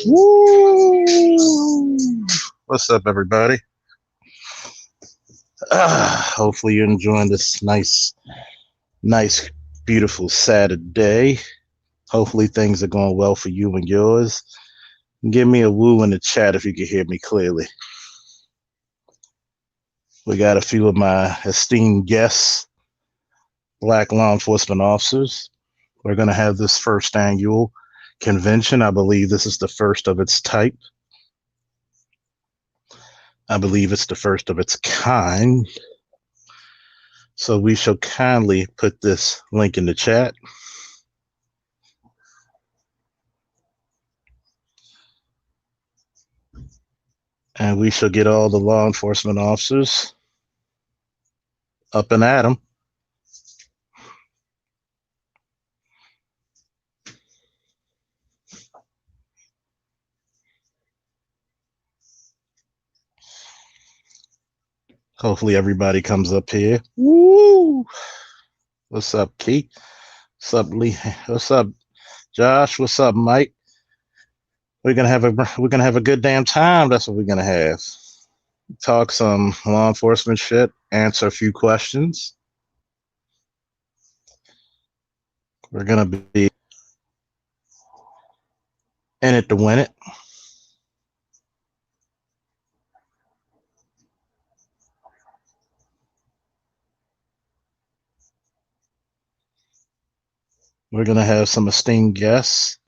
Woo! What's up, everybody? Hopefully, you're enjoying this nice, beautiful Saturday. Hopefully, things are going well for you and yours. Give me a woo in the chat if you can hear me clearly. We got a few of my esteemed guests, Black law enforcement officers. We're going to have this first annual convention. I believe this is the first of its type. I believe it's the first of its kind. So we shall kindly put this link in the chat. And we shall get all the law enforcement officers up and at 'em. Hopefully everybody comes up here. Woo! What's up, Keith? What's up, Lee? What's up, Josh? What's up, Mike? We're gonna have a good damn time. That's what we're gonna have. Talk some law enforcement shit. Answer a few questions. We're gonna be in it to win it. We're gonna have some esteemed guests.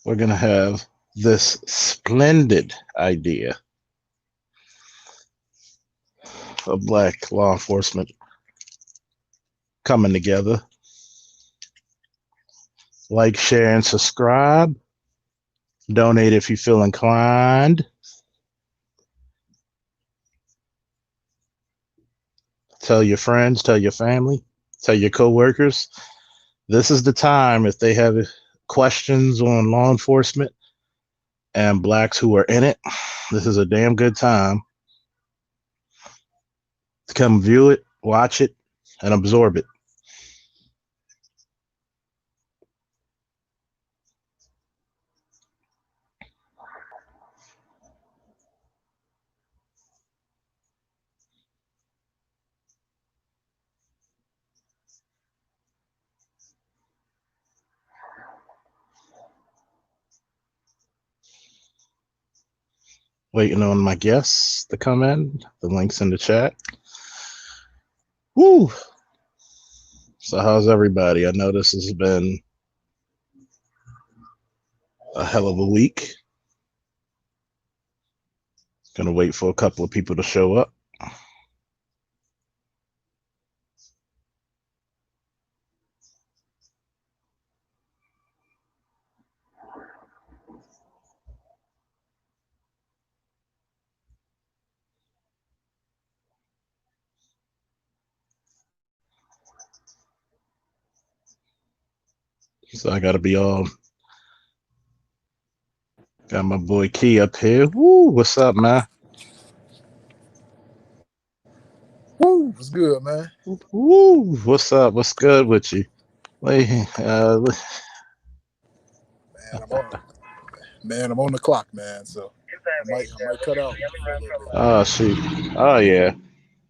we're going to have this splendid idea of black law enforcement coming together. Like, share, and subscribe. Donate if you feel inclined. Tell your friends, tell your family, tell your coworkers. This is the time if they have questions on law enforcement and blacks who are in it. This is a damn good time to come view it, watch it, and absorb it. Waiting on my guests to come in. The link's in the chat. Woo! So how's everybody? I know this has been a hell of a week. Gonna wait for a couple of people to show up. So I gotta be all. Got my boy Key up here. Woo! What's up, man? Woo! What's good, man? Woo! What's up? What's good with you? Wait, Man, I'm on the clock, man. So I might cut out for a little bit. oh shoot! Oh yeah,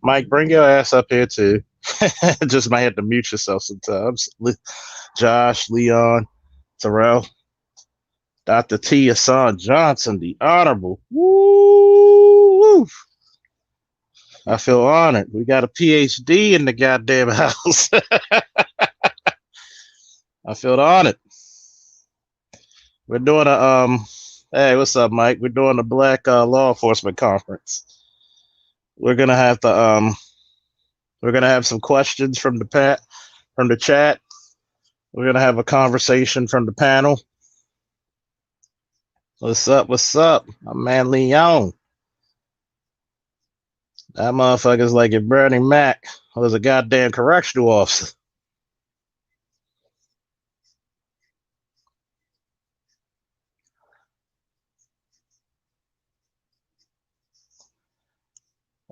Mike, bring your ass up here too. Just might have to mute yourself sometimes. Josh, Leon, Terrell, Dr. T. Hassan Johnson, the Honorable. Woo! I feel honored. We got a PhD in the goddamn house. I feel honored. We're doing a Hey, what's up, Mike? We're doing a Black Law Enforcement Conference. We're gonna have to we're gonna have some questions from the chat. We're gonna have a conversation from the panel. What's up? What's up? My man Leon. That motherfucker's like if Bernie Mac was a goddamn correctional officer.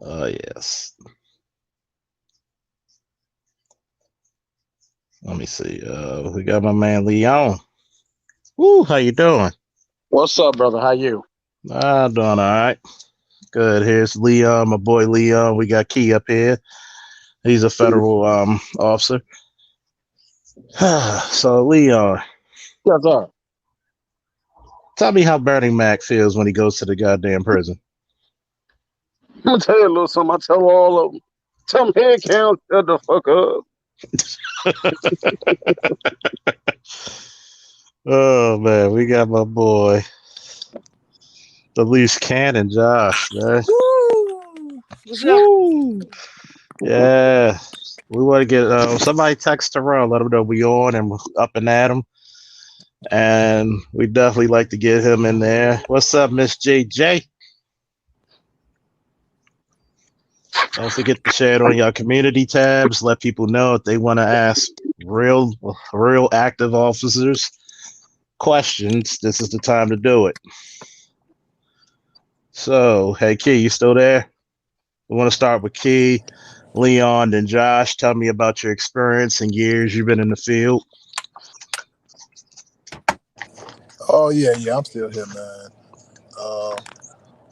Oh yes. Let me see. We got my man Leon. Woo, how you doing? What's up, brother? How you? Doing all right. Good. Here's Leon, my boy Leon. We got Key up here. He's a federal officer. So Leon, Yes, sir. tell me how Bernie Mac feels when he goes to the goddamn prison. I'm gonna tell you a little something. I tell all of them. Tell them head count. Shut the fuck up. Oh man, we got my boy, the loose cannon, Josh. Man. Woo! Woo! Yeah, we want to get somebody text Terrell, let him know we on and we're up and at him, and we definitely like to get him in there. What's up, Miss JJ? Don't forget to share it on your community tabs. Let people know if they want to ask real active officers questions. This is the time to do it. So, hey, Key, you still there? We want to start with Key, Leon, and Josh. Tell me about your experience and years you've been in the field. Oh yeah, I'm still here, man.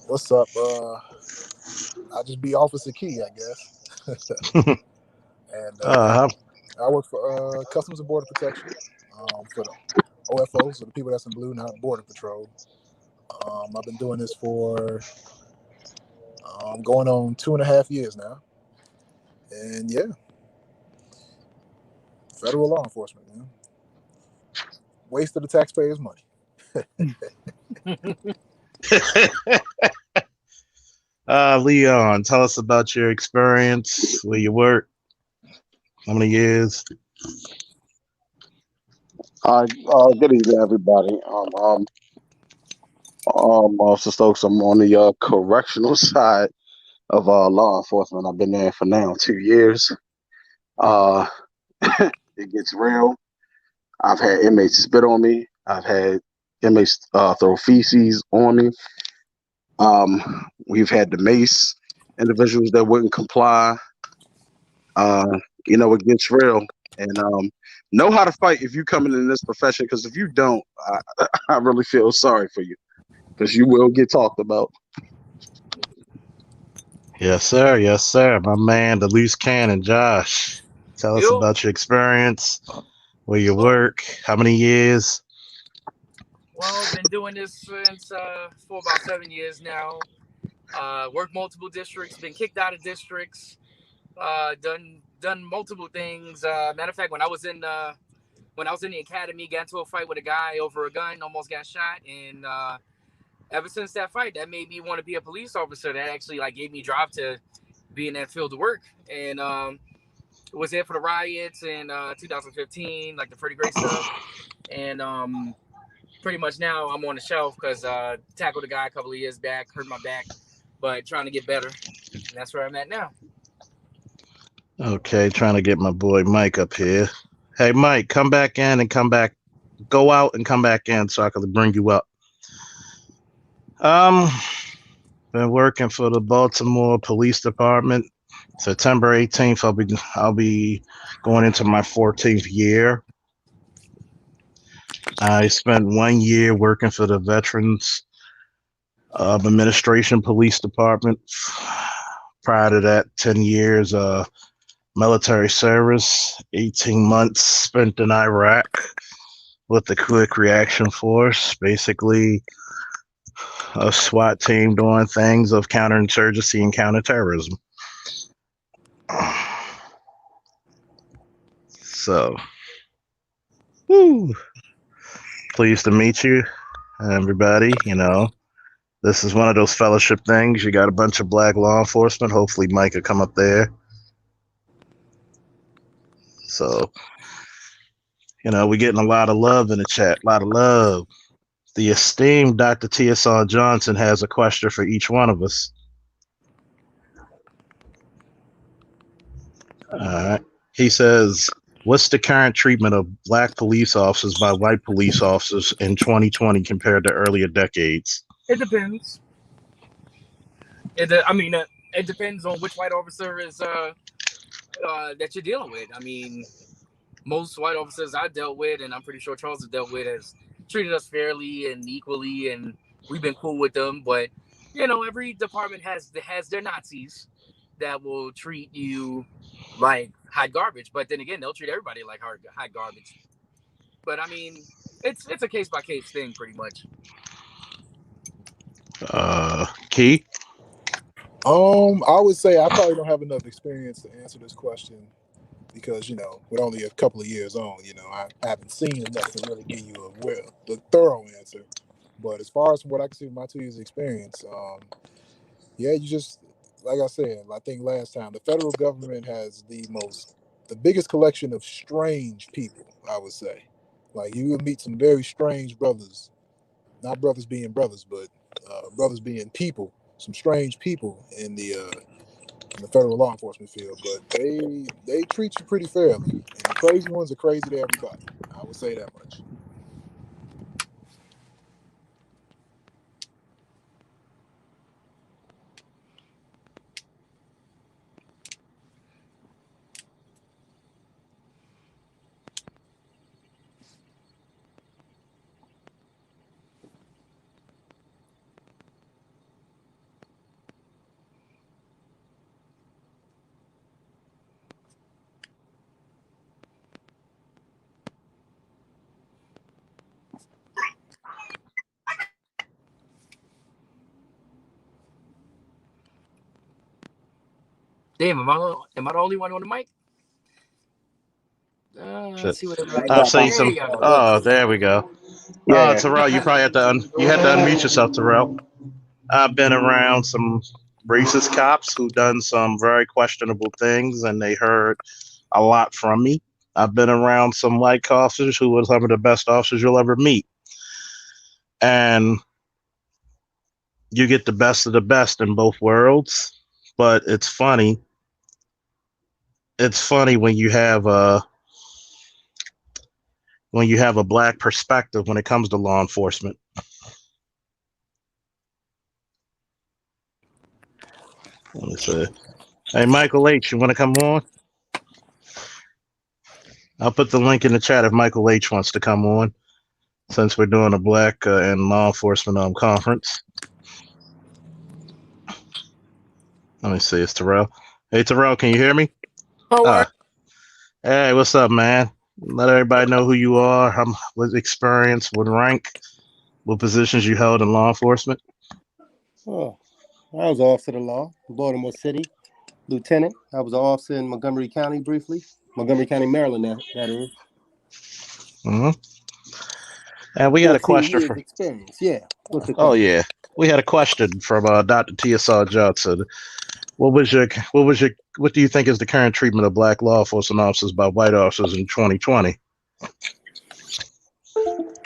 What's up? I'll just be Officer Key, I guess. And I work for Customs and Border Protection for the OFO, so the people that's in blue, not Border Patrol. I've been doing this for going on 2.5 years now, and yeah, federal law enforcement, man. Waste of the taxpayers' money. Leon, tell us about your experience, where you work, how many years? Good evening, everybody. Officer Stokes. I'm on the correctional side of law enforcement. I've been there for now 2 years. Uh, it gets real. I've had inmates spit on me. I've had inmates throw feces on me. We've had the mace individuals that wouldn't comply. It gets real. And know how to fight if you coming in this profession, because if you don't, I really feel sorry for you, because you will get talked about. Yes, sir. Yes, sir. My man, the loose cannon, Josh. Tell us about your experience, where you work, how many years? Well, I've been doing this since for about 7 years now. Worked multiple districts, been kicked out of districts, done multiple things. Matter of fact, when I was in the academy, got into a fight with a guy over a gun, almost got shot, and ever since that fight, that made me want to be a police officer. That actually gave me drive to be in that field of work, and was there for the riots in 2015, like the Freddie Gray stuff, and pretty much now I'm on the shelf because tackled a guy a couple of years back, hurt my back, but trying to get better, and that's where I'm at now. Okay, trying to get my boy Mike up here. Hey, Mike, come back in and come back. Go out and come back in so I can bring you up. Been working for the Baltimore Police Department. September 18th, I'll be going into my 14th year. I spent 1 year working for the Veterans Administration Police Department. Prior to that, 10 years military service, 18 months spent in Iraq with the Quick Reaction Force, basically a SWAT team doing things of counterinsurgency and counterterrorism. So, pleased to meet you, everybody. This is one of those fellowship things. You got a bunch of black law enforcement. Hopefully Mike will come up there. So, we're getting a lot of love in the chat. A lot of love. The esteemed Dr. T.S.R. Johnson has a question for each one of us. All right. He says, what's the current treatment of black police officers by white police officers in 2020 compared to earlier decades? It depends. It depends on which white officer is that you're dealing with. I mean, most white officers I dealt with, and I'm pretty sure Charles has dealt with, has treated us fairly and equally, and we've been cool with them. But every department has their Nazis that will treat you like hot garbage. But then again, they'll treat everybody like hot garbage. But I mean, it's a case by case thing, pretty much. Key? I would say I probably don't have enough experience to answer this question because, with only a couple of years on, I haven't seen enough to really give you the thorough answer. But as far as what I can see with my 2 years experience, you just, like I said, I think last time, the federal government has the biggest collection of strange people, I would say. Like, you will meet some very strange brothers, not brothers being brothers, but brothers being people, some strange people in the federal law enforcement field, but they treat you pretty fairly. And the crazy ones are crazy to everybody. I would say that much. Damn, am I the only one on the mic? Let's see what everybody I'll got. say some. Oh, there we go. Yeah. Terrell, you probably have to you had to unmute yourself, Terrell. I've been around some racist cops who done some very questionable things, and they heard a lot from me. I've been around some white officers who were some of the best officers you'll ever meet, and you get the best of the best in both worlds. But it's funny. It's funny when you have a black perspective when it comes to law enforcement. Let me see. Hey, Michael H., you want to come on? I'll put the link in the chat if Michael H. wants to come on, since we're doing a black and law enforcement conference. Let me see. It's Terrell. Hey, Terrell, can you hear me? Hey, what's up, man? Let everybody know who you are, what experience, what rank, what positions you held in law enforcement. Oh, I was an officer of the law in Baltimore City, lieutenant. I was an officer in Montgomery County briefly, Montgomery County, Maryland. That is. Mm-hmm. And we got a question from experience. Yeah. Oh yeah, we had a question from Dr. T.S.R. Johnson. What do you think is the current treatment of black law enforcement officers by white officers in 2020?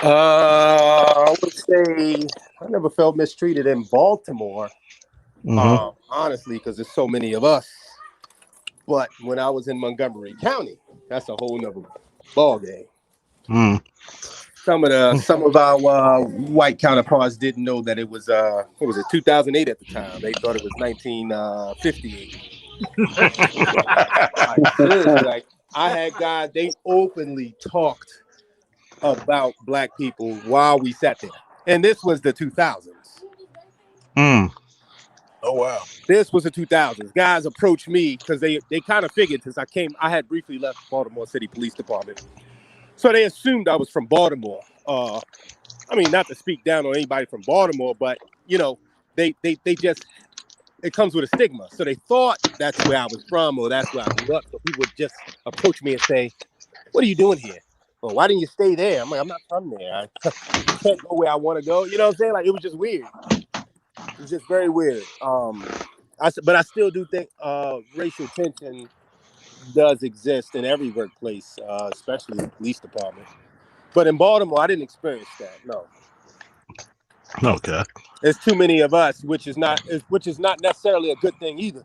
I would say I never felt mistreated in Baltimore, honestly, because there's so many of us. But when I was in Montgomery County, that's a whole nother ball game. Some of our white counterparts didn't know that it was 2008 at the time. They thought it was 1958. Like I had guys, they openly talked about black people while we sat there, and this was the 2000s. Oh wow! This was the 2000s. Guys approached me because they kind of figured, since I had briefly left Baltimore City Police Department, so they assumed I was from Baltimore. I mean, not to speak down on anybody from Baltimore, but you know, they just, it comes with a stigma. So they thought that's where I was from or that's where I grew up. So people would just approach me and say, "What are you doing here? Well, why didn't you stay there?" I'm like, "I'm not from there. I can't go where I want to go." You know what I'm saying? Like, it was just weird. It was just very weird. But I still do think racial tension does exist in every workplace, especially the police department. But in Baltimore, I didn't experience that. No. Okay. There's too many of us, which is not necessarily a good thing either.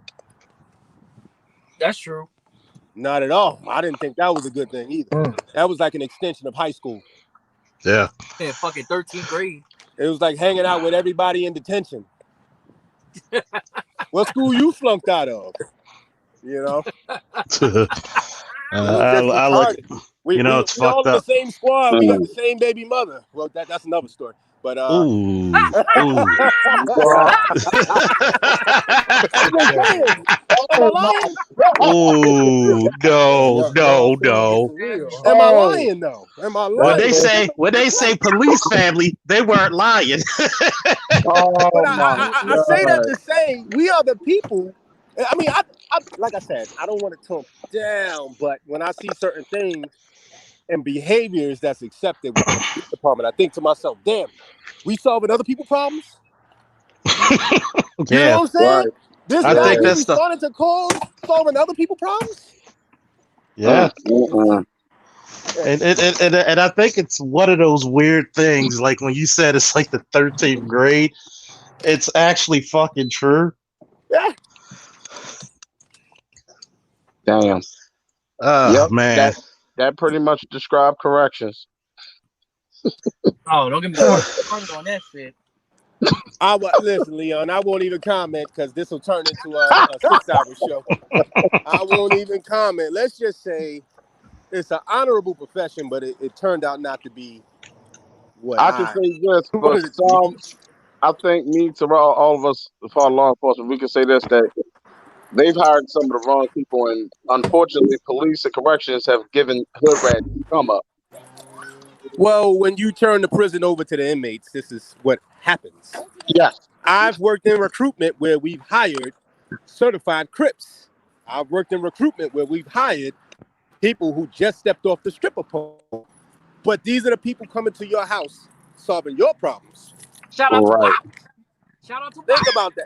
That's true. Not at all. I didn't think that was a good thing either. That was like an extension of high school. Yeah. Yeah, fucking 13th grade. It was like hanging out with everybody in detention. What school you flunked out of? You know? I like, it's we all fucked in the up. same squad. We got the same baby mother. Well, that's another story. But ooh. Am I lying? Ooh, no. Am I lying though? Am I lying? When they say police family, they weren't lying. But I say that to say we are the people. I mean, I like I said, I don't want to talk down, but when I see certain things and behaviors that's accepted with the police department, I think to myself, damn, we solving other people's problems? You know what I'm saying? Right. This guy we responded to calls solving other people's problems? Yeah. And I think it's one of those weird things, like when you said it's like the 13th grade, it's actually fucking true. Yeah. Damn. Man. That pretty much described corrections. Oh, don't get me started on that shit. Listen, Leon, I won't even comment because this will turn into a 6-hour show. I won't even comment. Let's just say it's an honorable profession, but it turned out not to be what I can say this, but I think me, Terrell, all of us, for law enforcement, we can say this, that they've hired some of the wrong people, and unfortunately, police and corrections have given hood rats come up. Well, when you turn the prison over to the inmates, this is what happens. Yes. I've worked in recruitment where we've hired certified Crips. I've worked in recruitment where we've hired people who just stepped off the stripper pole. But these are the people coming to your house solving your problems. Shout out to Right. Pop. Shout out to Think Pop. about that.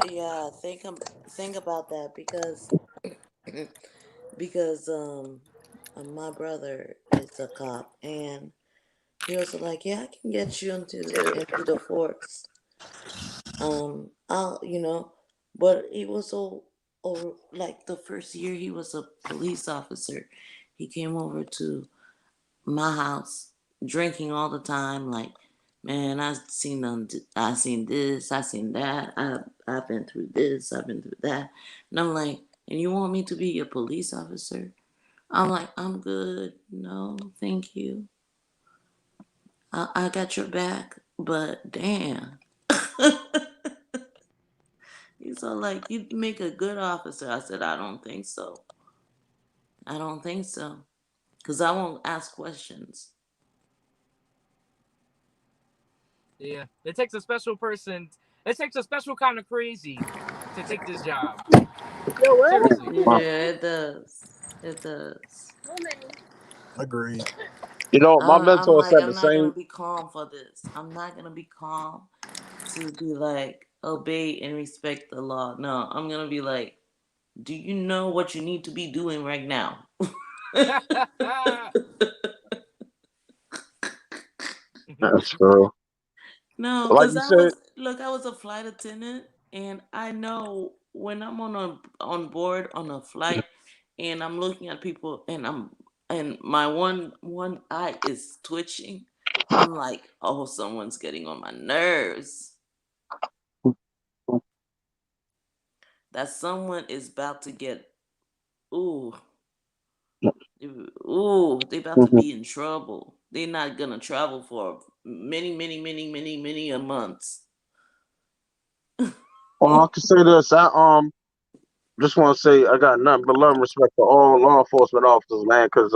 Yeah. Think about that because my brother is a cop, and he was like, yeah, I can get you into the force. But it was over like the first year he was a police officer. He came over to my house drinking all the time. Like, man, I seen this, I seen that. I've been through this, I've been through that, and I'm like, and you want me to be a police officer? I'm like, I'm good. No, thank you. I got your back, but damn. He's all like, you make a good officer. I said, I don't think so. Because I won't ask questions. Yeah, it takes a special person. It takes a special kind of crazy to take this job. Seriously. Yeah, it does. Agreed. You know, my I'm mentor like, said I'm the not gonna same. be calm for this. I'm not gonna be calm to be like, obey and respect the law. No, I'm gonna be like, do you know what you need to be doing right now? That's true. No, Like because you said, I was a flight attendant, and I know when I'm on board on a flight, and I'm looking at people, and my one eye is twitching. I'm like, oh, someone's getting on my nerves. That someone is about to get, ooh, they about to be in trouble. They're not gonna travel for many a months. well, I can say this. I just want to say I got nothing but love and respect for all law enforcement officers, man, because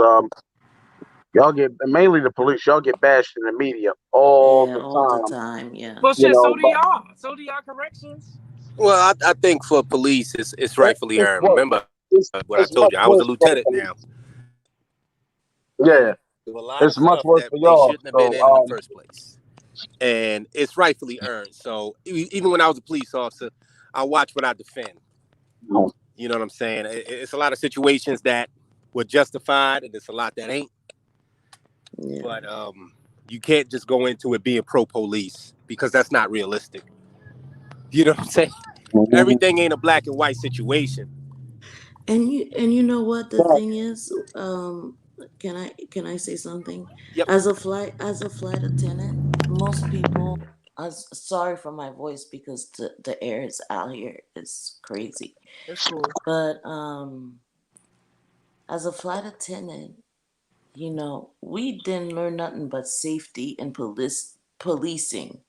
y'all get, mainly the police, y'all get bashed in the media all the time. Yeah. Well, You shit. know, So do y'all. So do y'all corrections. Well, I think for police, it's rightfully earned. Remember what I told you. I was a lieutenant now. Yeah, Do a lot of it's much stuff worse that for they y'all. shouldn't have been in the first place, and it's rightfully earned. So even when I was a police officer, I watch what I defend. You know what I'm saying? It's a lot of situations that were justified, and it's a lot that ain't. Yeah. But you can't just go into it being pro-police because that's not realistic. You know what I'm saying? Everything ain't a black and white situation. And you know what the thing is? Can I say something? Yep. As a flight attendant, most people. Sorry for my voice because the air is out here is crazy. It's cool. But as a flight attendant, you know, we didn't learn nothing but safety and policing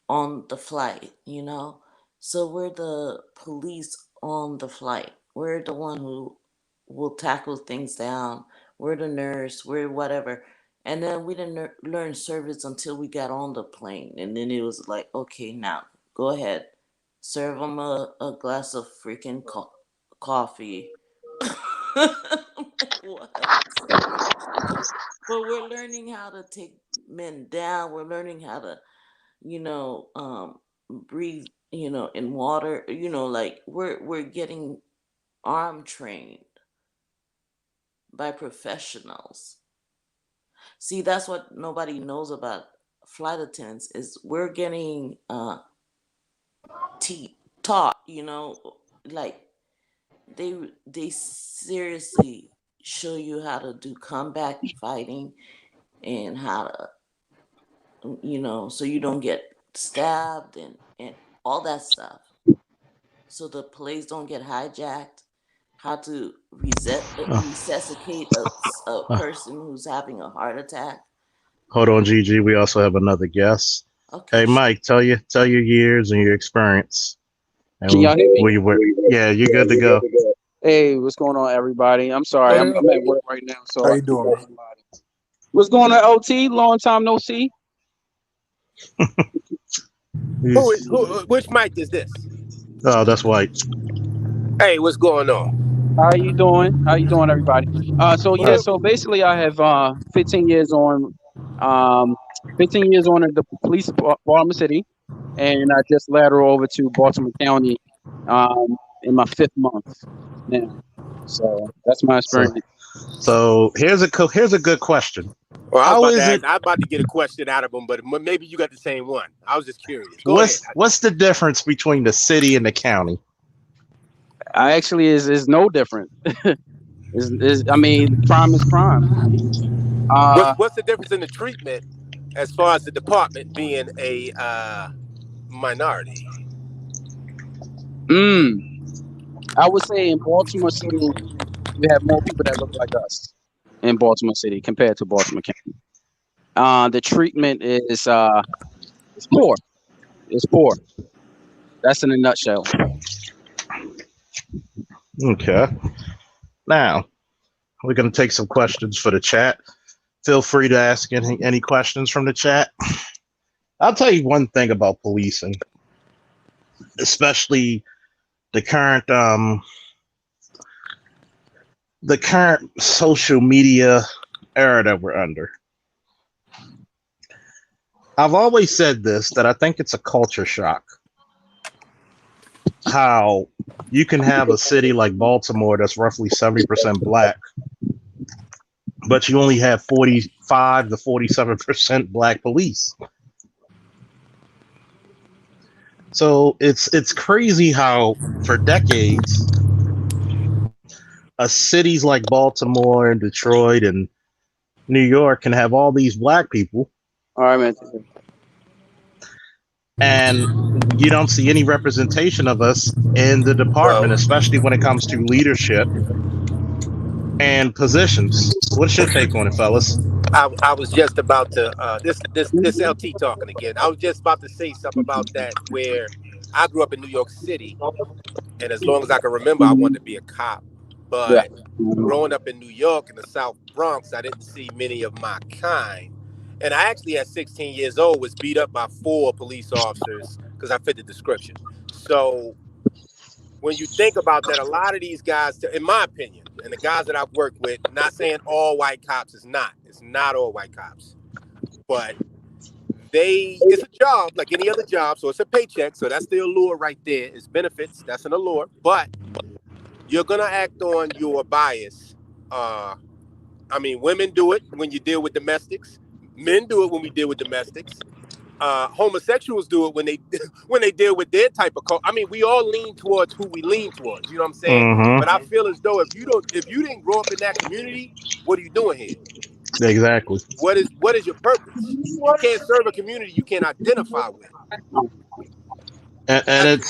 on the flight, you know. So we're the police on the flight. We're the one who will tackle things down. We're the nurse. We're whatever. And then we didn't learn service until we got on the plane. And then it was like, okay, now go ahead, serve them a glass of freaking coffee. What? But we're learning how to take men down. We're learning how to, breathe, in water. Like we're getting arm trained by professionals. See, that's what nobody knows about flight attendants is we're getting taught, like they seriously show you how to do combat fighting and how to, so you don't get stabbed and all that stuff. So the planes don't get hijacked. How to resuscitate a person who's having a heart attack. Hold on, Gigi. We also have another guest. Okay. Hey, Mike, tell your years and your experience. And Can y'all hear me? Yeah, you're good to go. Hey, what's going on, everybody? I'm sorry, I'm at work right now. So How you doing? What's going on, OT? Long time no see. Which mic is this? Oh, that's White. Hey, what's going on? How you doing? How you doing, everybody? So basically I have 15 years on 15 years on in the police Baltimore City, and I just lateral over to Baltimore County in my 5th month now. So that's my experience. So here's a good question. Well, I was about to get a question out of him, but maybe you got the same one. I was just curious. Go ahead. What's the difference between the city and the county? I actually is no different. I mean, crime is crime. What's the difference in the treatment as far as the department being a minority? I would say in Baltimore City, we have more people that look like us in Baltimore City compared to Baltimore County. The treatment is poor. It's poor. That's in a nutshell. Okay. Now, we're going to take some questions for the chat. Feel free to ask any questions from the chat. I'll tell you one thing about policing, especially the current social media era that we're under. I've always said this, that I think it's a culture shock. How you can have a city like Baltimore that's roughly 70% black, but you only have 45 to 47% black police. So it's crazy how for decades cities like Baltimore and Detroit and New York can have all these black people. All right, man. And you don't see any representation of us in the department, especially when it comes to leadership and positions. What's your take on it, fellas? I was just about to this LT talking again. I was just about to say something about that, where I grew up in New York City, and as long as I can remember, I wanted to be a cop. But growing up in New York in the South Bronx, I didn't see many of my kind. And I actually, at 16 years old, was beat up by 4 police officers because I fit the description. So when you think about that, a lot of these guys, in my opinion, and the guys that I've worked with, not saying all white cops, it's not all white cops, but it's a job like any other job. So it's a paycheck. So that's the allure right there. It's benefits. That's an allure. But you're going to act on your bias. I mean, women do it when you deal with domestics. Men do it when we deal with domestics. Homosexuals do it when they deal with their type of culture. I mean, we all lean towards who we lean towards. You know what I'm saying? Mm-hmm. But I feel as though if you didn't grow up in that community, what are you doing here? Exactly. What is your purpose? You can't serve a community you can't identify with. And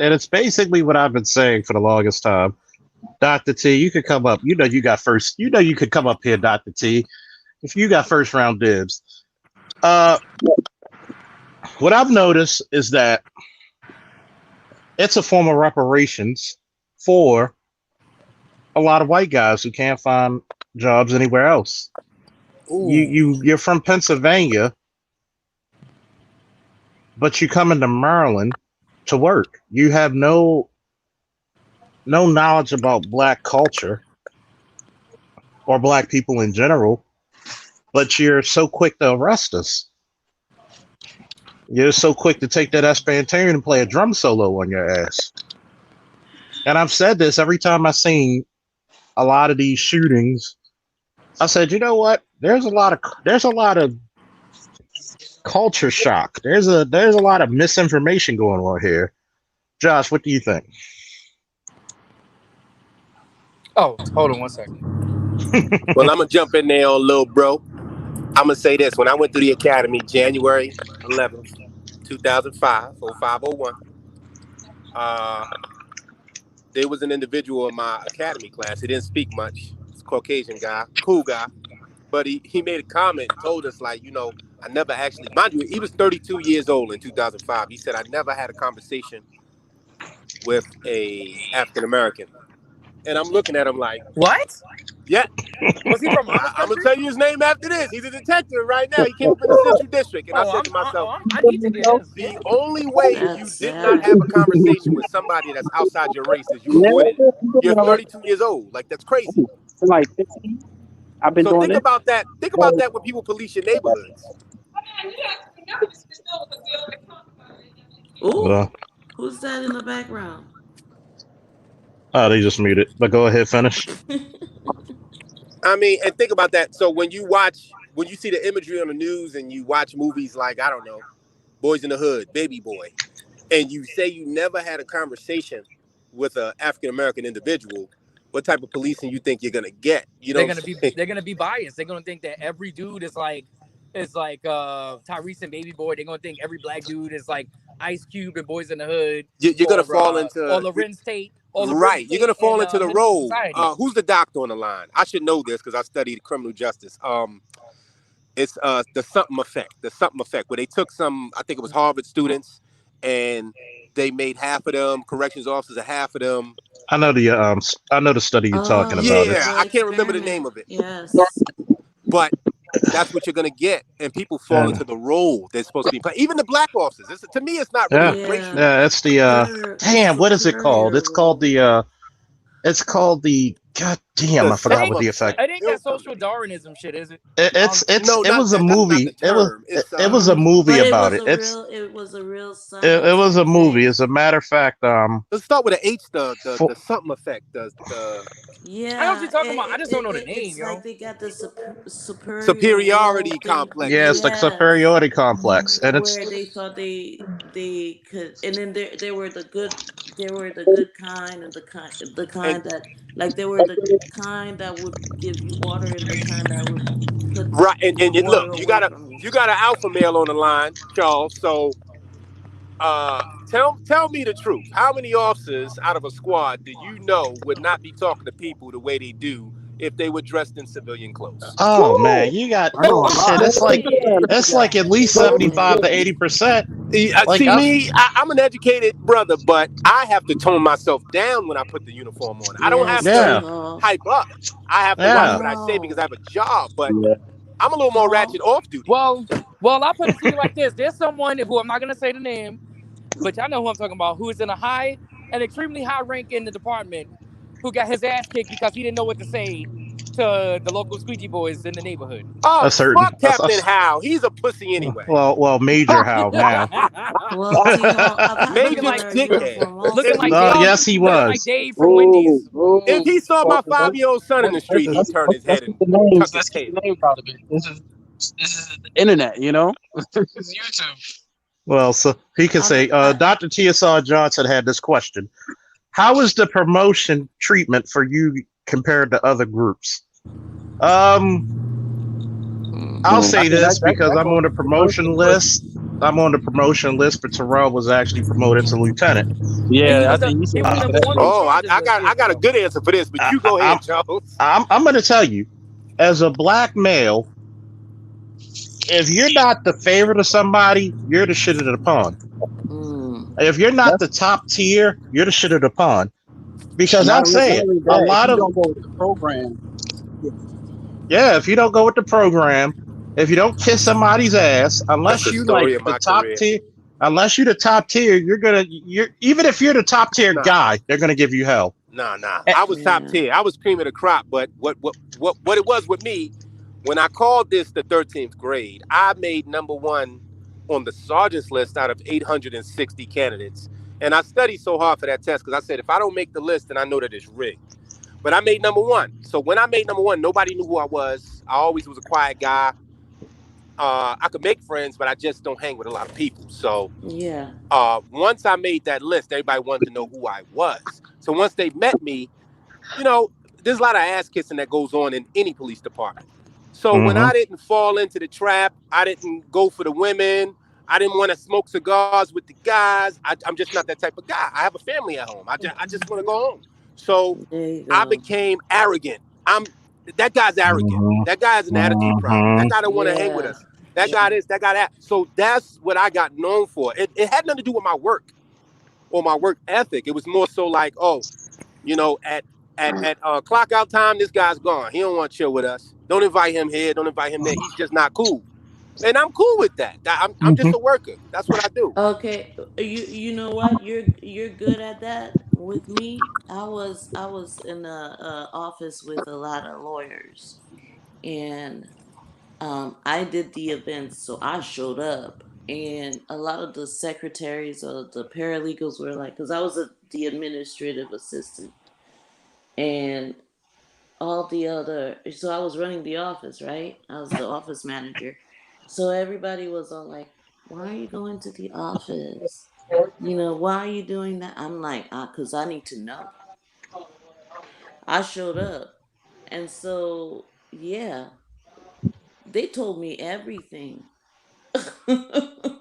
it's basically what I've been saying for the longest time. Dr. T, you could come up. You could come up here, Dr. T, if you got first round dibs. What I've noticed is that it's a form of reparations for a lot of white guys who can't find jobs anywhere else. You're from Pennsylvania, but you come into Maryland to work. You have no knowledge about black culture or black people in general, but you're so quick to arrest us. You're so quick to take that Espantarian and play a drum solo on your ass. And I've said this every time I've seen a lot of these shootings. I said, you know what? There's a lot of culture shock. There's a lot of misinformation going on here. Josh, what do you think? Oh, hold on one second. Well, I'm gonna jump in there on Lil Bro. I'm gonna say this: when I went through the academy, January 11th, 2005, 0501, there was an individual in my academy class. He didn't speak much. He's a Caucasian guy, cool guy, but he made a comment, told us, like, you know, I never actually, mind you, he was 32 years old in 2005. He said, I never had a conversation with a African American. And I'm looking at him like, what? Yeah. Was he from I'm going to tell you his name after this. He's a detective right now. He came up in the Central District. And I said to myself, I need to get this. The only way you did not have a conversation with somebody that's outside your race is you avoided it. You're 32 years old. Like, that's crazy. Like 15. I've been So doing think it. about that. Think about that when people police your neighborhoods. Ooh, who's that in the background? Oh, they just muted. But go ahead, finish. I mean, and think about that. So when you see the imagery on the news and you watch movies like, I don't know, Boys in the Hood, Baby Boy, and you say you never had a conversation with an African American individual, what type of policing you think you're gonna get? You know, they're gonna be biased. They're gonna think that every dude is like Tyrese and Baby Boy. They're gonna think every black dude is like Ice Cube and Boys in the Hood. You're gonna fall into or Lorenz Tate. Right, you're gonna fall into the role. Who's the doctor on the line? I should know this because I studied criminal justice. It's the something effect. The something effect, where they took some, I think it was Harvard students, and they made half of them corrections officers and half of them. I know the study you're talking about. Yeah, I can't remember the name of it. Yes. But that's what you're gonna get, and people fall into the role they're supposed to be playing. Even the black officers. To me, it's not really racial. Yeah, it's the damn. What is it called? It's called the. God damn, I forgot what the effect. I think that's social Darwinism shit, is it? It was a movie. It was a movie about it. It was a real. It was a movie. As a matter of fact, let's start with the H. The something effect. Yeah, I know what you're talking about. I just don't know the name. It's like they got the superiority complex. Yeah, it's like superiority complex, and it's where they thought they could, and then they were the good. They were the good kind, and the kind that, like, they were the kind that would give you water, and the kind that would put right. And look, you got an alpha male on the line, Charles. So, tell me the truth. How many officers out of a squad do you know would not be talking to people the way they do if they were dressed in civilian clothes? Oh man, you got shit. It's like at least 75 to 80%. I'm an educated brother, but I have to tone myself down when I put the uniform on. I don't have to hype up. I have to watch what I say because I have a job, but I'm a little more ratchet off duty. Well, I'll put it to you like this. There's someone who I'm not going to say the name, but y'all know who I'm talking about, who is in an extremely high rank in the department, who got his ass kicked because he didn't know what to say to the local squeegee boys in the neighborhood. Oh, fuck Captain Howe. He's a pussy anyway. Well, Major Howe now. Major dickhead. Looking like yes, he was. Like Dave from Wendy's. If he saw my 5-year-old son in the street, he'd turn his head and tuck his tail. This is the internet, you know? It's YouTube. Well, so he can say, Dr. TSR Johnson had this question. How is the promotion treatment for you compared to other groups? I'll say this because I'm on the promotion list. I'm on the promotion list, but Terrell was actually promoted to lieutenant. Yeah, I think I got a good answer for this, but you go ahead, Charles. I'm going to tell you, as a black male, if you're not the favorite of somebody, you're the shit of the pond. If you're not the top tier, you're the shit of the pond. Because I'm saying a lot of don't go with the program. Yeah, if you don't go with the program, if you don't kiss somebody's ass, unless you like the top tier, you're even if you're the top tier guy, they're gonna give you hell. Nah. I was top tier. I was cream of the crop, but what it was with me, when I called this the 13th grade, I made number one on the sergeant's list out of 860 candidates. And I studied so hard for that test because I said, if I don't make the list, then I know that it's rigged. But I made number one. So when I made number one, nobody knew who I was. I always was a quiet guy. I could make friends, but I just don't hang with a lot of people. So once I made that list, everybody wanted to know who I was. So once they met me, you know, there's a lot of ass kissing that goes on in any police department. So when I didn't fall into the trap, I didn't go for the women. I didn't want to smoke cigars with the guys. I'm just not that type of guy. I have a family at home. I just want to go home. So I became arrogant. That guy's arrogant. That guy has an attitude problem. That guy don't want to hang with us. That guy this, that guy that. So that's what I got known for. It had nothing to do with my work or my work ethic. It was more so like, oh, you know, at clock out time, this guy's gone. He don't want to chill with us. Don't invite him here. Don't invite him there. He's just not cool. And I'm cool with that. I'm just a worker. That's what I do. Okay, you know what? You're good at that. With me, I was in a office with a lot of lawyers, and I did the events, so I showed up, and a lot of the secretaries or the paralegals were like, because I was the administrative assistant, and all the other, so I was running the office, right? I was the office manager, so everybody was all like, "Why are you going to the office? Why are you doing that?" I'm like, "Cause I need to know." I showed up, and so yeah, they told me everything.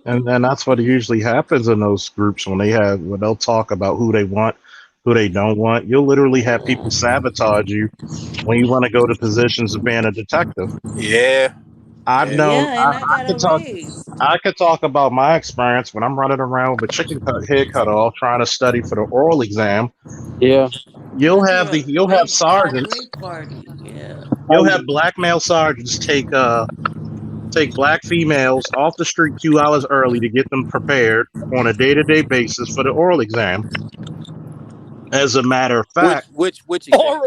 And that's what usually happens in those groups when they'll talk about who they want, who they don't want. You'll literally have people sabotage you when you want to go to positions of being a detective. Yeah. I've known. Yeah, and I got erased. I could talk about my experience when I'm running around with a head cut off, trying to study for the oral exam. Yeah. You'll have sergeants. Great party. Yeah. You'll have black male sergeants take black females off the street 2 hours early to get them prepared on a day-to-day basis for the oral exam. As a matter of fact, which oral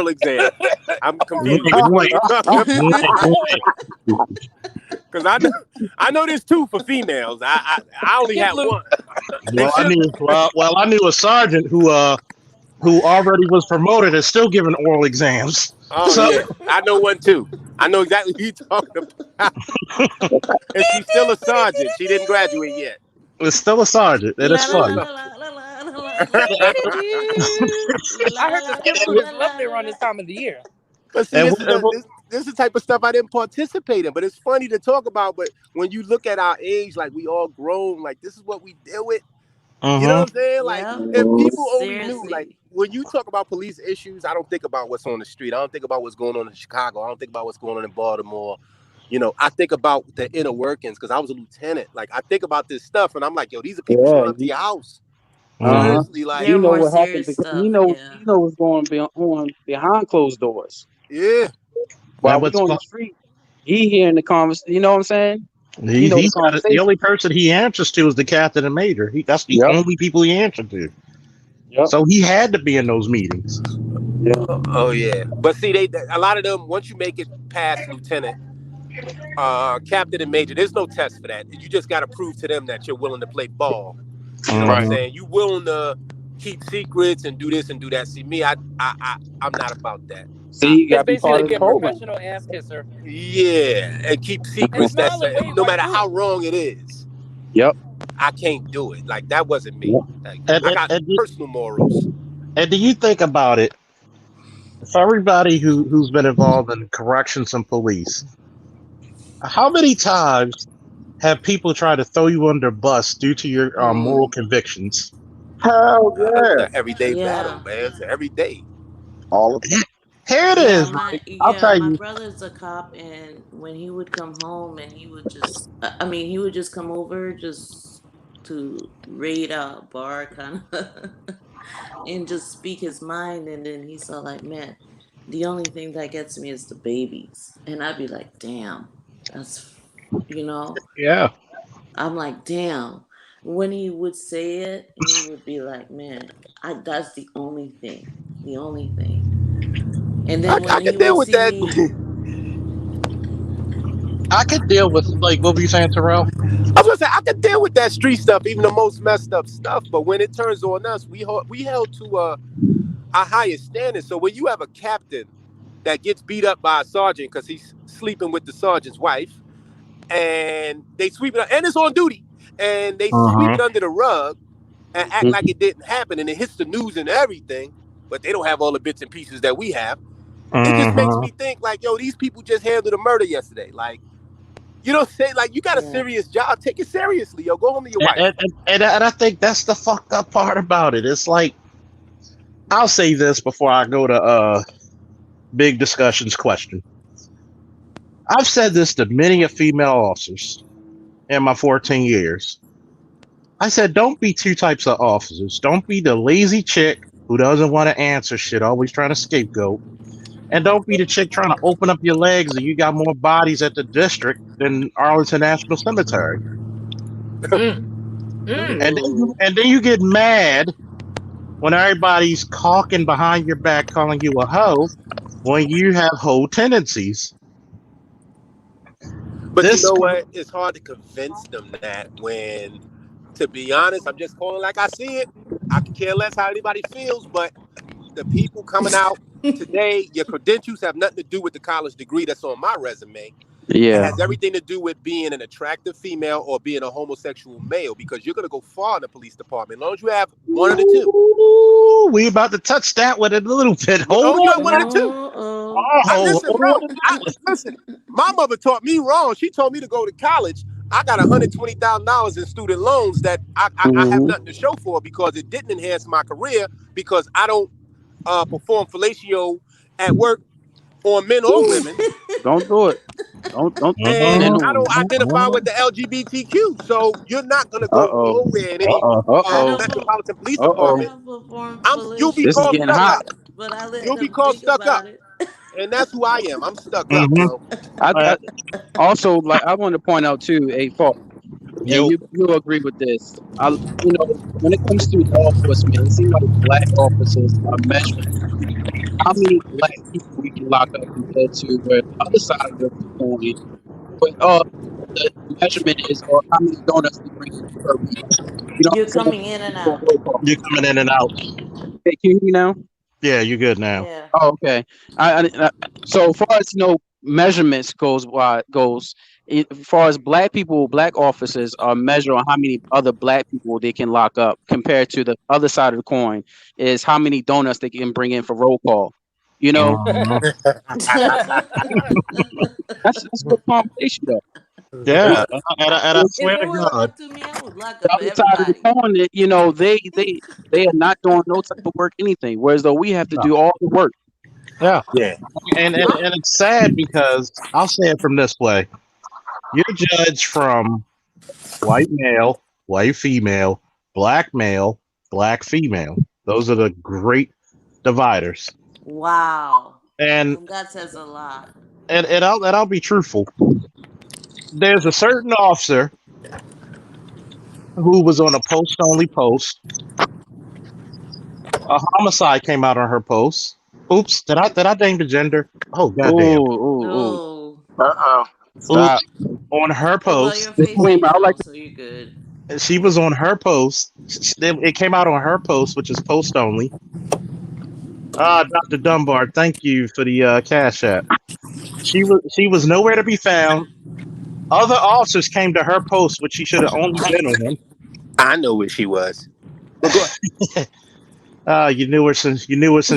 exam? I'm confused. Because I know there's 2 for females. I only had 1. I knew a sergeant who already was promoted and still giving oral exams. Oh, yeah. I know one too. I know exactly who you're talking about. And she's still a sergeant. She didn't graduate yet. It's still a sergeant. It is fun. I heard the skip students love it around this time of the year. But see, this is the type of stuff I didn't participate in. But it's funny to talk about. But when you look at our age, like we all grown, like this is what we deal with. You know what I'm saying? Like if people only knew, like when you talk about police issues, I don't think about what's on the street. I don't think about what's going on in Chicago. I don't think about what's going on in Baltimore. I think about the inner workings because I was a lieutenant. Like I think about this stuff, and I'm like, yo, these are people showing up to your house. Seriously, like you know what happened because you know what's going on behind closed doors. Yeah. While we're on the street, he hearing the conversation. You know what I'm saying? The only person he answers to is the captain and major. That's the only people he answered to. Yep. So he had to be in those meetings. Yeah. Oh yeah. But see, a lot of them, once you make it past lieutenant, captain and major, there's no test for that. You just got to prove to them that you're willing to play ball. You know what I'm saying? You willing to keep secrets and do this and do that. See, me, I'm not about that. See, you got to be part of the program. Professional ass kisser. Yeah, and keep secrets. No matter how wrong it is. Yep. I can't do it. Like that wasn't me. Like, I got personal morals. And do you think about it? For everybody who's been involved in corrections and police, how many times have people tried to throw you under a bus due to your moral convictions? Hell yeah! It's an everyday battle, man. It's every day. All of it. Here it is. I'll tell you. My brother's a cop, and when he would come home, and he would just come over just to raid out bar kind of and just speak his mind. And then he's all like, man, the only thing that gets me is the babies. And I'd be like, damn, that's, Yeah. I'm like, damn. When he would say it, he would be like, man, that's the only thing. And then I can deal with that. I could deal with, like, what were you saying, Terrell? I was gonna say I could deal with that street stuff, even the most messed up stuff. But when it turns on us, we held to a higher standard. So when you have a captain that gets beat up by a sergeant because he's sleeping with the sergeant's wife, and they sweep it, and it's on duty, and they sweep it under the rug and act like it didn't happen, and it hits the news and everything, but they don't have all the bits and pieces that we have. It just makes me think, like, yo, these people just handled a murder yesterday. Like, you know what I'm saying? Like, you got a serious job. Take it seriously, yo. Go home to your wife. And I think that's the fucked up part about it. It's like, I'll say this before I go to big discussions question. I've said this to many female officers in my 14 years. I said, don't be 2 types of officers. Don't be the lazy chick who doesn't want to answer shit, always trying to scapegoat. And don't be the chick trying to open up your legs and you got more bodies at the district than Arlington National Cemetery. And then you get mad when everybody's caulking behind your back, calling you a hoe, when you have whole tendencies. But you know what? It's hard to convince them that when, to be honest, I'm just calling like I see it. I can care less how anybody feels, but the people coming out today, your credentials have nothing to do with the college degree that's on my resume. Yeah. It has everything to do with being an attractive female or being a homosexual male, because you're going to go far in the police department as long as you have one of the two. Ooh, we about to touch that with a little bit. Hold you have on. one of the two. Listen, bro. Listen, my mother taught me wrong. She told me to go to college. I got $120,000 in student loans that I have nothing to show for because it didn't enhance my career because I don't perform fellatio at work on men or women. Don't do it. Don't. And I don't identify with the LGBTQ, so you're not gonna go nowhere in any metropolitan police department. You'll be called stuck up. But I let You'll be them called think stuck up, about it. and that's who I am. I'm stuck up, bro. I also, like, I want to point out too, and you'll agree with this. When it comes to law enforcement, it seems like black officers are measuring how many black people we can lock up compared to where the other side of the coin. But the measurement is how many donuts we bring in per week. You're coming in and out. You're coming in and out. Hey, can you hear me now? Yeah, you're good now. Yeah. Oh, okay. So far as measurements goes, as far as black officers are measured on how many other black people they can lock up compared to the other side of the coin is how many donuts they can bring in for roll call. That's good conversation though. Yeah, and I swear to God, the other side of the coin, they are not doing no type of work, anything. Whereas though we have to do all the work. Yeah. And it's sad because I'll say it from this way: you're judged from white male, white female, black male, black female. Those are the great dividers. Wow. And that says a lot. And I'll be truthful. There's a certain officer who was on a post-only post. A homicide came out on her post. Oops, did I name the gender? Oh goddamn! Stop. On her post. So you're good. She was on her post. It came out on her post, which is post only. Dr. Dunbar, thank you for the Cash App. She was nowhere to be found. Other officers came to her post, which she should have only been on. I know where she was. You knew her since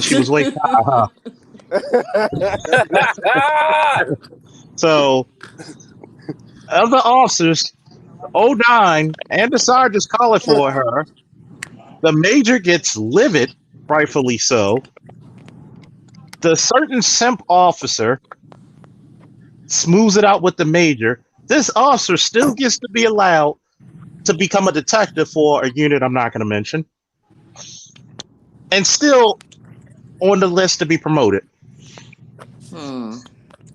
she was way high, huh? So other officers, 09 and the sergeants calling for her. The major gets livid, rightfully so. The certain simp officer smooths it out with the major. This officer still gets to be allowed to become a detective for a unit I'm not going to mention, and still on the list to be promoted.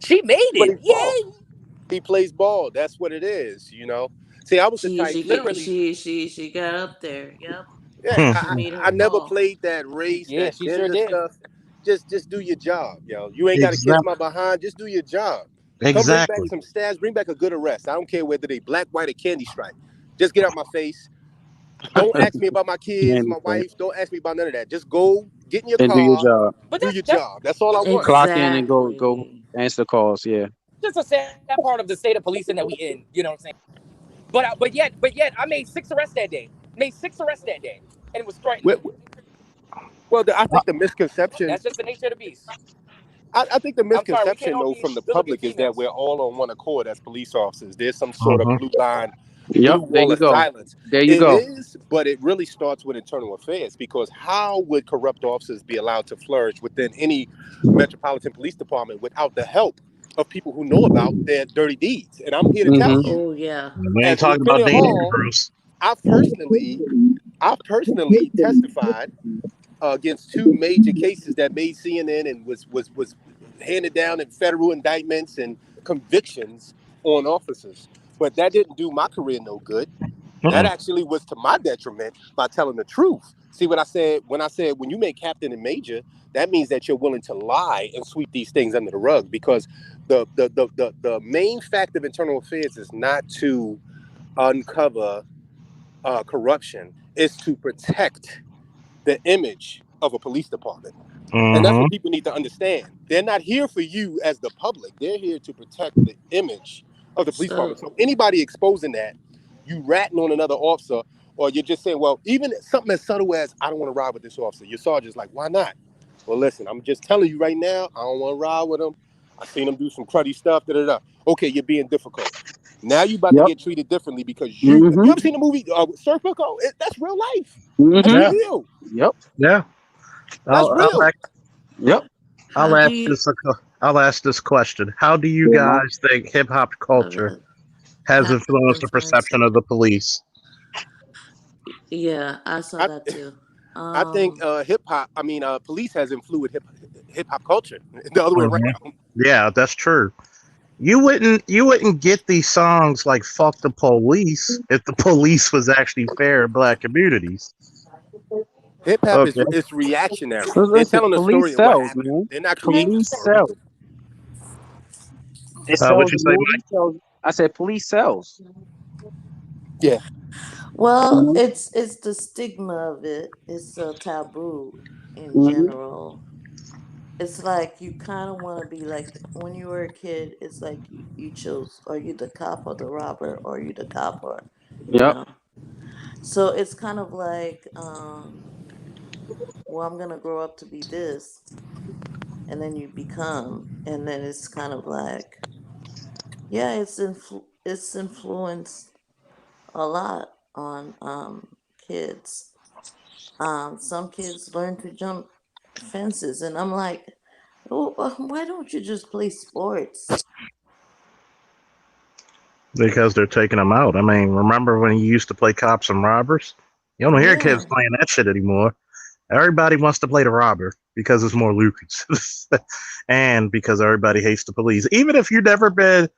She made it. Yay! He plays ball. That's what it is, See, I was she got up there. Yep. Yeah, I never played that race, that gender stuff. Just do your job, yo. You ain't got to kiss my behind. Just do your job. Exactly. Come bring back some stats. Bring back a good arrest. I don't care whether they black, white, or candy stripe. Just get out my face. Don't ask me about my kids, my wife. Don't ask me about none of that. Just go get in your car. Do your job. But do your job. That's all I want. Clock in and go answer calls. Yeah. Just a sad part of the state of policing that we in. You know what I'm saying? But yet, I made 6 arrests that day. And it was frightening. Well, I think the misconception. That's just the nature of the beast. I think the misconception, though, from the public is that we're all on one accord as police officers. There's some sort of blue line, blue wall of silence. There you go. It is, but it really starts with internal affairs, because how would corrupt officers be allowed to flourish within any metropolitan police department without the help of people who know about their dirty deeds? And I'm here to tell you. Oh, yeah. We ain't talking about dating groups. I personally testified against 2 major cases that made CNN and was handed down in federal indictments and convictions on officers. But that didn't do my career no good. That actually was to my detriment by telling the truth. See what I said when I said when you make captain and major, that means that you're willing to lie and sweep these things under the rug, because the main fact of internal affairs is not to uncover corruption, is to protect the image of a police department. And that's what people need to understand. They're not here for you as the public. They're here to protect the image of the police department. So anybody exposing that, you ratting on another officer, or you're just saying, well, even something as subtle as, I don't want to ride with this officer. Your sergeant's like, why not? Well, listen, I'm just telling you right now, I don't want to ride with him. I seen him do some cruddy stuff. Okay, you're being difficult. Now you about to get treated differently because you ever seen the movie Surf Book? That's real life. That's real. Yep. Yeah. That's real. I'll ask this question. How do you guys think hip hop culture has influenced the perception of the police? Yeah, I saw that too. I think police has influenced hip hop culture the other way around. Yeah, that's true. You wouldn't get these songs like "Fuck the Police" if the police was actually fair in black communities. Hip hop is reactionary. They're telling a story of what happened. Man. They're not creating a story. What'd you say, Mike? I said police sells. Yeah. Well, it's the stigma of it. It's a taboo in general. It's like you kind of want to be like when you were a kid. It's like you chose, are you the cop or the robber, or are you the cop or you know? So it's kind of like, well, I'm gonna grow up to be this, and then you become, and then it's kind of like, yeah, it's influenced a lot on kids. Some kids learn to jump fences, and I'm like, oh, why don't you just play sports? Because they're taking them out. I mean, remember when you used to play cops and robbers? You don't hear kids playing that shit anymore. Everybody wants to play the robber because it's more lucrative, and because everybody hates the police. Even if you've never been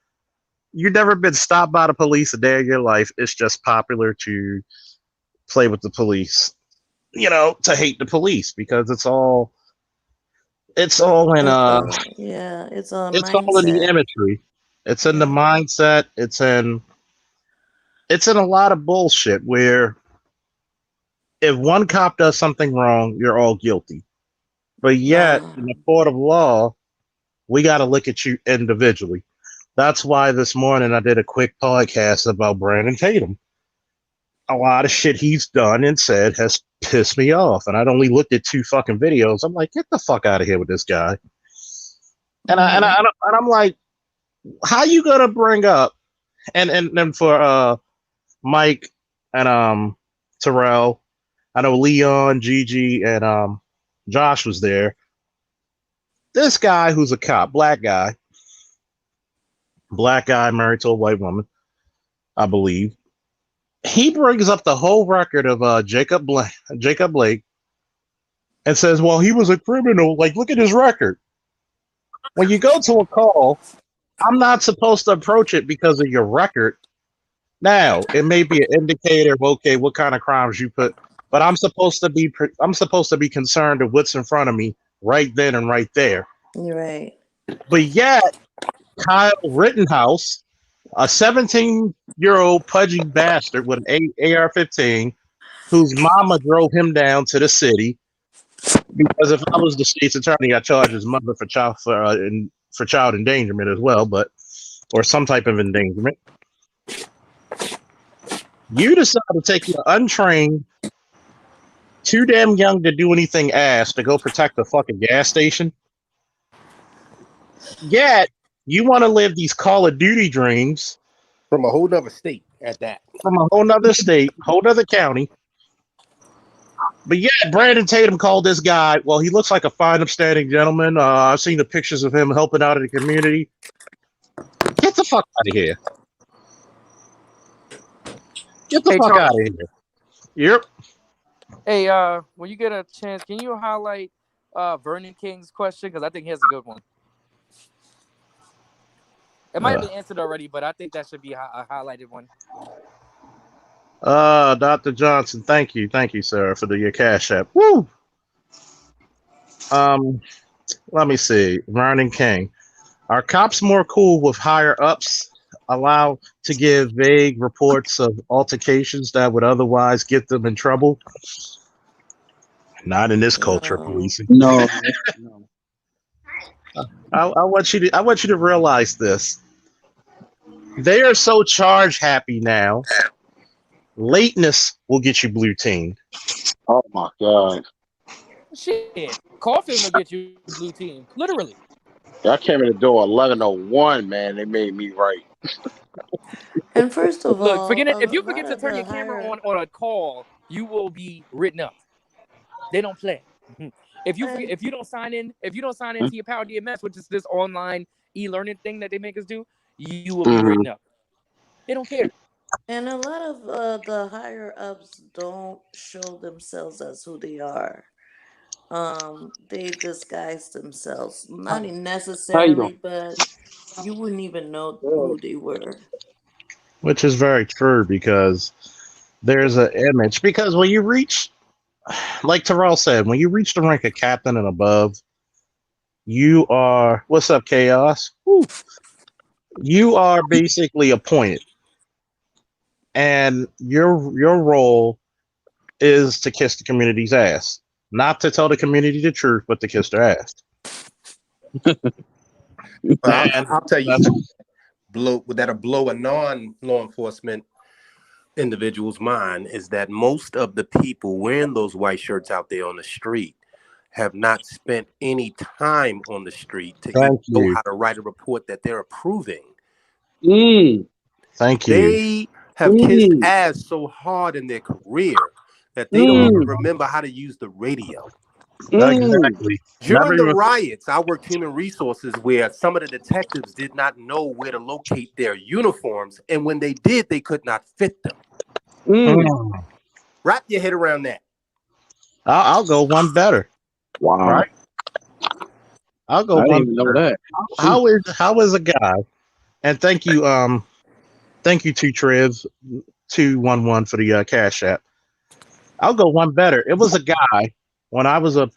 stopped by the police a day in your life, it's just popular to play with the police. To hate the police because it's all in it's all in the imagery. It's in the mindset. It's in a lot of bullshit where if one cop does something wrong, you're all guilty. But yet, in the court of law, we got to look at you individually. That's why this morning I did a quick podcast about Brandon Tatum. A lot of shit he's done and said has pissed me off. And I'd only looked at 2 fucking videos. I'm like, get the fuck out of here with this guy. And I'm like, how you gonna bring up and for Mike and Terrell, I know Leon, Gigi, and Josh was there. This guy who's a cop, black guy married to a white woman, I believe. He brings up the whole record of Jacob Blake and says, well, he was a criminal. Like, look at his record. When you go to a call, I'm not supposed to approach it because of your record. Now, it may be an indicator of, okay, what kind of crimes you put, but I'm supposed to be concerned with what's in front of me right then and right there. You're right. But yet, Kyle Rittenhouse, a 17-year-old pudgy bastard with an AR-15, whose mama drove him down to the city, because if I was the state's attorney, I'd charge his mother for child endangerment as well, or some type of endangerment. You decide to take your untrained, too damn young to do anything ass to go protect the fucking gas station. Yet you want to live these Call of Duty dreams from a whole nother state at that. From a whole nother state, whole nother county. But yeah, Brandon Tatum called this guy, well, he looks like a fine, upstanding gentleman. I've seen the pictures of him helping out in the community. Get the fuck out of here. Get the fuck out of here. Yep. Hey, when you get a chance, can you highlight Vernon King's question? Because I think he has a good one. It might have been answered already, but I think that should be a highlighted one. Dr. Johnson, thank you, sir, for your cash app. Woo. Let me see. Vernon King. Are cops more cool with higher ups allowed to give vague reports of altercations that would otherwise get them in trouble? Not in this culture of No. policing. No. I want you to realize this. They are so charge happy now. Lateness will get you blue teamed. Oh my God. Shit. Coughing will get you blue team. Literally. I came in the door 11:01, man. They made me right. And first of Look, all, forget it. If a you lot forget to of turn the your camera higher on a call, you will be written up. They don't play. If you and don't sign in to your Power DMS, which is this online e-learning thing that they make us do, you will be Mhm. written up. They don't care. and a lot of the higher ups don't show themselves as who they are. They disguise themselves, not How you doing? necessarily, but you wouldn't even know who they were. Which is very true because there's an image. Because when you reach, like Terrell said, when you reach the rank of captain and above, you are, what's up, Chaos? Woo. You are basically appointed. And your role is to kiss the community's ass. Not to tell the community the truth, but to kiss their ass. And I'll tell you, That's that'll blow a non-law enforcement individual's mind is that most of the people wearing those white shirts out there on the street have not spent any time on the street to Thank know you. how to write a report that they're approving. Thank you. They have kissed ass so hard in their career that they don't even remember how to use the radio. Exactly. During the riots, I worked human resources where some of the detectives did not know where to locate their uniforms, and when they did, they could not fit them. Wrap your head around that. I'll go one better. Wow. Right? I'll go I one didn't even know better. that. How is a guy? And thank you to Trev 211 for the cash app. I'll go one better. It was a guy when I was a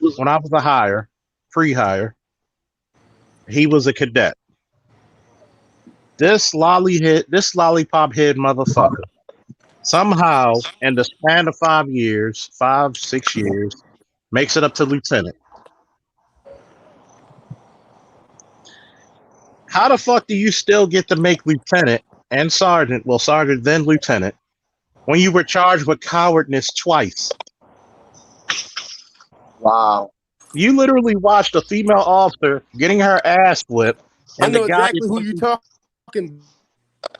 hire, pre-hire. He was a cadet. This lollipop head motherfucker somehow in the span of 6 years, makes it up to lieutenant. How the fuck do you still get to make lieutenant and sergeant? Well, sergeant then lieutenant, when you were charged with cowardness twice. Wow. You literally watched a female officer getting her ass whipped. I know exactly who you're talking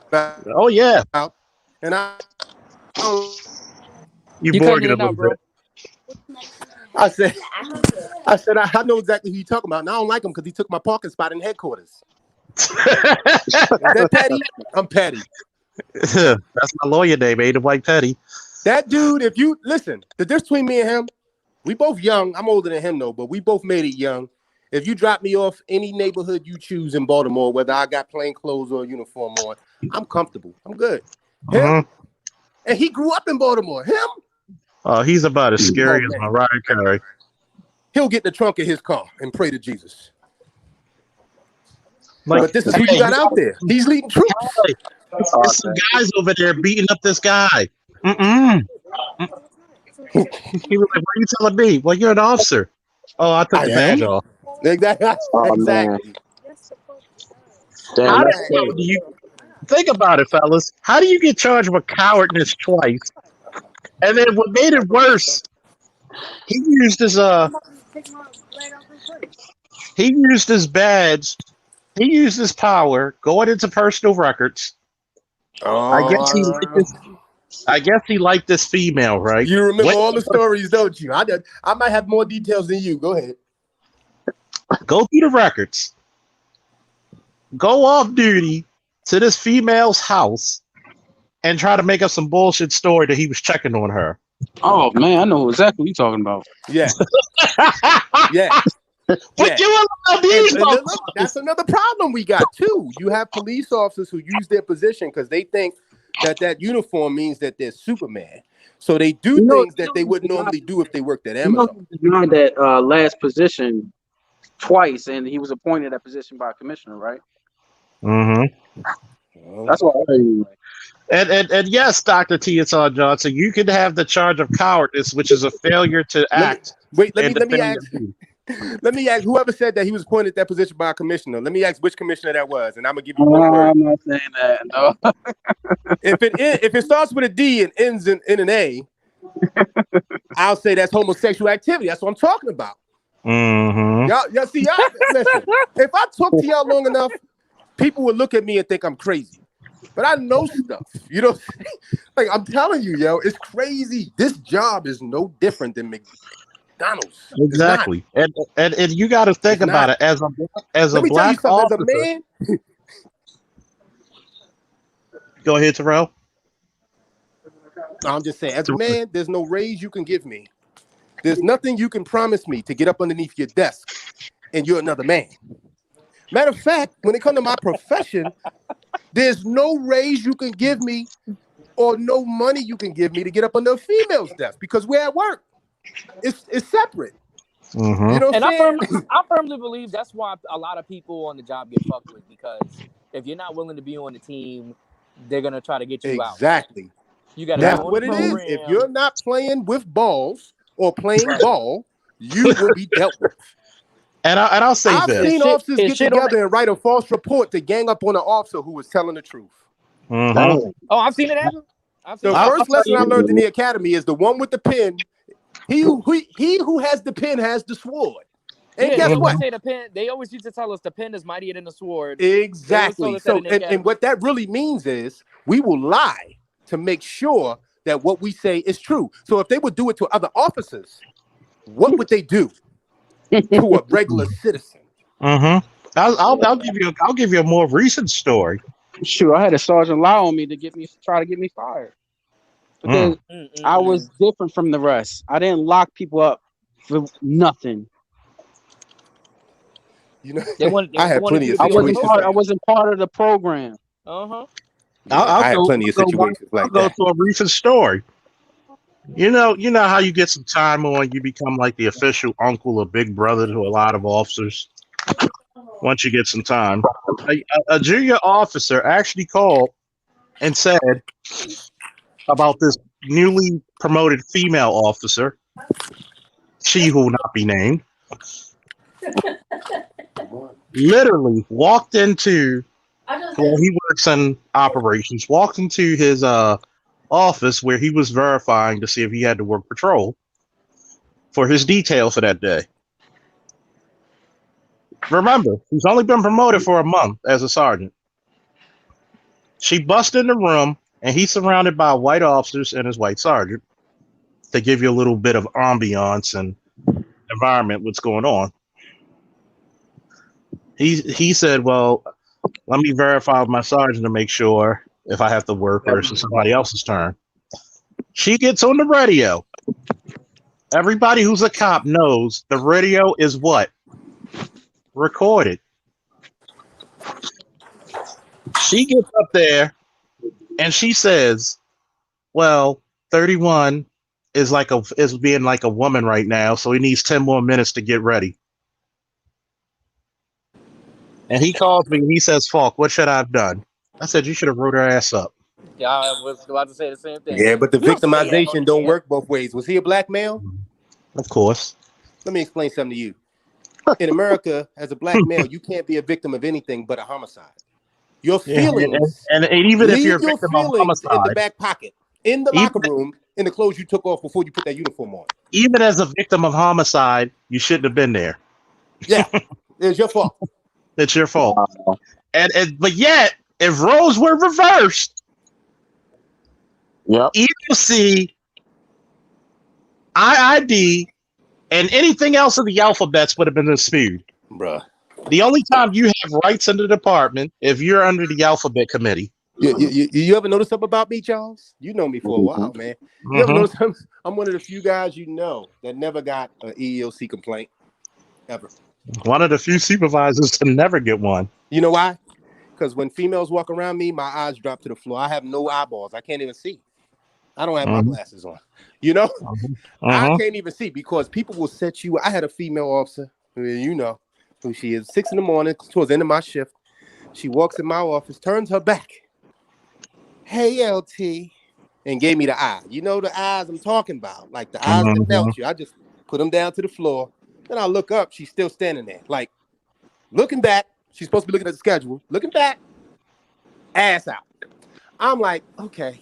about. Oh yeah. And you bored it a little bit. I said I know exactly who you're talking about. And I don't like him because he took my parking spot in headquarters. Is that petty? I'm petty. That's my lawyer name, Ada White Petty. That dude, if you listen, the difference between me and him, we both young. I'm older than him though, but we both made it young. If you drop me off any neighborhood you choose in Baltimore, whether I got plain clothes or a uniform on, I'm comfortable. I'm good. Him, and he grew up in Baltimore. Him? Oh, he's about as scary as Mariah Carey. He'll get in the trunk of his car and pray to Jesus. But this is who you got out there. He's leading troops. There's some guys over there beating up this guy. He was like, "What are you telling me?" Well, you're an officer. Oh, I took the badge off. Exactly. How do you think about it, fellas? How do you get charged with cowardness twice? And then what made it worse, he used his badge. He used his power going into personal records. I guess he liked this female, right? You remember all the stories, don't you? I might have more details than you. Go ahead. Go through the records. Go off duty to this female's house and try to make up some bullshit story that he was checking on her. Oh man, I know exactly what you're talking about. Yeah. Yeah. But you allow these that's another problem we got too. You have police officers who use their position because they think that uniform means that they're Superman. So they do things that they wouldn't normally do if they worked at Amazon. He denied that last position twice, and he was appointed that position by a commissioner, right? Mm-hmm. That's what I heard anyway. And yes, Dr. T.S.R. Johnson, you can have the charge of cowardice, which is a failure to act. Let me ask whoever said that he was appointed at that position by a commissioner. Let me ask which commissioner that was, and I'm gonna give you one word. I'm not saying that. No. If it starts with a D and ends in an A, I'll say that's homosexual activity. That's what I'm talking about. Mm-hmm. Y'all see, listen. If I talk to y'all long enough, people will look at me and think I'm crazy. But I know stuff, you know. Like I'm telling you, yo, it's crazy. This job is no different than McDonald's. Exactly, and you got to think about it as a black officer. As a man. Go ahead, Terrell. I'm just saying, as a man, there's no raise you can give me. There's nothing you can promise me to get up underneath your desk, and you're another man. Matter of fact, when it comes to my profession, there's no raise you can give me or no money you can give me to get up under a female's desk because we're at work. It's separate. Mm-hmm. You know what I'm saying? I firmly believe that's why a lot of people on the job get fucked with, because if you're not willing to be on the team, they're going to try to get you out. Exactly. You got to That's what it is. If you're not playing with balls or playing ball, you will be dealt with. And I'll say I've this. seen officers get together and write a false report to gang up on an officer who was telling the truth. Mm-hmm. Oh, I've seen it happen. The first lesson I learned in the academy is the one with the pen. He who has the pen has the sword. And guess what? They always used to tell us the pen is mightier than the sword. Exactly. So, and what that really means is we will lie to make sure that what we say is true. So if they would do it to other officers, what would they do to a regular citizen? Mm-hmm. I'll give you a more recent story. Shoot, I had a sergeant lie on me to try to get me fired. Because I was different from the rest. I didn't lock people up for nothing. You know, I had plenty of situations. I wasn't part of the program. Uh-huh. I had plenty of situations like that. I'll go to a recent story. You know how you get some time on, you become like the official uncle or big brother to a lot of officers. Once you get some time, a junior officer actually called and said about this newly promoted female officer, she who will not be named, literally walked into where he works in operations, walked into his office where he was verifying to see if he had to work patrol for his detail for that day. Remember, he's only been promoted for a month as a sergeant. She busted in the room, and he's surrounded by white officers and his white sergeant to give you a little bit of ambiance and environment, what's going on. He said, well, let me verify with my sergeant to make sure if I have to work or it's somebody else's turn. She gets on the radio. Everybody who's a cop knows the radio is what? Recorded. She gets up there and she says, well, 31 is being like a woman right now, so he needs 10 more minutes to get ready. And he calls me and he says, Falk, what should I have done? I said, you should have wrote her ass up. Yeah, I was about to say the same thing. Yeah, but the victimization don't work both ways. Was he a black male? Of course. Let me explain something to you. In America, as a black male, you can't be a victim of anything but a homicide. Your feelings, and even if you're a victim of homicide, in the back pocket, in the locker room, in the clothes you took off before you put that uniform on. Even as a victim of homicide, you shouldn't have been there. Yeah, it's your fault. It's your fault. But yet, if roles were reversed, EOC, IID, and anything else in the alphabets would have been disputed. Bruh. The only time you have rights in the department if you're under the alphabet committee. You ever notice something about me, Charles? You know me for a while, man. You ever notice something? I'm one of the few guys you know that never got an EEOC complaint. Ever. One of the few supervisors to never get one. You know why? because when females walk around me, my eyes drop to the floor. I have no eyeballs. I can't even see. I don't have my glasses on. You know, I can't even see because people will set you. I had a female officer, you know who she is, 6 a.m, towards the end of my shift. She walks in my office, turns her back. Hey, LT, and gave me the eye. You know the eyes I'm talking about, like the eyes that melt you. I just put them down to the floor. Then I look up. She's still standing there, like looking back. She's supposed to be looking at the schedule, looking back, ass out. I'm like, okay.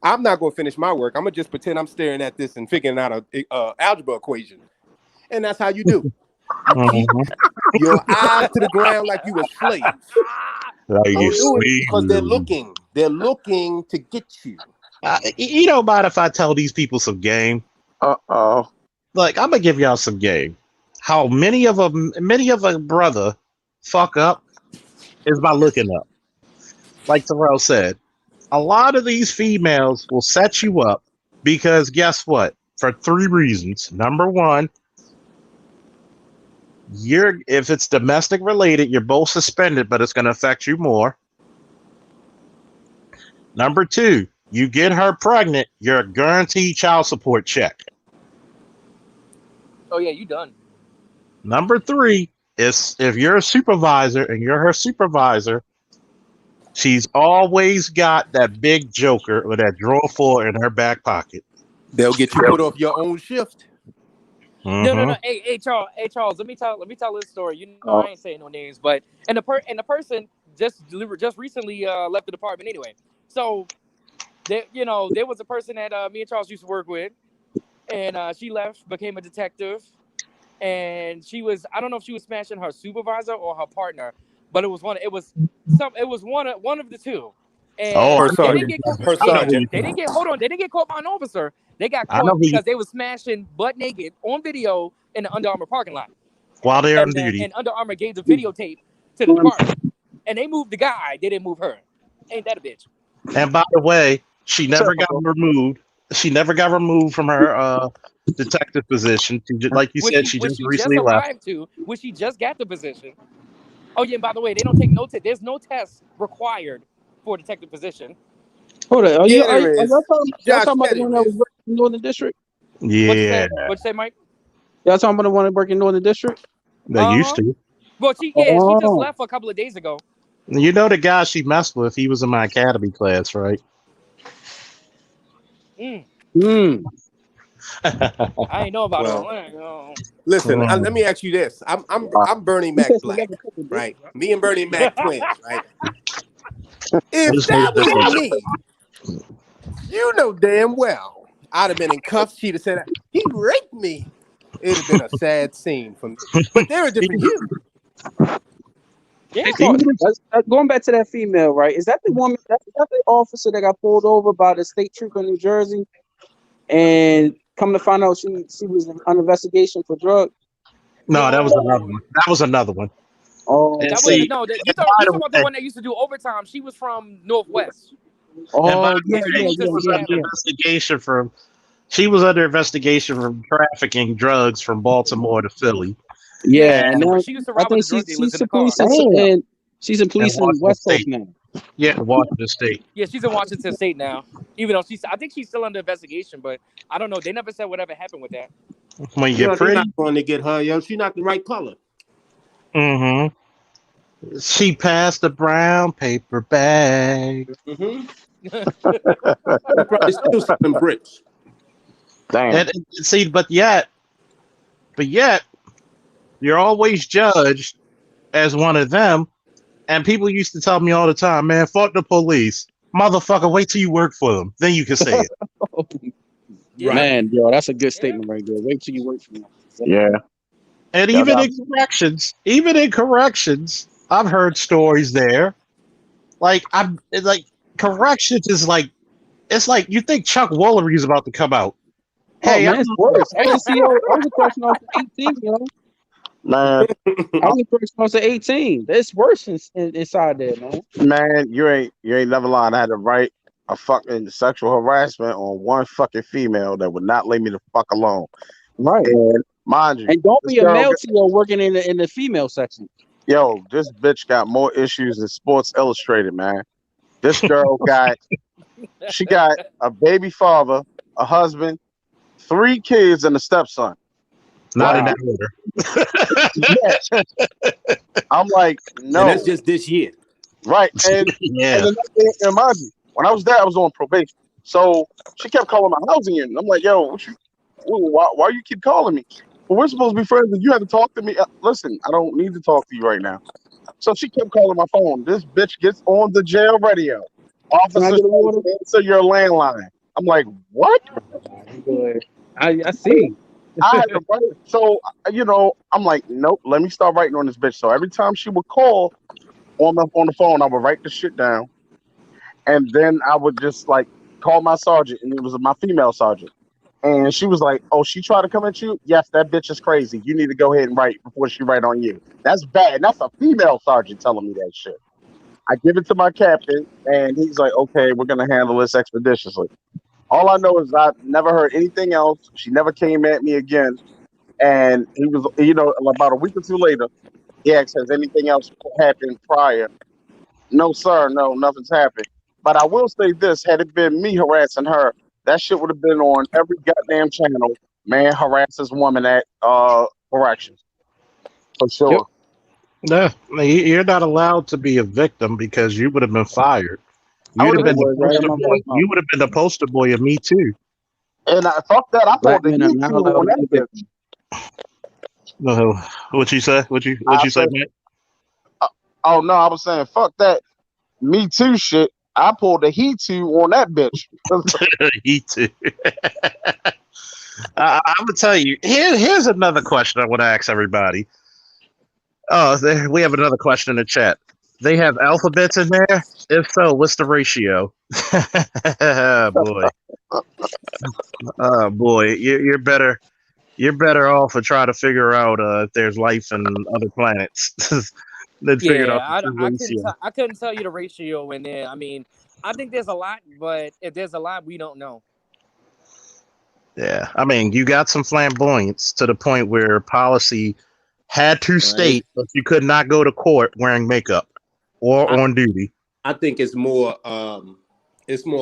I'm not going to finish my work. I'm going to just pretend I'm staring at this and figuring out a algebra equation. And that's how you do. You keep your eyes to the ground like you a slave. Because they're looking to get you. You don't mind if I tell these people some game? Like, I'm gonna give y'all some game. How many of a brother fuck up is by looking up. Like Terrell said, a lot of these females will set you up because guess what? For 3 reasons. Number 1, if it's domestic related, you're both suspended, but it's going to affect you more. Number 2, you get her pregnant, you're a guaranteed child support check. Oh yeah, you done. Number 3 is if you're a supervisor and you're her supervisor, she's always got that big joker or that drawer full in her back pocket. They'll get you put off your own shift. No. Hey, Charles. Let me tell this story. You know, I ain't saying no names, but and the person just recently left the department anyway. So, there was a person that me and Charles used to work with, and she left, became a detective, and I don't know if she was smashing her supervisor or her partner, but it was one of the two. And they didn't get caught by an officer. They got caught because they were smashing butt naked on video in the Under Armour parking lot while they're on duty. And Under Armour gave the videotape to the department, and they moved the guy. They didn't move her. Ain't that a bitch? And by the way, she never got removed. She never got removed from her detective position. Like you said, she just recently left. When she just got the position. Oh yeah, and by the way, they don't take no test. There's no test required for a detective position. Hold on. Are y'all talking about the one that was working in Northern District? Yeah. What'd you say, Mike? Y'all talking about the one that working in Northern District? They used to. Well, she just left a couple of days ago. You know the guy she messed with, he was in my academy class, right? I ain't know about it. Listen, let me ask you this. I'm Bernie Mac Black, right? Me and Bernie Mac twins, right? If that was me, you know damn well I'd have been in cuffs. She'd have said, he raped me. It'd have been a sad scene for me. But they're a different hue. Yeah. Going back to that female, right? Is that the woman? That's the officer that got pulled over by the state trooper in New Jersey, and come to find out she was on investigation for drugs. No, that was another one. That was another one. Oh, you talking about the one that used to do overtime. She was from Northwest. Oh, She was under investigation for trafficking drugs from Baltimore to Philly. Yeah, and now, she used to rob the drug dealers in the car. And she's in police in West Coast now. Yeah, Washington State. Yeah, she's in Washington State now. Even though I think she's still under investigation, but I don't know. They never said whatever happened with that. When you get pretty, not going to get her, yo. She's not the right color. She passed the brown paper bag. Probably still selling bricks. Damn. See, but yet, you're always judged as one of them. And people used to tell me all the time, man, fuck the police. Motherfucker, wait till you work for them. Then you can say it. Yeah. Man, yo, that's a good statement right there. Wait till you work for them. Yeah. And even in corrections, I've heard stories there. Corrections is like, it's like you think Chuck Woolery is about to come out. Hey, man, it's worse. I was a correction officer 18, yo. Man, I was a correction officer 18. It's worse inside there, man. Man, you ain't never lying. I had to write a fucking sexual harassment on one fucking female that would not leave me the fuck alone. Right. And mind you, and don't be a male CEO working in the female section. Yo, this bitch got more issues than Sports Illustrated, man. This girl got a baby father, a husband, 3 kids, and a stepson. Not in that order. Yeah. I'm like, no. And that's just this year. Right. And, yeah. And mind you, when I was there, I was on probation. So she kept calling my housing unit. I'm like, yo, why you keep calling me? Well, we're supposed to be friends and you have to talk to me. Listen, I don't need to talk to you right now. So she kept calling my phone. This bitch gets on the jail radio. Officer, answer your landline. I'm like, what? I see. I had to write. So, I'm like, nope, let me start writing on this bitch. So every time she would call on the phone, I would write the shit down. And then I would just like call my sergeant, and it was my female sergeant. And she was like, oh, she tried to come at you? Yes, that bitch is crazy. You need to go ahead and write before she write on you. That's bad. And that's a female sergeant telling me that shit. I give it to my captain, and he's like, okay, we're going to handle this expeditiously. All I know is I never heard anything else. She never came at me again. And he was, about a week or two later, he asked, has anything else happened prior? No, sir. No, nothing's happened. But I will say this, had it been me harassing her, that shit would have been on every goddamn channel. Man harasses woman at corrections. For sure. Yep. No, you're not allowed to be a victim because you would have been fired. You would have been the poster boy of Me Too. And I fuck that. I thought that Me Too on that bitch. No, what you say? What you say, man? Oh no, I was saying fuck that Me Too shit. I pulled the He Too on that bitch. He Too. I'm gonna tell you. Here's another question I want to ask everybody. Oh, we have another question in the chat. They have alphabets in there. If so, what's the ratio? Oh boy, you're better. You're better off for trying to figure out if there's life in other planets. I couldn't tell you the ratio in there. I mean, I think there's a lot, but if there's a lot, we don't know. Yeah, I mean, you got some flamboyance to the point where policy had to state that you could not go to court wearing makeup or on duty. I think it's more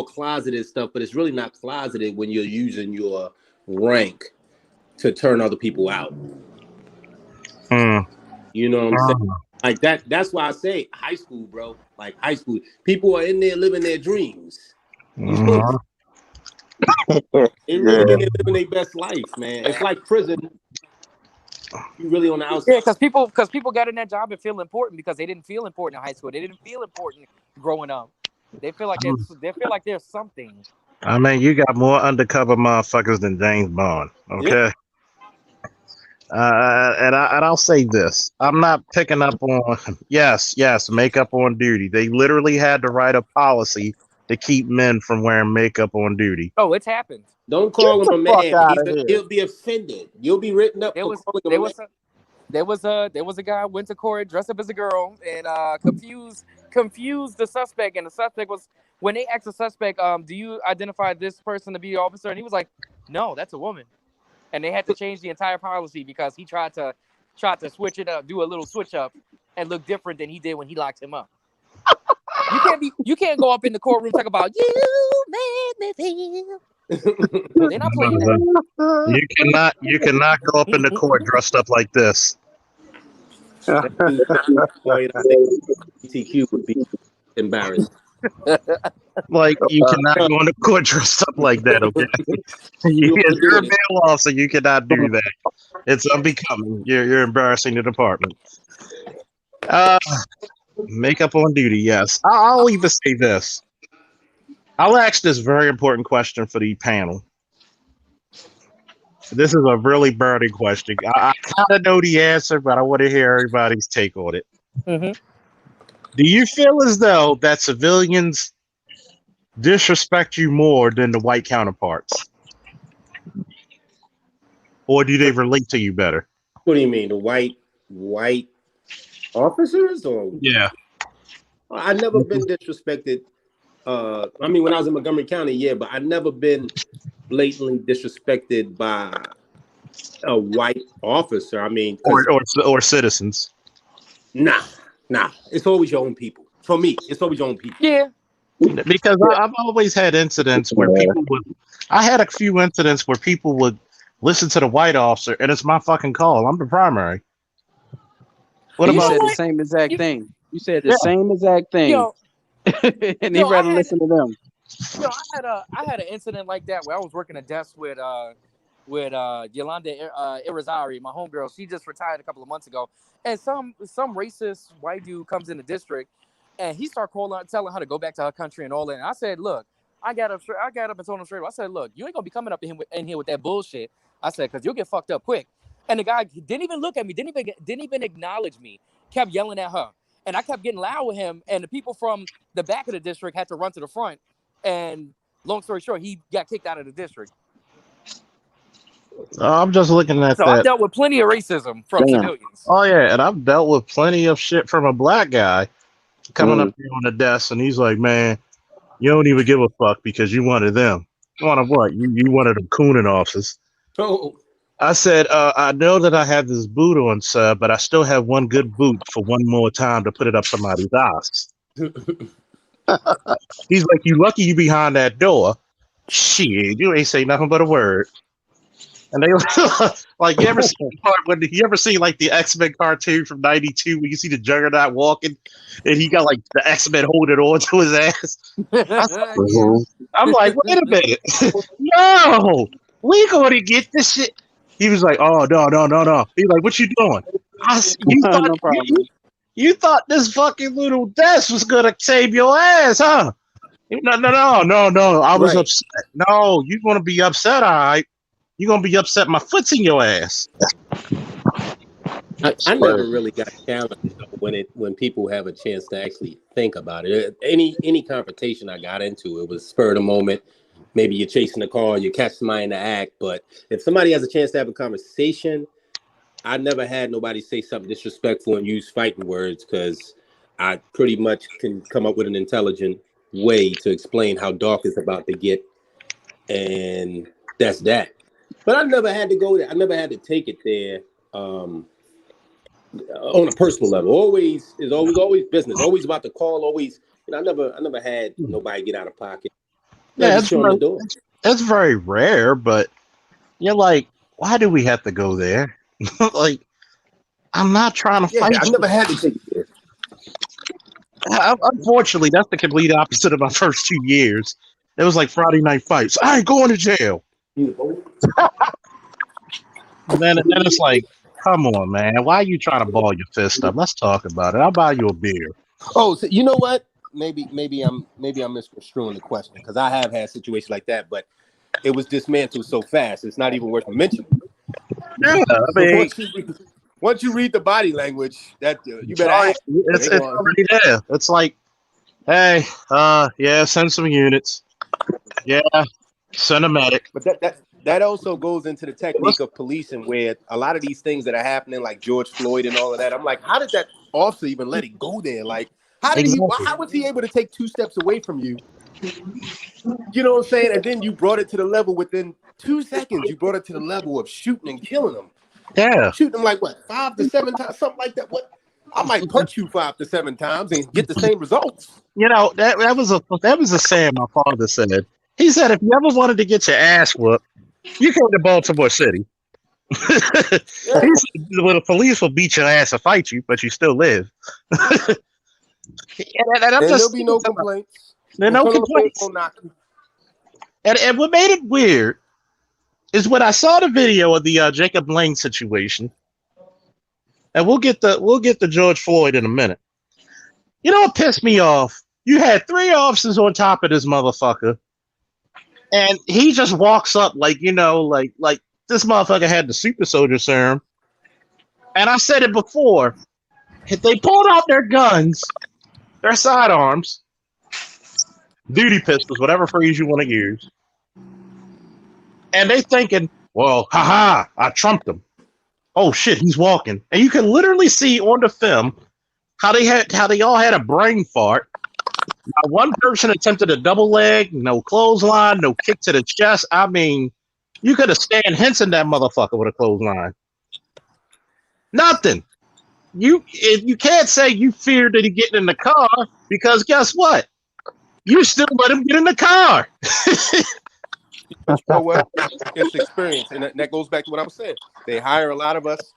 closeted stuff, but it's really not closeted when you're using your rank to turn other people out. You know what I'm saying? Like that. That's why I say high school, bro. Like high school, people are in there living their dreams. They really in there living their best life, man. It's like prison. You really on the outside. Yeah, because people got in that job and feel important because they didn't feel important in high school. They didn't feel important growing up. They feel like there's something. I mean, you got more undercover motherfuckers than James Bond. Okay. Yep. And I'll say this. I'm not picking up on yes, makeup on duty. They literally had to write a policy to keep men from wearing makeup on duty. Oh, it's happened. Don't call him a man. He'll be offended. You'll be written up. There was a guy who went to court dressed up as a girl and confused the suspect, and the suspect was, when they asked the suspect, do you identify this person to be an officer? And he was like, no, that's a woman. And they had to change the entire policy because he tried to switch it up, do a little switch up, and look different than he did when he locked him up. You can't go up in the courtroom talk about you made me feel. They're not playing that. You cannot go up in the court dressed up like this. TQ would be embarrassed. Like you cannot go in the court dressed up like that, okay? You're a bail officer, you cannot do that. It's unbecoming. You're embarrassing the department. Makeup on duty, yes. I'll even say this. I'll ask this very important question for the panel. This is a really burning question. I kind of know the answer, but I want to hear everybody's take on it. Mm-hmm. Do you feel as though that civilians disrespect you more than the white counterparts? Or do they relate to you better? What do you mean? The white officers? Or yeah. I've never been disrespected. I mean, when I was in Montgomery County, yeah, but I've never been blatantly disrespected by a white officer. I mean, or citizens. Nah. It's always your own people. For me, it's always your own people. Yeah. Because I've always had incidents where people would. I had a few incidents where people would listen to the white officer, and it's my fucking call. I'm the primary. What you about said the same exact thing. You said the same exact thing, and he rather listen to them. I had an incident like that where I was working a desk with Yolanda Irizarry, my homegirl. She just retired a couple of months ago, and some racist white dude comes in the district, and he started telling her to go back to her country and all that. And I said, look, I got up and told him straight. I said, look, you ain't gonna be coming up in here with that bullshit. I said, because you'll get fucked up quick. And the guy didn't even look at me, didn't even acknowledge me. Kept yelling at her, and I kept getting loud with him. And the people from the back of the district had to run to the front. And long story short, he got kicked out of the district. I'm just looking at that. I dealt with plenty of racism from civilians. Oh yeah, and I've dealt with plenty of shit from a black guy coming up here on the desk, and he's like, "Man, you don't even give a fuck because you wanted them. Wanted what? You wanted them cooning officers." Oh. I said, I know that I have this boot on, sir, but I still have one good boot for one more time to put it up somebody's ass. He's like, you lucky you behind that door. Shit, you ain't say nothing but a word. And they like, you ever seen like the X-Men cartoon from '92 where you see the Juggernaut walking and he got like the X-Men holding on to his ass? I'm like, wait a minute. No, we gonna get this shit. He was like, oh, no. He's like, what you doing? You thought this fucking little desk was gonna save your ass, huh? No. I was upset. No, you're gonna be upset, all right? You're gonna be upset my foot's in your ass. I never really got challenged when people have a chance to actually think about it. Any confrontation I got into, it was spur of the moment. Maybe you're chasing a car, you catch somebody in the act. But if somebody has a chance to have a conversation, I never had nobody say something disrespectful and use fighting words, because I pretty much can come up with an intelligent way to explain how dark it's about to get. And that's that. But I never had to go there. I never had to take it there on a personal level. Always business. Always about the call. Always, I never had nobody get out of pocket. Yeah, it's very rare, but you're like, why do we have to go there? Like, I'm not trying to fight. I never had to take it there. Unfortunately, that's the complete opposite of my first 2 years. It was like Friday night fights. I ain't going to jail. And then it's like, come on, man. Why are you trying to ball your fist up? Let's talk about it. I'll buy you a beer. Oh, so you know what? Maybe I'm misconstruing the question, because I have had situations like that, but it was dismantled so fast it's not even worth mentioning. Yeah, I mean, once you read the body language, that you better act. It's already there. It's like, hey, send some units. Yeah, send a medic. But that also goes into the technique of policing, where a lot of these things that are happening, like George Floyd and all of that, I'm like, how did that officer even let it go there? Like, how was he able to take 2 steps away from you? You know what I'm saying? And then you brought it to the level within 2 seconds. You brought it to the level of shooting and killing them. Yeah. Shooting them like what, 5 to 7 times, something like that. What? I might punch you 5 to 7 times and get the same results. You know, that was a saying my father said. He said, if you ever wanted to get your ass whooped, you came to Baltimore City. He said, well, the police will beat your ass and fight you, but you still live. and there'll be no complaints. There's no complaints. And what made it weird is when I saw the video of the Jacob Lang situation, and we'll get the George Floyd in a minute. You know what pissed me off? You had 3 officers on top of this motherfucker, and he just walks up like this motherfucker had the super soldier serum. And I said it before, if they pulled out their guns, their sidearms, duty pistols, whatever phrase you want to use, and they thinking, well, haha, I trumped him. Oh shit, he's walking. And you can literally see on the film how they all had a brain fart. Now, one person attempted a double leg, no clothesline, no kick to the chest. I mean, you could have Stan Henson that motherfucker with a clothesline. Nothing. you can't say you feared that he getting in the car because guess what? You still let him get in the car. But you know what? It's experience, and that goes back to what I was saying. They hire a lot of us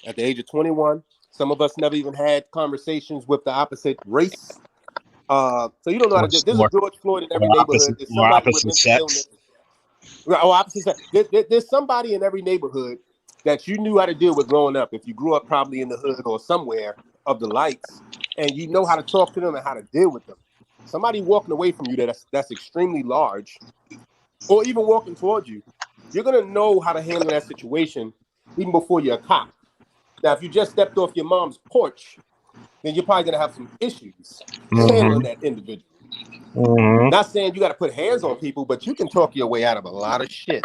at the age of 21. Some of us never even had conversations with the opposite race. So you don't know how to do. There's a George Floyd in every neighborhood. There's somebody with mental illness. Opposite sex. There's somebody in every neighborhood that you knew how to deal with growing up. If you grew up probably in the hood or somewhere of the lights, and you know how to talk to them and how to deal with them. Somebody walking away from you that's extremely large, or even walking towards you, you're gonna know how to handle that situation even before you're a cop. Now, if you just stepped off your mom's porch, then you're probably gonna have some issues handling that individual. Not saying you got to put hands on people, but you can talk your way out of a lot of shit.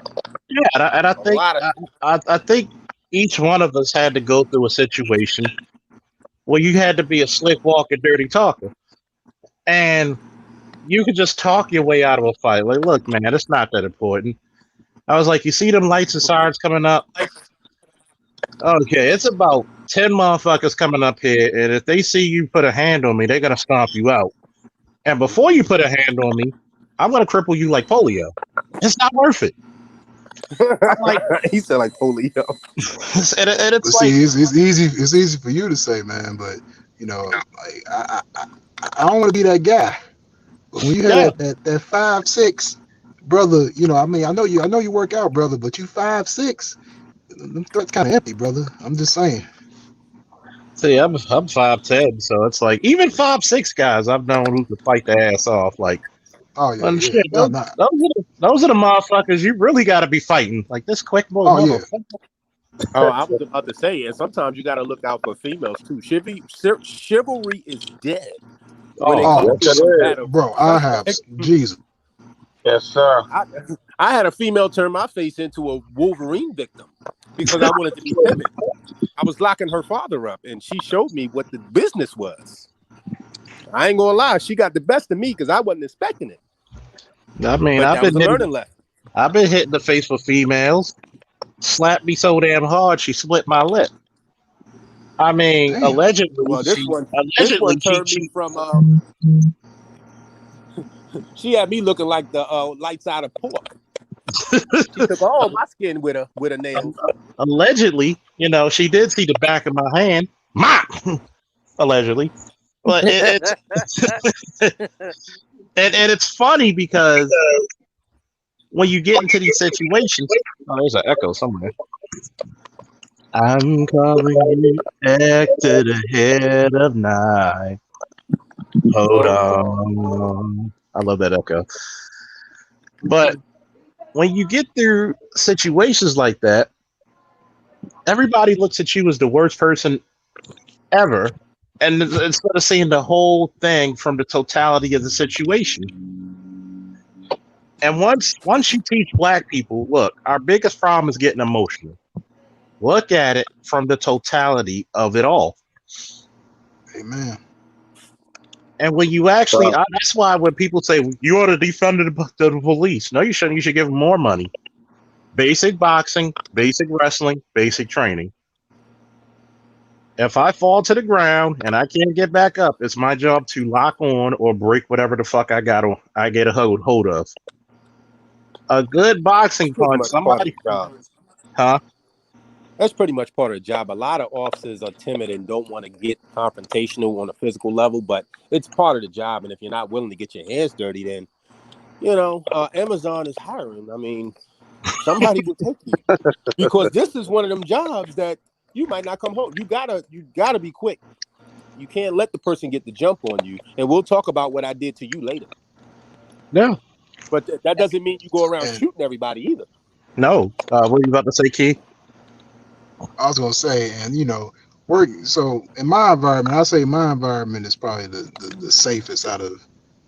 Yeah, and I think each one of us had to go through a situation where you had to be a slick walker, dirty talker, and you could just talk your way out of a fight. Like, look, man, it's not that important. I was like, you see them lights and sirens coming up? Okay, it's about 10 motherfuckers coming up here, and if they see you put a hand on me, they're gonna stomp you out. And before you put a hand on me, I'm gonna cripple you like polio. It's not worth it. Like, he said like polio. And it's like, see, it's easy for you to say, man, but you know, like I don't want to be that guy. But when you have that 5'6" brother, you know, I mean, I know you work out, brother, but you 5'6", them threats kind of empty, brother. I'm just saying. See, I'm 5'10", so it's like even 5'6" guys I've known who could fight their ass off. Like, oh yeah, shit, those are the motherfuckers you really got to be fighting. Like this quick boy. Oh yeah. Oh, I was about to say, and sometimes you got to look out for females too. Chivalry is dead. Bro, I have Jesus. Yes, sir. I had a female turn my face into a Wolverine victim because I wanted to be timid. I was locking her father up, and she showed me what the business was. I ain't gonna lie, she got the best of me because I wasn't expecting it. I mean, I've been hitting the face with females. Slapped me so damn hard, she split my lip. I mean, damn. Allegedly. Well, this one turned me from. She had me looking like the lights out of pork. She took all my skin with a nail. Allegedly, you know, she did see the back of my hand. Allegedly, but it's and it's funny because when you get into these situations, there's an echo somewhere. I'm calling you back to the head of night. Hold on. I love that echo. But when you get through situations like that, everybody looks at you as the worst person ever. And instead of seeing the whole thing from the totality of the situation. And once you teach black people, look, our biggest problem is getting emotional. Look at it from the totality of it all. Amen. And when you actually, that's why when people say you ought to defund the police, no, you shouldn't. You should give them more money. Basic boxing, basic wrestling, basic training. If I fall to the ground and I can't get back up, it's my job to lock on or break whatever the fuck I get a hold of. A good boxing punch, somebody, huh? That's pretty much part of the job. A lot of officers are timid and don't want to get confrontational on a physical level, but it's part of the job. And if you're not willing to get your hands dirty, then, you know, Amazon is hiring. I mean, somebody will take you because this is one of them jobs that you might not come home. You gotta be quick. You can't let the person get the jump on you. And we'll talk about what I did to you later. No, but that doesn't mean you go around shooting everybody either. No. What are you about to say, Key? I was gonna say, and you know, so in my environment, I say my environment is probably the safest out of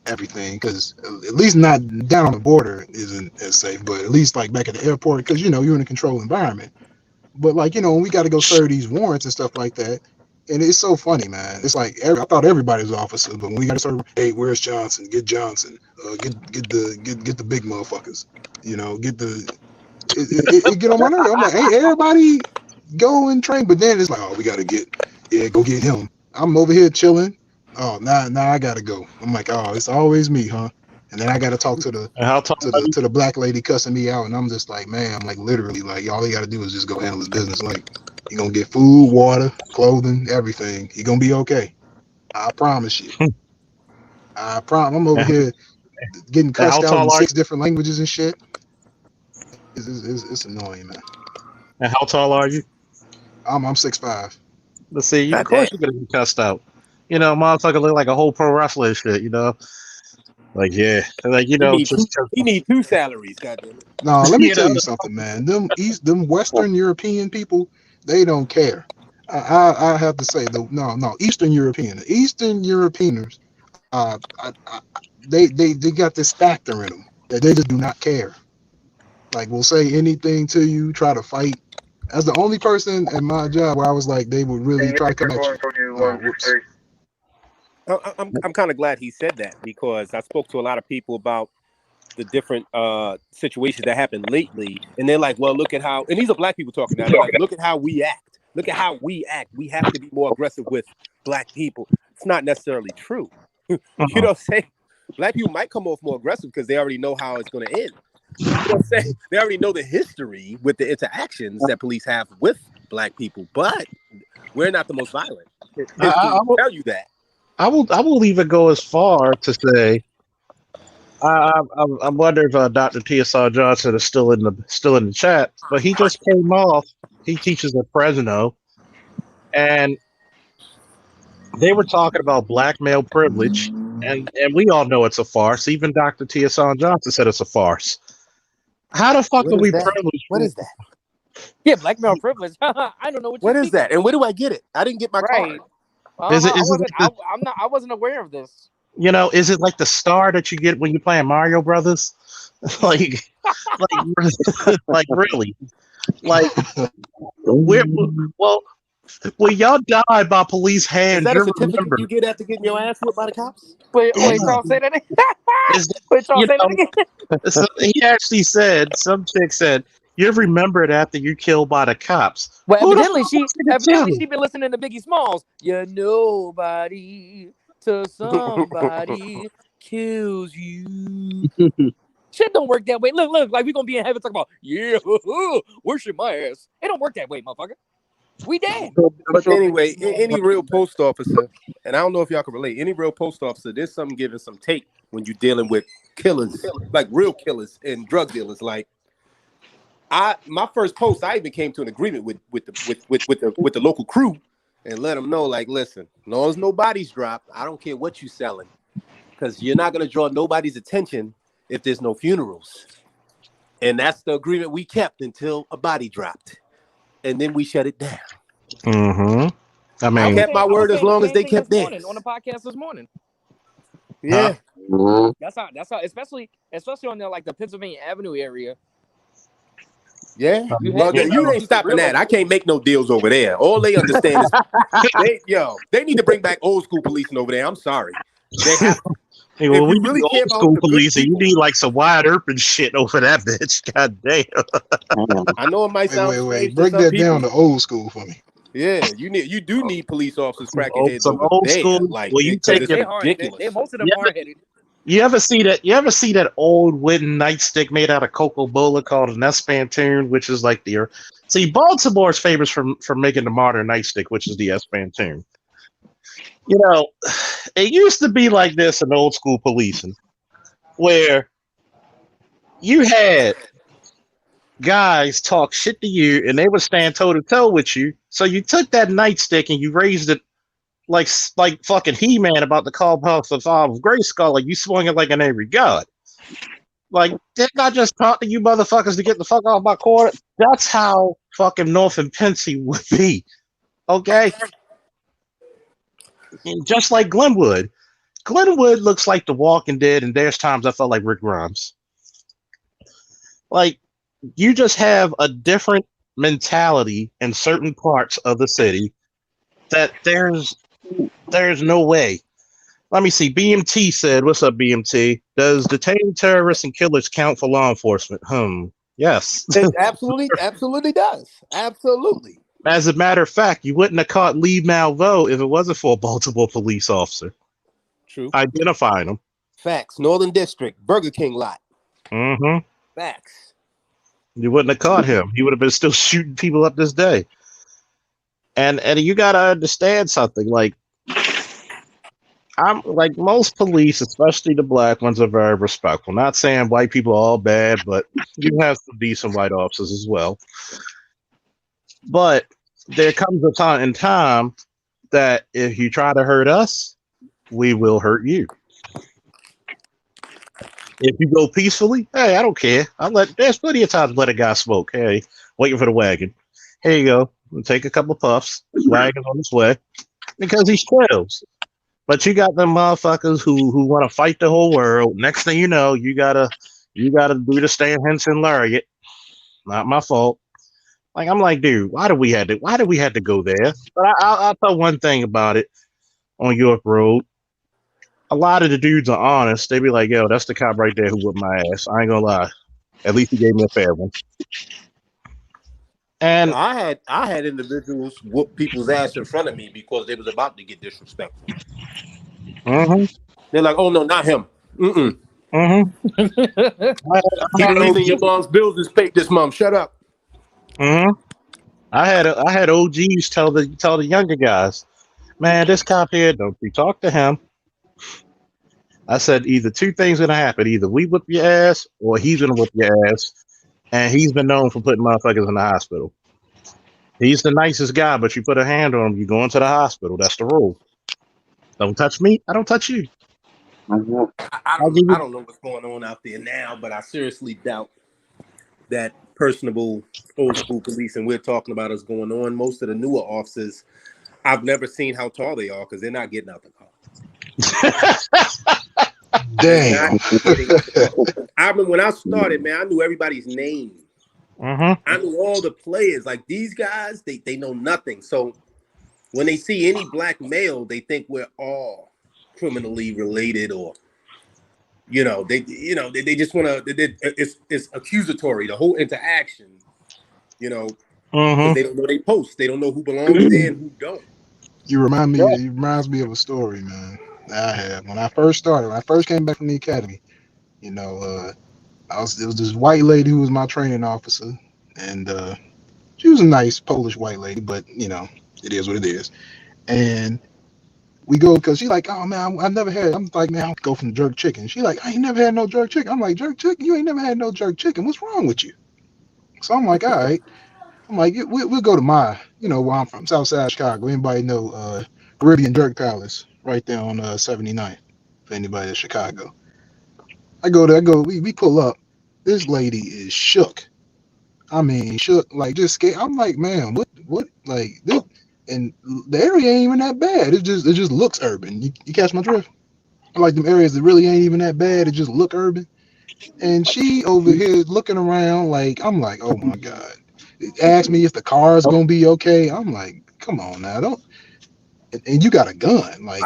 everything, because at least not down on the border isn't as safe, but at least like back at the airport, because you know you're in a controlled environment. But like, you know, when we got to go serve these warrants and stuff like that, and it's so funny, man. It's like I thought everybody was officer, but when we got to serve, hey, where's Johnson? Get Johnson. Get the big motherfuckers. You know, it get on my nerve. I'm like, hey, everybody go and train, but then it's like, oh, we got to get Yeah, go get him. I'm over here chilling. Oh, now I gotta go. I'm like, oh, it's always me, huh? And then I gotta talk to And how tall are you? the black lady cussing me out, and I'm just like, man, I'm like literally like all he gotta do is just go handle his business. Like he gonna get food, water, clothing, everything. He gonna be okay. I promise you. I promise. I'm over here getting And how cussed out tall in are 6 different languages and shit. It's annoying, man. and how tall are you? I'm 6'5". Let's see. Of God course damn. you're gonna be cussed out. You know, motherfucker look like a whole pro wrestler and shit. You know, like yeah, like you know, He need 2 salaries. Goddamn it. No, let me you tell know. you something, man. Them Western European people, they don't care. I have to say though, no, Eastern Europeaners, they got this factor in them that they just do not care. Like, will say anything to you, try to fight. As the only person at my job where I was like, they would really try to come at you. Whoops. I'm kind of glad he said that, because I spoke to a lot of people about the different situations that happened lately, and they're like, well, look at how, and these are black people talking now, they're like, look at how we act. Look at how we act. We have to be more aggressive with black people. It's not necessarily true. You know what I'm saying? Black people might come off more aggressive because they already know how it's going to end. You know what I'm saying? They already know the history with the interactions that police have with black people, but we're not the most violent. History will tell you that. I will even go as far to say I wonder if Dr. T.S.R. Johnson is still in the chat, but he just came off. He teaches at Fresno, and they were talking about black male privilege, and we all know it's a farce. Even Dr. T.S.R. Johnson said it's a farce. How the fuck are we privileged? What is that? Yeah, black male privilege. I don't know what is that, and where do I get it? I didn't get my card. Is it? I wasn't aware of this. You know, is it like the star that you get when you're playing Mario Brothers? like really? Like, when y'all die by police hands, is that a certificate you get after getting your ass whipped by the cops? Wait, y'all say that again? Wait, y'all say that again? So he actually said, some chick said, you remember it after you killed by the cops. Well, evidently she been listening to Biggie Smalls. You're nobody till somebody kills you. Shit don't work that way. Look, like we gonna be in heaven talking about, yeah, worship my ass. It don't work that way, motherfucker. We dead. But anyway, any real post officer, and I don't know if y'all can relate, any real post officer, there's something giving some take when you're dealing with killers, like real killers and drug dealers. Like my first post, I even came to an agreement with the local crew and let them know, like, listen, as long as no bodies drop, I don't care what you're selling, because you're not gonna draw nobody's attention if there's no funerals. And that's the agreement we kept until a body dropped. And then we shut it down. Mm-hmm. I mean, I kept my word as long as they kept theirs. On the podcast this morning. Yeah. Mhm. That's how especially on the Pennsylvania Avenue area. Yeah. You ain't stopping that. I can't make no deals over there. All they understand is they need to bring back old school policing over there. I'm sorry. They have hey, well, we really old school policing. You need like some wide urban shit over that bitch. God damn. I know it might sound wait. Break that down to old school for me. Yeah, you do need police officers cracking heads over old there. school. Like, well, you take it ridiculous. Most of them hard headed. You ever see that old wooden nightstick made out of Coca-Cola called an Espantoon, which is like Baltimore's famous for making the modern nightstick, which is the Espantoon. You know, it used to be like this in old school policing, where you had guys talk shit to you and they would stand toe to toe with you. So you took that nightstick and you raised it like fucking He-Man about the call of Grayskull, like you swung it like an angry god. Like, didn't I just talk to you motherfuckers to get the fuck off my court? That's how fucking North and Pensy would be. Okay? And just like Glenwood. Glenwood looks like The Walking Dead, and there's times I felt like Rick Grimes. Like, you just have a different mentality in certain parts of the city that there's no way. Let me see. BMT said, what's up, BMT? Does detaining terrorists and killers count for law enforcement? Yes. It absolutely does. Absolutely. As a matter of fact, you wouldn't have caught Lee Malvo if it wasn't for a Baltimore police officer. True. Identifying him. Facts. Northern District, Burger King lot. Mm-hmm. Facts. You wouldn't have caught him. He would have been still shooting people up this day. And you gotta understand something. Like, I'm like, most police, especially the black ones, are very respectful. Not saying white people are all bad, but you have some decent white officers as well. But there comes a time in time that if you try to hurt us, we will hurt you. If you go peacefully, hey, I don't care. There's plenty of times let a guy smoke. Hey, waiting for the wagon. Here you go. Take a couple of puffs. Wagon's on his way. Because he chills. But you got them motherfuckers who want to fight the whole world. Next thing you know, you gotta do the Stan Henson lariat. Not my fault. Like, I'm like, dude, why do we have to go there? But I'll tell one thing about it on York Road. A lot of the dudes are honest. They be like, yo, that's the cop right there who whipped my ass. I ain't gonna lie. At least he gave me a fair one. And I had individuals whoop people's ass in front of me because they was about to get disrespectful. Mm-hmm. They're like, oh no, not him. Mm-mm. Mm-hmm. He the reason your mom's bills is paid this month. Shut up. Mm-hmm. I had OGs tell the younger guys, man, this cop here, don't you talk to him. I said either two things gonna happen. Either we whip your ass or he's gonna whip your ass. And he's been known for putting motherfuckers in the hospital. He's the nicest guy, but you put a hand on him, you go into the hospital. That's the rule. Don't touch me, I don't touch you. I don't know what's going on out there now, but I seriously doubt that personable old school policing we're talking about is going on. Most of the newer officers, I've never seen how tall they are because they're not getting out the car. Damn. I remember when I started, man, I knew everybody's name. Mm-hmm. I knew all the players. Like these guys, they know nothing. So when they see any black male, they think we're all criminally related, or they just want to. It's accusatory. The whole interaction, Mm-hmm. They don't know they post. They don't know who belongs there and who don't. It reminds me of a story, man. I had when I first came back from the academy. It was this white lady who was my training officer, and she was a nice Polish white lady, but it is what it is. And we go because she's like, oh man, I never had. I'm like, man, I'll go from jerk chicken. She like, I ain't never had no jerk chicken. I'm like, jerk chicken? You ain't never had no jerk chicken. What's wrong with you? So I'm like, all right. I'm like, we'll go to where I'm from, Southside Chicago. Anybody know Caribbean Jerk Palace right there on 79th? For anybody in Chicago, I go there. We pull up. This lady is shook. I mean, shook, like just scared. I'm like, man, what, like this? And the area ain't even that bad. It just looks urban. You catch my drift? I like them areas that really ain't even that bad. It just look urban. And she over here looking around like, I'm like, oh my God. Ask me if the car's gonna be okay. I'm like, come on now, don't. And you got a gun, like,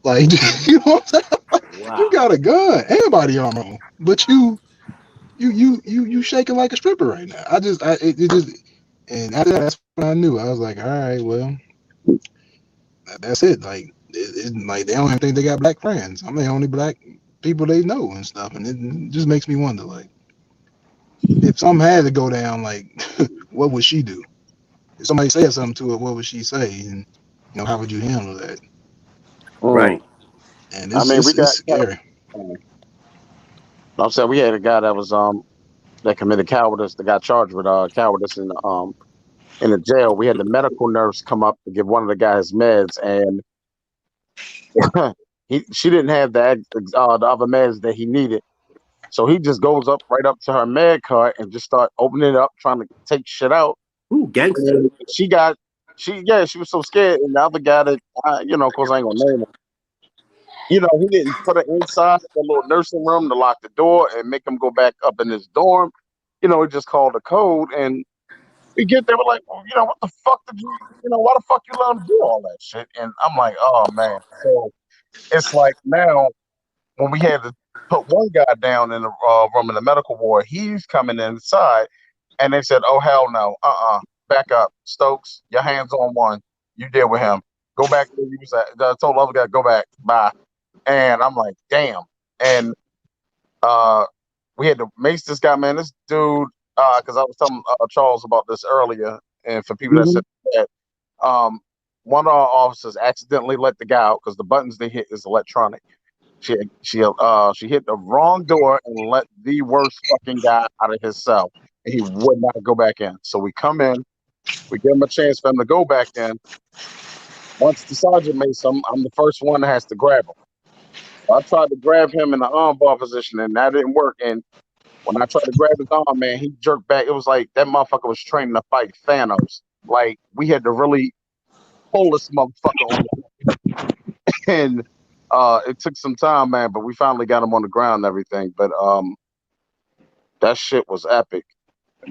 like you know what I'm saying? Like, wow. You got a gun and body armor on, but you shaking like a stripper right now. And after that, that's when I knew. I was like, all right, well, that's it. Like, like they don't even think they got black friends. I'm the only black people they know and stuff, and it just makes me wonder, like, if something had to go down, like, what would she do? If somebody said something to her, what would she say? And how would you handle that? Right. And it's scary. I'm saying we had a guy that was that committed cowardice, that got charged with cowardice in the jail. We had the medical nurse come up to give one of the guys meds, and she didn't have the other meds that he needed. So he just goes right up to her med cart and just start opening it up, trying to take shit out. Ooh, gangster. She was so scared. And the other guy that, of course I ain't gonna name him. He didn't put her inside the little nursing room to lock the door and make him go back up in his dorm. He just called the code, and we get there, we're like, well, what the fuck did you, why the fuck you let him do all that shit? And I'm like, oh man. So it's like now when we had to put one guy down in the room in the medical ward, he's coming inside, and they said, oh hell no, back up. Stokes, your hands on one. You deal with him. Go back where you was at. I told the other guy, go back. Bye. And I'm like, damn. And we had to mace this guy, man. This dude, because I was telling Charles about this earlier, and for people that said that, one of our officers accidentally let the guy out because the buttons they hit is electronic. She hit the wrong door and let the worst fucking guy out of his cell, and he would not go back in. So we come in, we give him a chance for him to go back in. Once the sergeant makes him, I'm the first one that has to grab him. So I tried to grab him in the armbar position, and that didn't work. And when I tried to grab his arm, man, he jerked back. It was like that motherfucker was training to fight Thanos. Like, we had to really pull this motherfucker on. And it took some time, man, but we finally got him on the ground and everything. But that shit was epic.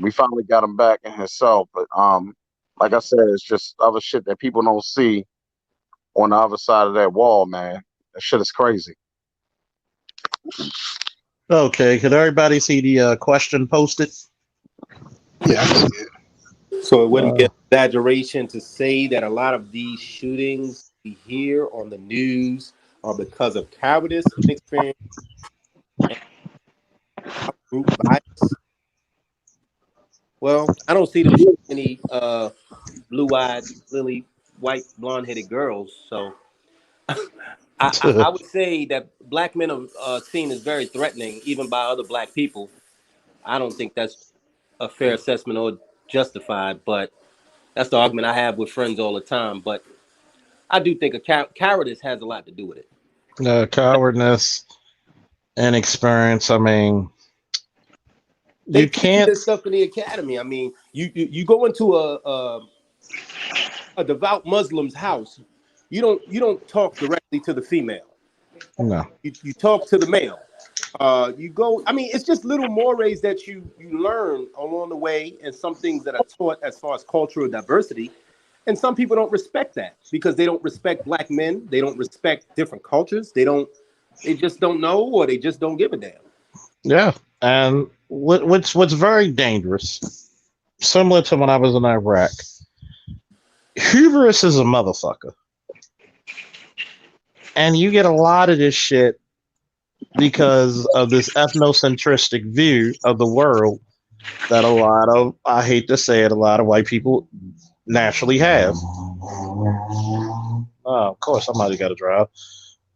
We finally got him back in his cell. But like I said, it's just other shit that people don't see on the other side of that wall, man. That shit is crazy. Okay, could everybody see the question posted? Yeah, I see it. So it wouldn't be an exaggeration to say that a lot of these shootings we hear on the news are because of cowardice, inexperience, and group bias. Well, I don't see them any blue-eyed, lily white, blonde-headed girls. So I would say that black men are seen as very threatening, even by other black people. I don't think that's a fair assessment or justified, but that's the argument I have with friends all the time. But I do think cowardice has a lot to do with it. Cowardness and experience. I mean, they can't this stuff in the academy. I mean, you go into a devout Muslim's house. You don't talk directly to the female. No. You talk to the male. You go. I mean, it's just little mores that you learn along the way, and some things that are taught as far as cultural diversity. And some people don't respect that because they don't respect black men. They don't respect different cultures. They just don't know, or they just don't give a damn. Yeah, and what's very dangerous, similar to when I was in Iraq, hubris is a motherfucker. And you get a lot of this shit because of this ethnocentristic view of the world that a lot of, I hate to say it, a lot of white people naturally have. Oh, of course, somebody got to drive.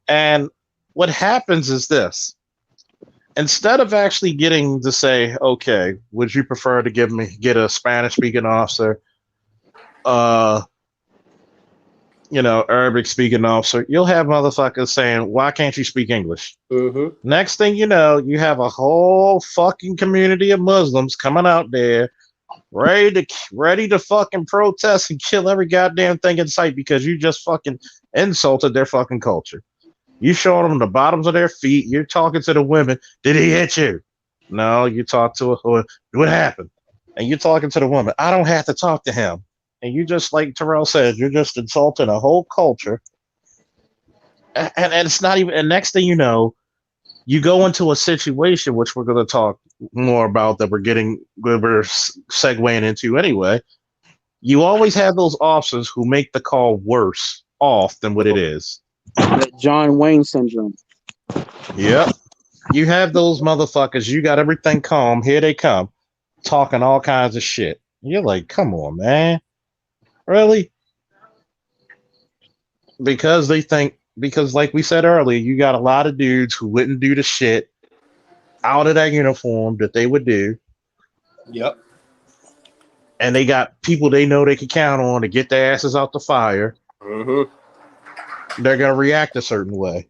And what happens is this. Instead of actually getting to say, okay, would you prefer to get a Spanish-speaking officer, Arabic speaking officer, you'll have motherfuckers saying, why can't you speak English? Mm-hmm. Next thing you know, you have a whole fucking community of Muslims coming out there ready to fucking protest and kill every goddamn thing in sight because you just fucking insulted their fucking culture. You showing them the bottoms of their feet. You're talking to the women. Did he hit you? No, you talk to her. What happened? And you're talking to the woman. I don't have to talk to him. And you just, like Terrell said, you're just insulting a whole culture. And it's not even, and next thing you know, you go into a situation, which we're going to talk more about that we're segueing into anyway. You always have those officers who make the call worse off than what it is. The John Wayne syndrome. Yep. You have those motherfuckers, you got everything calm, here they come, talking all kinds of shit. You're like, come on, man. Really? Because like we said earlier, you got a lot of dudes who wouldn't do the shit out of that uniform that they would do. Yep. And they got people they know they can count on to get their asses out the fire. Mm-hmm. They're going to react a certain way.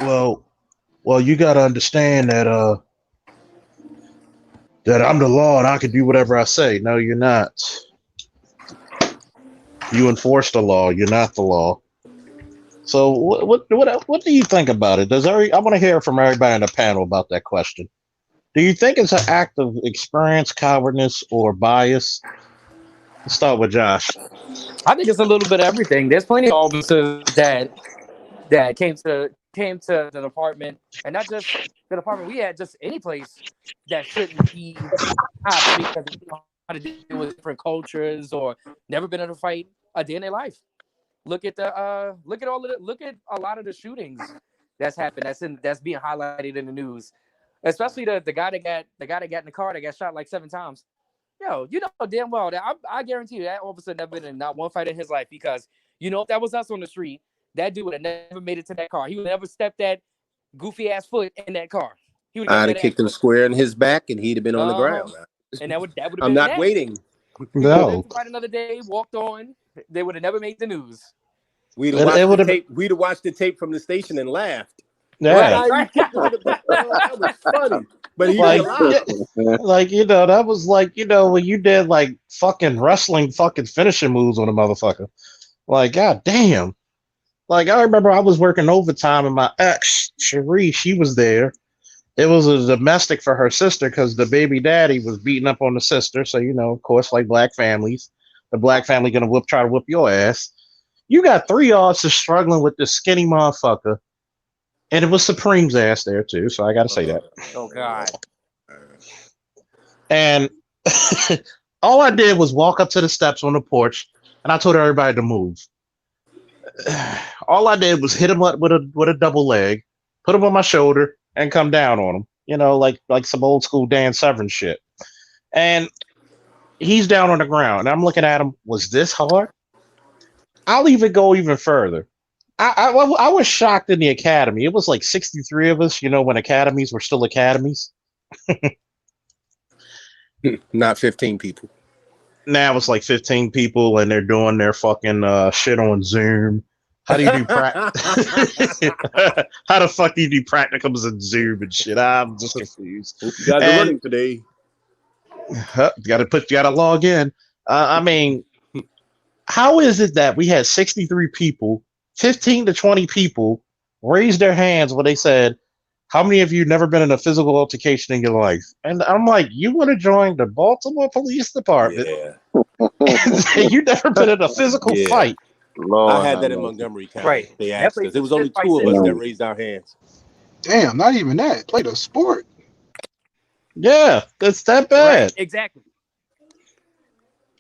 Well, you got to understand that I'm the law and I can do whatever I say. No, you're not. You enforce the law. You're not the law. So what do you think about it? I want to hear from everybody on the panel about that question. Do you think it's an act of experience, cowardness, or bias? Let's start with Josh. I think it's a little bit of everything. There's plenty of officers that came to the department, and not just the department we had, just any place that shouldn't be cops because to deal with different cultures or never been in a fight a day in their life. Look at a lot of the shootings that's happened. That's being highlighted in the news, especially the guy that got in the car that got shot like 7 times. Yo, you know damn well that I guarantee you that officer never been in not one fight in his life, because you know if that was us on the street, that dude would have never made it to that car. He would never stepped that goofy ass foot in that car. He would I'd have kicked him square in his back, and he'd have been on the ground. And that would have I'm been not that. waiting. No. Fight another day, walked on. They would have never made the news. We'd have watched the tape. We'd have watched the tape from the station and laughed. Yeah, Right. That was funny. But he like, alive. like that was like when you did like fucking wrestling fucking finishing moves on a motherfucker. Like, god damn. Like, I remember I was working overtime and my ex Cherie, she was there. It was a domestic for her sister because the baby daddy was beating up on the sister. So of course, like black families, the black family gonna try to whoop your ass. You got 3 officers struggling with this skinny motherfucker. And it was Supreme's ass there too, so I got to say that. Oh God! And all I did was walk up to the steps on the porch, and I told everybody to move. All I did was hit him up with a double leg, put him on my shoulder, and come down on him. Like some old school Dan Severn shit. And he's down on the ground, and I'm looking at him. Was this hard? I'll even go even further. I was shocked in the academy. It was like 63 of us, when academies were still academies. Not 15 people. Now it's like 15 people, and they're doing their fucking shit on Zoom. How do you do How the fuck do you do practicums in Zoom and shit? I'm just confused. You guys are running today. You gotta log in. I mean, how is it that we had 63 people? 15 to 20 people raised their hands when they said, how many of you never been in a physical altercation in your life? And I'm like, you want to join the Baltimore Police Department? Yeah. You never been in a physical fight. Lord, I had that in Montgomery County. Right. They asked us. There was only 2 of us that raised our hands. Damn, not even that. Played a sport. Yeah, that's that bad. Right. Exactly.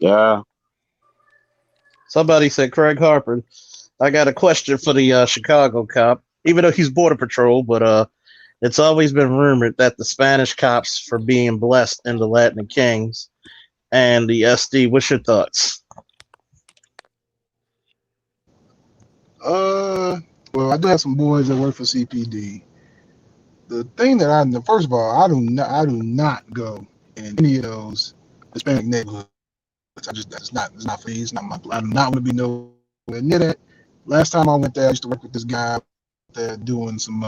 Yeah. Somebody said, Craig Harper, I got a question for the Chicago cop, even though he's Border Patrol, but it's always been rumored that the Spanish cops for being blessed in the Latin Kings and the SD. What's your thoughts? Well, I do have some boys that work for CPD. The thing that first of all, I do not go in any of those Hispanic neighborhoods. It's not for me. It's not my. I do not want to be nowhere near that. Last time I went there, I used to work with this guy there doing some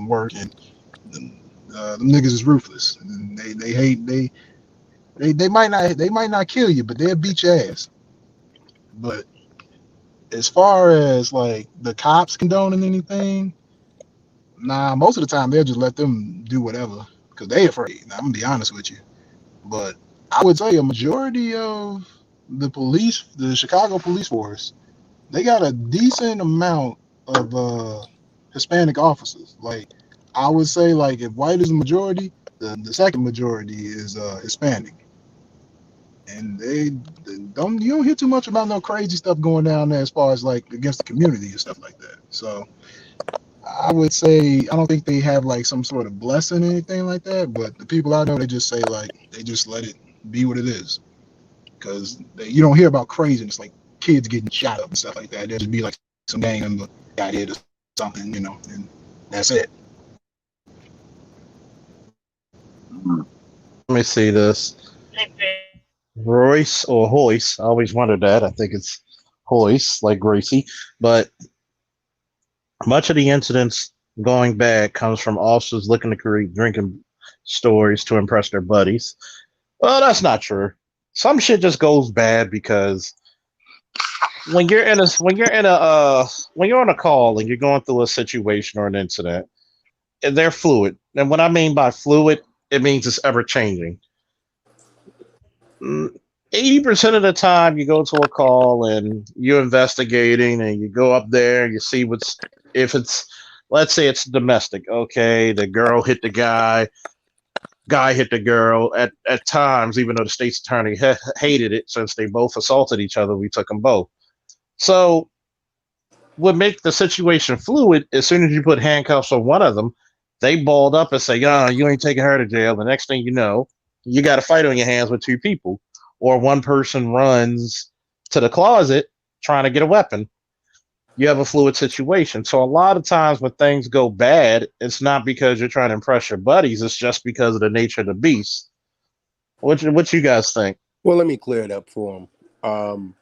work, and them niggas is ruthless. And they hate they might not kill you, but they'll beat your ass. But as far as like the cops condoning anything, nah, most of the time they'll just let them do whatever because they afraid. I'm gonna be honest with you, but I would say a majority of the Chicago police force, they got a decent amount of Hispanic officers. Like I would say, like if white is the majority, the second majority is Hispanic. And you don't hear too much about no crazy stuff going down there as far as like against the community and stuff like that. So I would say I don't think they have like some sort of blessing or anything like that. But the people I know, they just say like they just let it be what it is, because you don't hear about craziness like kids getting shot up and stuff like that. There'll just be like some gang member got hit or something, and that's it. Let me see this. Royce or Hoyce. I always wondered that. I think it's Hoyce, like Gracie. But much of the incidents going bad comes from officers looking to create drinking stories to impress their buddies. Well, that's not true. Some shit just goes bad because when you're on a call and you're going through a situation or an incident, they're fluid. And what I mean by fluid, it means it's ever changing. 80% of the time you go to a call and you're investigating and you go up there and you see let's say it's domestic. Okay, the girl hit the guy. guy hit the girl. At times, even though the state's attorney hated it, since they both assaulted each other, we took them both. So what make the situation fluid, as soon as you put handcuffs on one of them, they balled up and say, you ain't taking her to jail. The next thing you know, you got a fight on your hands with two people, or one person runs to the closet trying to get a weapon. You have a fluid situation. So a lot of times when things go bad, it's not because you're trying to impress your buddies. It's just because of the nature of the beast. What you guys think? Well, let me clear it up for them.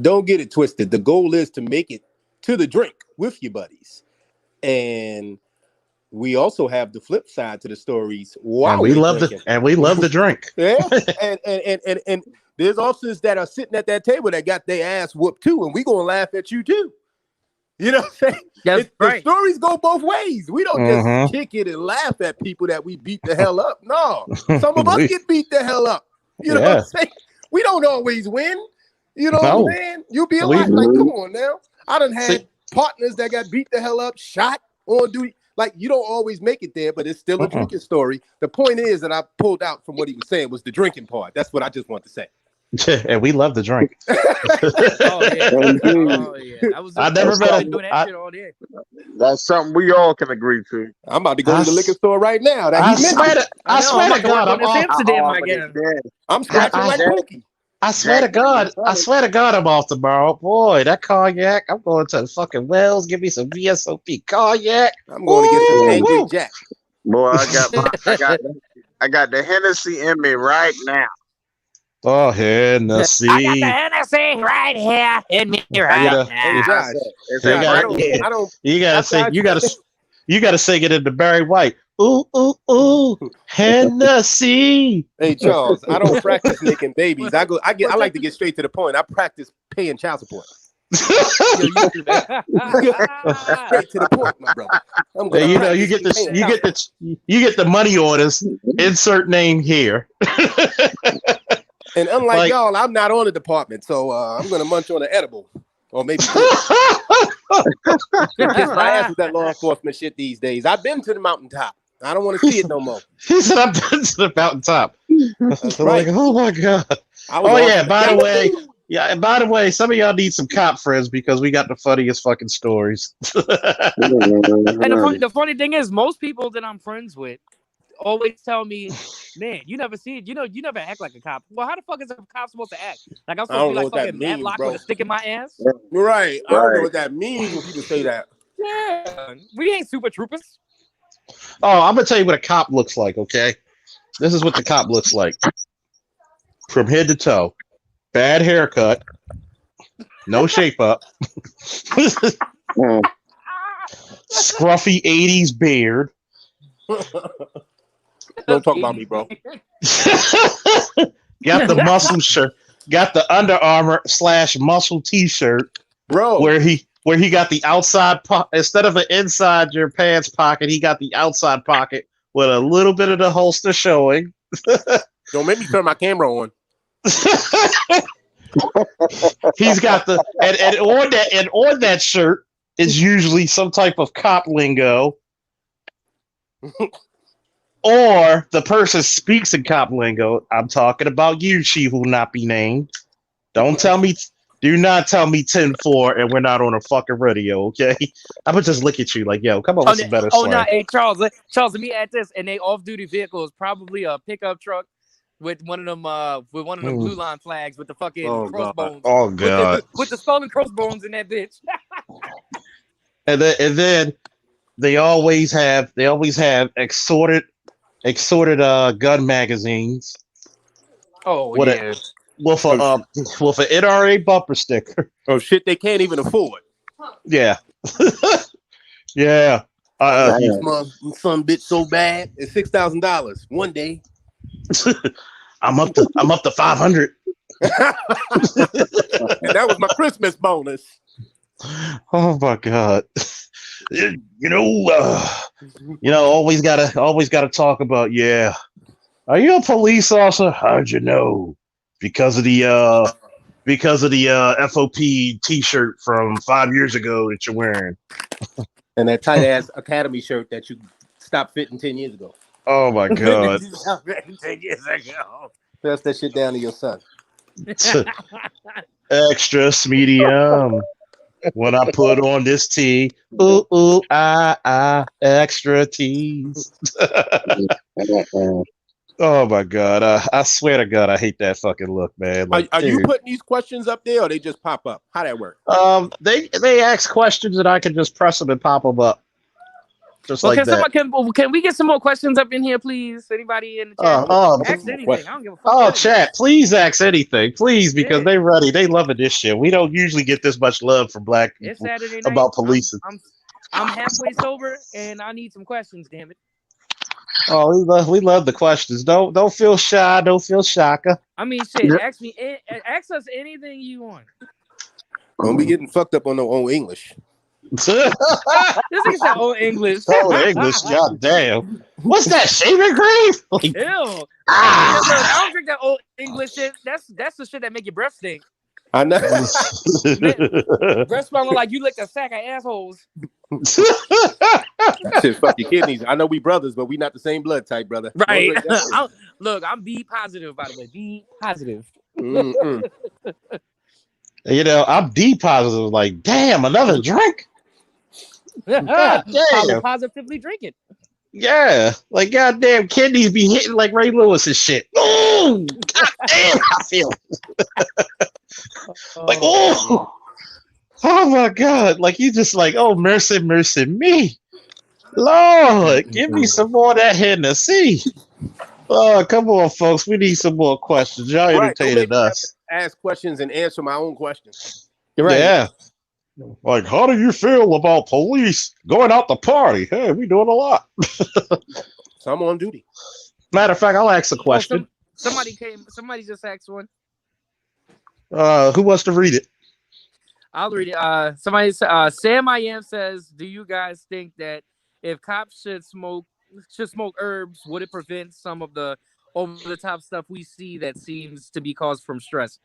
Don't get it twisted. The goal is to make it to the drink with your buddies. And we also have the flip side to the stories. And we love the drink. Yeah. and there's officers that are sitting at that table that got their ass whooped too, and we gonna laugh at you too. You know what I'm saying? That's right. The stories go both ways. We don't just kick it and laugh at people that we beat the hell up. No, some of us get beat the hell up. You know what I'm saying? We don't always win. You know what I'm saying? You be like, come on now. I done had partners that got beat the hell up, shot on duty. Like, you don't always make it there, but it's still a drinking story. The point is that I pulled out from what he was saying was the drinking part. That's what I just want to say. And we love the drink. I never met That's something we all can agree to. I'm about to go to the liquor store right now. I swear to God, I'm scratching like Pokey. I swear to God, I'm off tomorrow. Boy, that cognac. I'm going to the fucking Wells. Give me some VSOP cognac. I'm going to get some Angry Jack. Boy, I got the Hennessy in me right now. Oh, Hennessy. I got the Hennessy right here in me right now. You gotta sing it into Barry White. Ooh, ooh, ooh, Hennessy. Hey Charles, I don't practice making babies. I like to get straight to the point. I practice paying child support. Straight to the point, my brother. You get the money orders. Insert name here. And unlike y'all, I'm not on the department, so I'm gonna munch on an edible, or maybe kiss my ass with that law enforcement shit these days. I've been to the mountaintop. I don't want to see it no more. He said, "I've been to the mountaintop." That's right. Like, oh my God. By the way, some of y'all need some cop friends because we got the funniest fucking stories. And the funny thing is, most people that I'm friends with always tell me, man, you never never act like a cop. Well, how the fuck is a cop supposed to act? Like I'm supposed to be like fucking Matlock with a stick in my ass? Right. I don't know what that means when people say that. Yeah. We ain't super troopers. Oh, I'm gonna tell you what a cop looks like, okay? This is what the cop looks like. From head to toe. Bad haircut. No shape up. Scruffy 80s beard. Don't talk about me, bro. Got the muscle shirt. Got the Under Armour / muscle t-shirt. Bro. Where he got the outside instead of an inside your pants pocket, he got the outside pocket with a little bit of the holster showing. Don't make me turn my camera on. He's got the and on that shirt is usually some type of cop lingo. Or the person speaks in cop lingo. I'm talking about you, she who not be named. Do not tell me 10-4 and we're not on a fucking radio, okay? I'm gonna just look at you like, yo, come on with some better slang. No, hey Charles, let me add this. And they off-duty vehicle is probably a pickup truck with one of them blue line flags with the fucking crossbones. Oh God. With the skull and crossbones in that bitch. and then they always have assorted gun magazines. Oh yeah. With an NRA bumper sticker. Oh shit, they can't even afford. Yeah. Yeah. My son bitch so bad. It's $6,000 one day. I'm up to 500. And that was my Christmas bonus. Oh my God. Always gotta talk about, yeah. Are you a police officer? How'd you know? Because of the FOP t-shirt from 5 years ago that you're wearing. And that tight ass Academy shirt that you stopped fitting 10 years ago. Oh my God. 10 years ago. Pass that shit down to your son. Extra medium. When I put on this tea, ooh, ooh, extra teas. Oh my God. I swear to God, I hate that fucking look, man. Like, are you putting these questions up there or they just pop up? How that work? They ask questions and I can just press them and pop them up. Just well, like that. Can we get some more questions up in here, please? Anybody in the chat? Ask anything. I don't give a fuck. Chat, please ask anything, please, because they ready. They loving this shit. We don't usually get this much love from black people It's Saturday night. about policing. I'm halfway sober and I need some questions. Damn it. Oh, we love the questions. Don't feel shy. Don't feel shaka. I mean, shit. Ask us anything you want. Don't be getting fucked up on no old English. This nigga said old English. Old English, goddamn. What's that, shaving cream? Like, ew. I don't drink that old English shit. That's the shit that make your breath stink. I know. Breath smelling like you licked a sack of assholes. Shit, fuck your kidneys. I know we brothers, but we not the same blood type, brother. Right. Look, I'm B positive, by the way. B positive. You know, I'm D positive. Like, damn, another drink. God damn. Positively drinking. Yeah, like goddamn kidneys be hitting like Ray Lewis and shit. Oh, goddamn, I feel like oh my God, like you just like oh mercy me, Lord, give me some more of that Hennessy. Oh, come on, folks, we need some more questions. Y'all entertaining us. Ask questions and answer my own questions. Right. Yeah. Like, how do you feel about police going out to party? Hey, we doing a lot. So I'm on duty. Matter of fact, I'll ask a question. Somebody just asked one. Who wants to read it? I'll read it. Sam I Am says, do you guys think that if cops should smoke herbs, would it prevent some of the over-the-top stuff we see that seems to be caused from stress?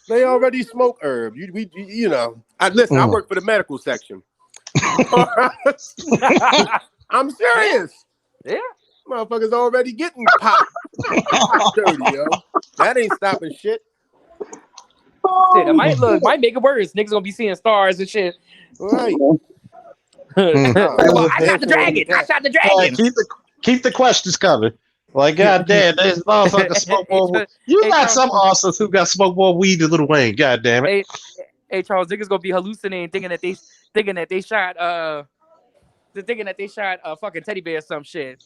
They already smoke herb. You know. I work for the medical section. I'm serious. Yeah. Motherfuckers already getting popped. Dirty, yo. That ain't stopping shit. Shit, might make it worse. Niggas gonna be seeing stars and shit. Right. I shot the dragon. Keep the questions coming. Like, goddamn, there's motherfuckers smoke more. You got some awesome who got smoke more weed than Lil Wayne. Goddamn it. Hey, Charles, niggas gonna be hallucinating, thinking that they shot a fucking teddy bear or some shit.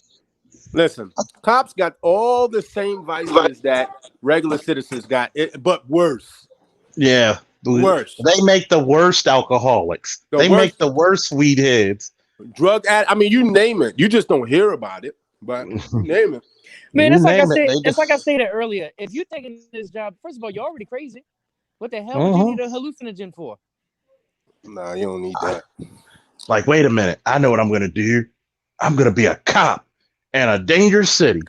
Listen, cops got all the same vices that regular citizens got, but worse. Yeah, worse. They make the worst alcoholics. Make the worst weed heads. Drug I mean, you name it. You just don't hear about it, but you name it. Man, it's like I stated earlier. If you're taking this job, first of all, you're already crazy. What the hell would you need a hallucinogen for? Nah, you don't need that. Like, wait a minute. I know what I'm going to do. I'm going to be a cop in a dangerous city.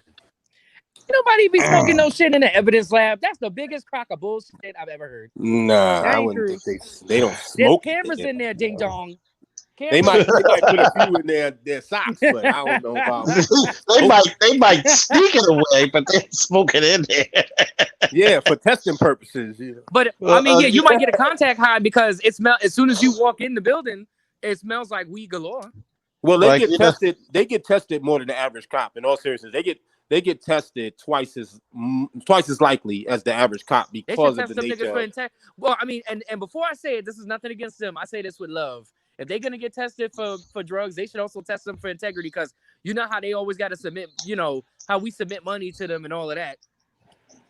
Nobody be smoking no shit in the evidence lab. That's the biggest crock of bullshit I've ever heard. Nah, I wouldn't think they don't smoke. There's cameras in there, ding dong. They might put a few in their socks, but I don't know about they might sneak it away, but they're smoking in there. Yeah, for testing purposes. Yeah. But I mean, yeah, you might get a contact high because it smells as soon as you walk in the building, it smells like weed galore. Well, they get tested. They get tested more than the average cop. In all seriousness, they get tested twice as likely as the average cop because of the nature. Well, I mean, and before I say it, this is nothing against them. I say this with love. If they're gonna get tested for drugs, they should also test them for integrity, because you know how they always got to submit, you know, how we submit money to them and all of that.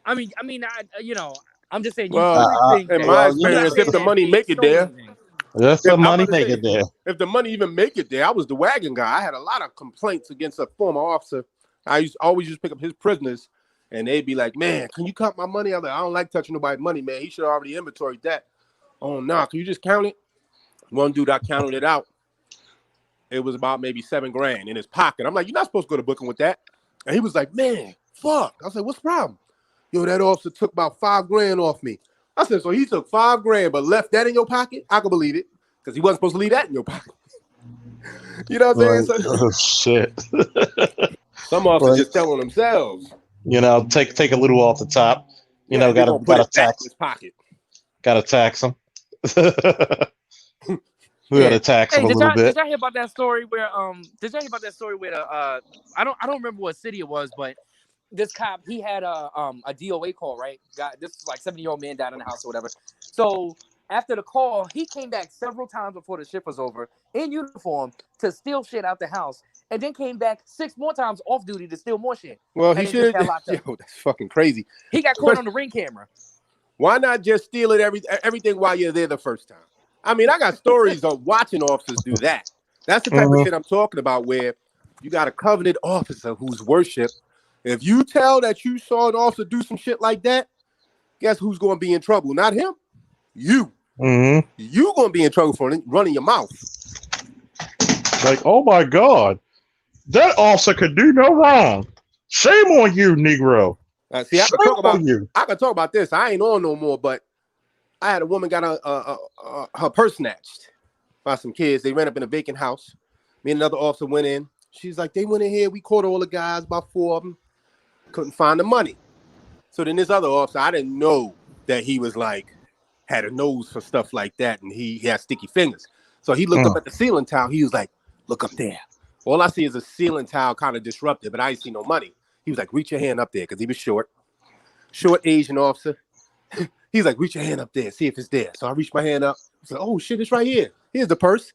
I mean, I'm just saying. In my experience, if the money make it there, if the money make it there, if the money even make it there, I was the wagon guy. I had a lot of complaints against a former officer. I always used to pick up his prisoners, and they'd be like, "Man, can you count my money?" I'm like, "I don't like touching nobody's money, man. He should have already inventoried that." "Oh, nah, can you just count it?" One dude, I counted it out. It was about maybe $7,000 in his pocket. I'm like, "You're not supposed to go to booking with that." And he was like, "Man, fuck." I was like, "What's the problem?" "Yo, that officer took about $5,000 off me." I said, "So he took $5,000 but left that in your pocket?" I can believe it, because he wasn't supposed to leave that in your pocket. You know what I'm saying? Oh, shit. Some officers just tell on themselves. You know, take a little off the top. You know, gotta tax his pocket. Gotta tax them. We gotta tax them a little bit. Did y'all hear about that story where I don't remember what city it was, but this cop, he had a DOA call, right? This like 70-year-old man died in the house or whatever. So after the call, he came back several times before the shift was over in uniform to steal shit out the house, and then came back 6 more times off duty to steal more shit. Well, he should. Yo, that's fucking crazy. He got caught on the ring camera. Why not just steal everything while you're there the first time? I mean, I got stories of watching officers do that. That's the type of shit I'm talking about, where you got a covenant officer who's worshipped. If you tell that you saw an officer do some shit like that, guess who's going to be in trouble? Not him. You. Mm-hmm. You going to be in trouble for running your mouth. Like, oh my God, that officer could do no wrong. Shame on you, Negro. See, I can talk about this. I ain't on no more, but I had a woman got her purse snatched by some kids. They ran up in a vacant house. Me and another officer went in. She's like, they went in here. We caught all the guys, about 4 of them. Couldn't find the money. So then this other officer, I didn't know that he was like, had a nose for stuff like that, and he had sticky fingers. So he looked up at the ceiling tile. He was like, look up there. All I see is a ceiling tile kind of disrupted, but I ain't see no money. He was like, reach your hand up there, because he was short Asian officer. He's like, reach your hand up there, see if it's there. So I reached my hand up. I said, oh shit, it's right here. Here's the purse.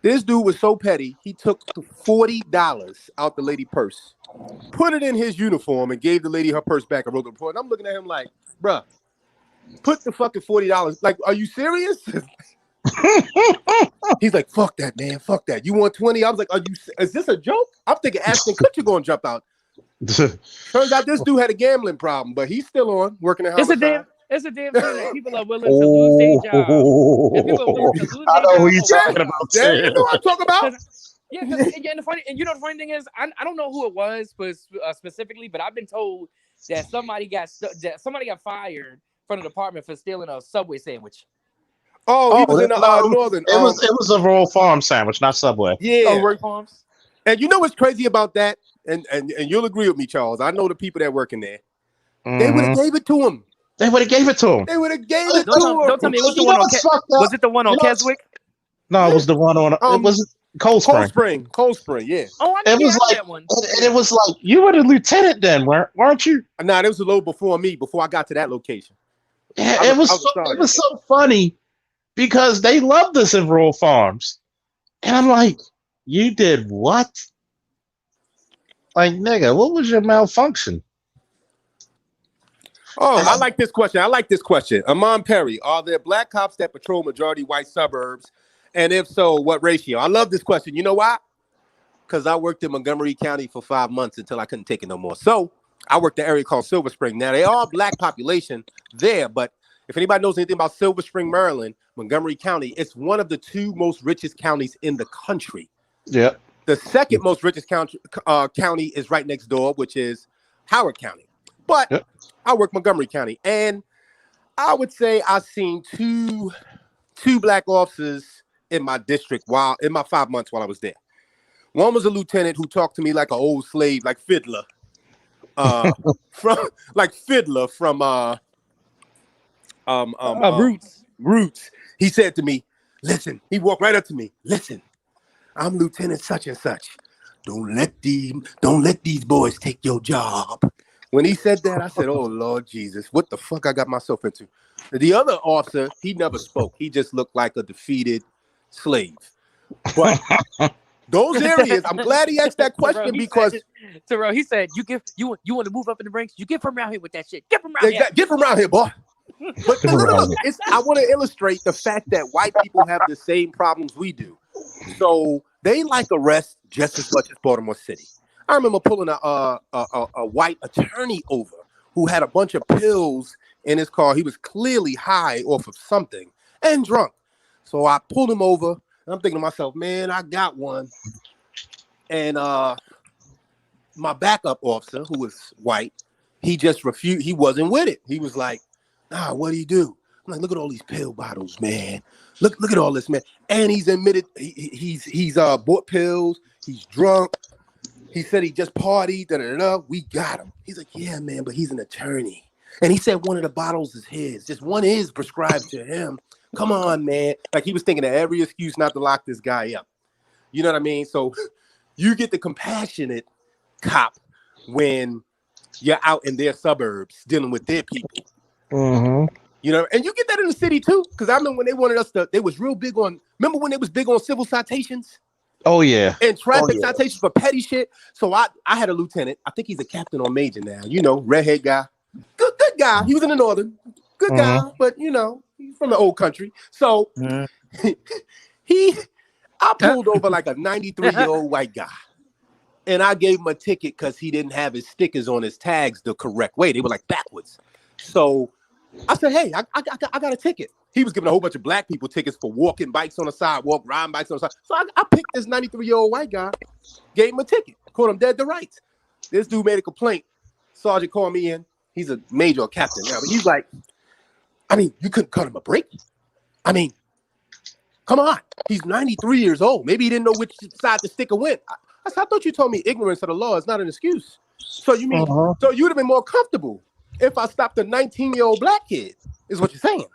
This dude was so petty, he took $40 out the lady purse, put it in his uniform, and gave the lady her purse back and wrote the report. And I'm looking at him like, bruh, put the fucking $40. Like, are you serious? He's like, fuck that, man. Fuck that. You want 20? I was like, is this a joke? I'm thinking Ashton Kutcher gonna jump out. Turns out this dude had a gambling problem, but he's still on working at homicide. It's a damn thing that people are willing to lose their job. And people are willing to lose I know their who job. you're talking about. Yeah, you know what I'm talking about? Yeah, and the funny thing is, I don't know who it was specifically, but I've been told that somebody got fired from the department for stealing a Subway sandwich. Oh, he was in the northern. It was a Royal Farm sandwich, not Subway. Yeah, Royal Farms. And you know what's crazy about that? And you'll agree with me, Charles. I know the people that work in there. They would have gave it to him. They would have gave it to him. They would have gave it to him. Don't tell me it was the one on was it the one on Keswick? No, it was the one on it was Cold Spring. Cold Spring, yeah. Oh, I it was like that one. And it was like you were the lieutenant then, weren't you? Nah, it was a little before me, before I got to that location. Yeah, it was so funny because they loved us in Royal Farms. And I'm like, you did what? Like, nigga, what was your malfunction? Oh, I like this question. Amon Perry, are there black cops that patrol majority white suburbs? And if so, what ratio? I love this question. You know why? Because I worked in Montgomery County for 5 months until I couldn't take it no more. So I worked the area called Silver Spring. Now, they are black population there, but if anybody knows anything about Silver Spring, Maryland, Montgomery County, it's one of the 2 most richest counties in the country. Yeah. The second most richest county is right next door, which is Howard County. But I work Montgomery County, and I would say I've seen two black officers in my district in my 5 months while I was there. One was a lieutenant who talked to me like an old slave, like Fiddler, from Roots. He said to me, "Listen." He walked right up to me. "Listen, I'm Lieutenant such and such. Don't let these boys take your job." When he said that, I said, "Oh Lord Jesus, what the fuck I got myself into?" The other officer, he never spoke. He just looked like a defeated slave. But those areas, I'm glad he asked that question because Terrell, he said, you want to move up in the ranks? You get from around here with that shit. Get from around here. Get from around here, boy. But look, I want to illustrate the fact that white people have the same problems we do. So they like arrest just as much as Baltimore City. I remember pulling a white attorney over who had a bunch of pills in his car. He was clearly high off of something and drunk. So I pulled him over, and I'm thinking to myself, man, I got one. And my backup officer, who was white, he just refused. He wasn't with it. He was like, "Nah, what do you do?" I'm like, "Look at all these pill bottles, man. Look at all this, man." And he's admitted he's bought pills. He's drunk. He said he just partied. We got him. He's like, yeah, man, but he's an attorney. And he said one of the bottles is his. Just one is prescribed to him. Come on, man. Like he was thinking of every excuse not to lock this guy up. You know what I mean? So you get the compassionate cop when you're out in their suburbs dealing with their people. Mm-hmm. You know, and you get that in the city too. Because I remember when they wanted us to, they was real big on, remember when they was big on civil citations? Oh, yeah. And traffic citations for petty shit. So I had a lieutenant. I think he's a captain or major now. You know, redhead guy. Good guy. He was in the northern. Good guy. But, you know, he's from the old country. So I pulled over like a 93-year-old white guy. And I gave him a ticket because he didn't have his stickers on his tags the correct way. They were like backwards. So I said, hey, I got a ticket. He was giving a whole bunch of black people tickets for walking bikes on the sidewalk, riding bikes on the side. So I picked this 93-year-old white guy, gave him a ticket, called him dead to rights. This dude made a complaint. Sergeant called me in. He's a major or captain now, but he's like, I mean, you couldn't cut him a break. I mean, come on. He's 93 years old. Maybe he didn't know which side the sticker went. I said, I thought you told me ignorance of the law is not an excuse. So you mean, so you would have been more comfortable if I stopped a 19-year-old black kid, is what you're saying.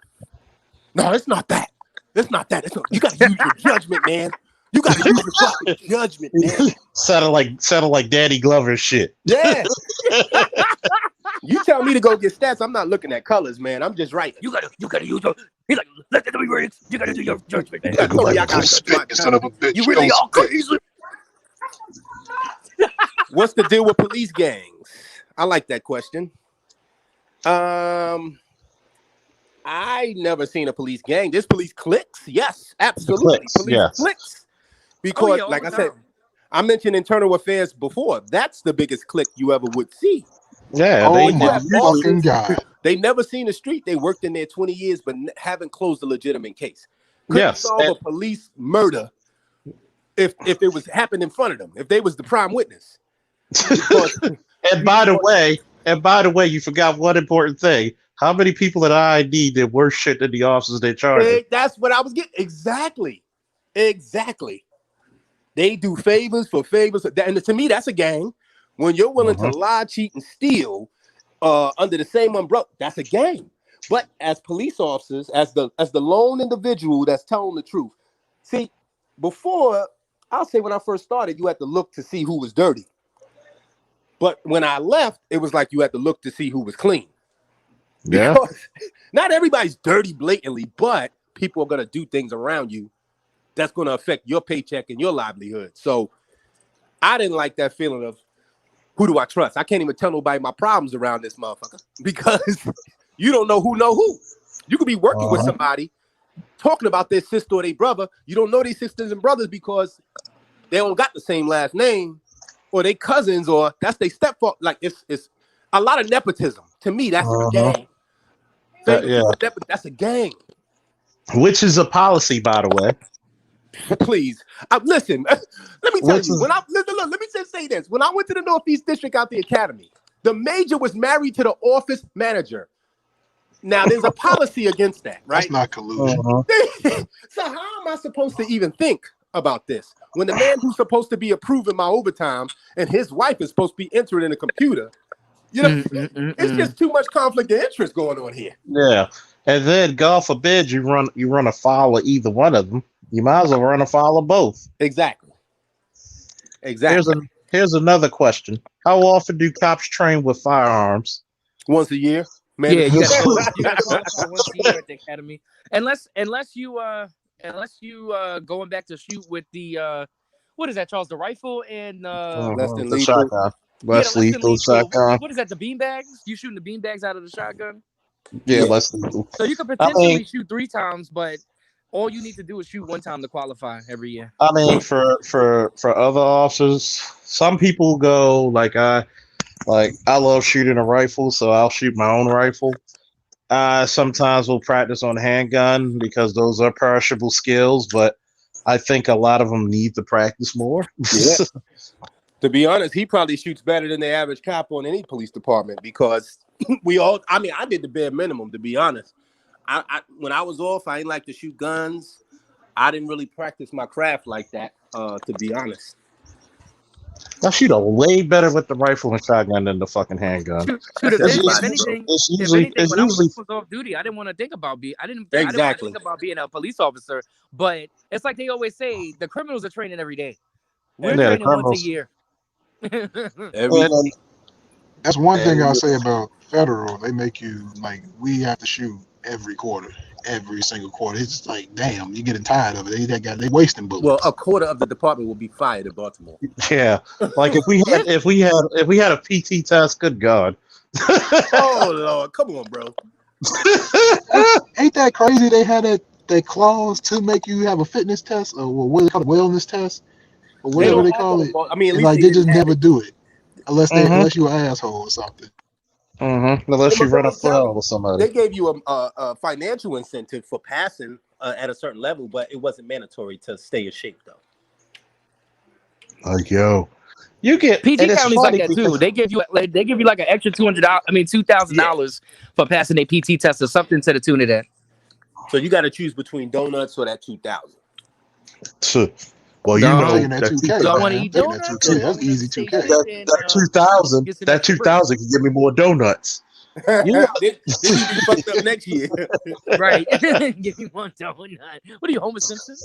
No, it's not that. It's not that. You got to use your judgment, man. You got to use your fucking judgment, man. Sounded like Danny Glover shit. Yeah. You tell me to go get stats, I'm not looking at colors, man. I'm just right. You gotta use your. He's like, let the be ratings. You gotta do your judgment, man. You gotta spit, son of a bitch. You really are crazy. What's the deal with police gangs? I like that question. I never seen a police gang. There's police cliques. Yes, absolutely. Police cliques. Because, like I said, I mentioned internal affairs before. That's the biggest clique you ever would see. Yeah, they never seen the street. They worked in there 20 years, but haven't closed a legitimate case. Couldn't solve a police murder if it was happened in front of them. If they was the prime witness. And by the way, you forgot one important thing. How many people at IID did worse shit than the officers they charged? That's what I was getting. Exactly. They do favors for favors. And to me, that's a gang. When you're willing to lie, cheat, and steal under the same umbrella, that's a gang. But as police officers, as the lone individual that's telling the truth. See, before, I'll say when I first started, you had to look to see who was dirty. But when I left, it was like you had to look to see who was clean. Yeah. Because not everybody's dirty blatantly, but people are going to do things around you that's going to affect your paycheck and your livelihood. So I didn't like that feeling of, who do I trust? I can't even tell nobody my problems around this motherfucker because you don't know who. You could be working with somebody talking about their sister or their brother. You don't know their sisters and brothers because they don't got the same last name, or they cousins, or that's their stepfather. Like it's a lot of nepotism. To me, that's a gang. That's a gang. Which is a policy, by the way. Please, listen. Let me tell you. Let me just say this. When I went to the Northeast District out the academy, the major was married to the office manager. Now, there's a policy against that, right? That's not collusion. So how am I supposed to even think about this when the man who's supposed to be approving my overtime and his wife is supposed to be entering in the computer? You know, it's just too much conflict of interest going on here. Yeah, and then God forbid you run afoul of either one of them. You might as well run afoul of both. Exactly. Here's another question: how often do cops train with firearms? Once a year. Man, yeah, you got once a year at the academy, unless you going back to shoot with the what is that, Charles? The rifle and less than the lethal. shotgun. Less lethal shotgun. What is that? The beanbags? You shooting the beanbags out of the shotgun? Yeah, less lethal. So you can potentially shoot 3 times, but all you need to do is shoot 1 time to qualify every year. I mean, for other officers, some people go like I love shooting a rifle, so I'll shoot my own rifle. Sometimes we'll practice on handgun because those are perishable skills, but I think a lot of them need to practice more. Yeah. To be honest, he probably shoots better than the average cop on any police department because I did the bare minimum, to be honest. I when I was off, I didn't like to shoot guns. I didn't really practice my craft like that, to be honest. I shoot a way better with the rifle and shotgun than the fucking handgun. Shoot, That's if everybody, anything, It's if usually anything, when I was off duty, I didn't want to think about being. I didn't want to exactly. think about being a police officer. But it's like they always say, the criminals are training every day. We're the training once a criminals. year. Every That's one thing I'll every say about federal. They make you like we have to shoot every quarter, every single quarter. It's like, damn, you're getting tired of it. They wasting well, bullets. a quarter of the department will be fired in Baltimore. Yeah, like if we had a PT test, good God. Oh Lord, come on, bro. Ain't that crazy? They had that clause to make you have a fitness test or what they call it, wellness test or They whatever don't they have call that. it. I mean, at It's least like they they didn't just have never it. do it unless Mm-hmm. you an asshole or something. Mm-hmm. In Unless you run Montgomery afoul County, with somebody. they gave you a financial incentive for passing at a certain level, but it wasn't mandatory to stay in shape, though. Like, yo, you get, and PG it's County's like funny that too. because They give you like an extra $2,000 for passing a PT test or something to the tune of that. So you got to choose between donuts or that 2,000. well, you No. I'm know taking that that 2K, Y'all man. want to I'm eat taking that donuts? 2K. Y'all That's want to easy stay 2K. fit and that 2,000 get some that extra 2,000 can give me more donuts. Yeah, Then you be fucked up next year. right. Give me one donut. What are you, Homer Simpson?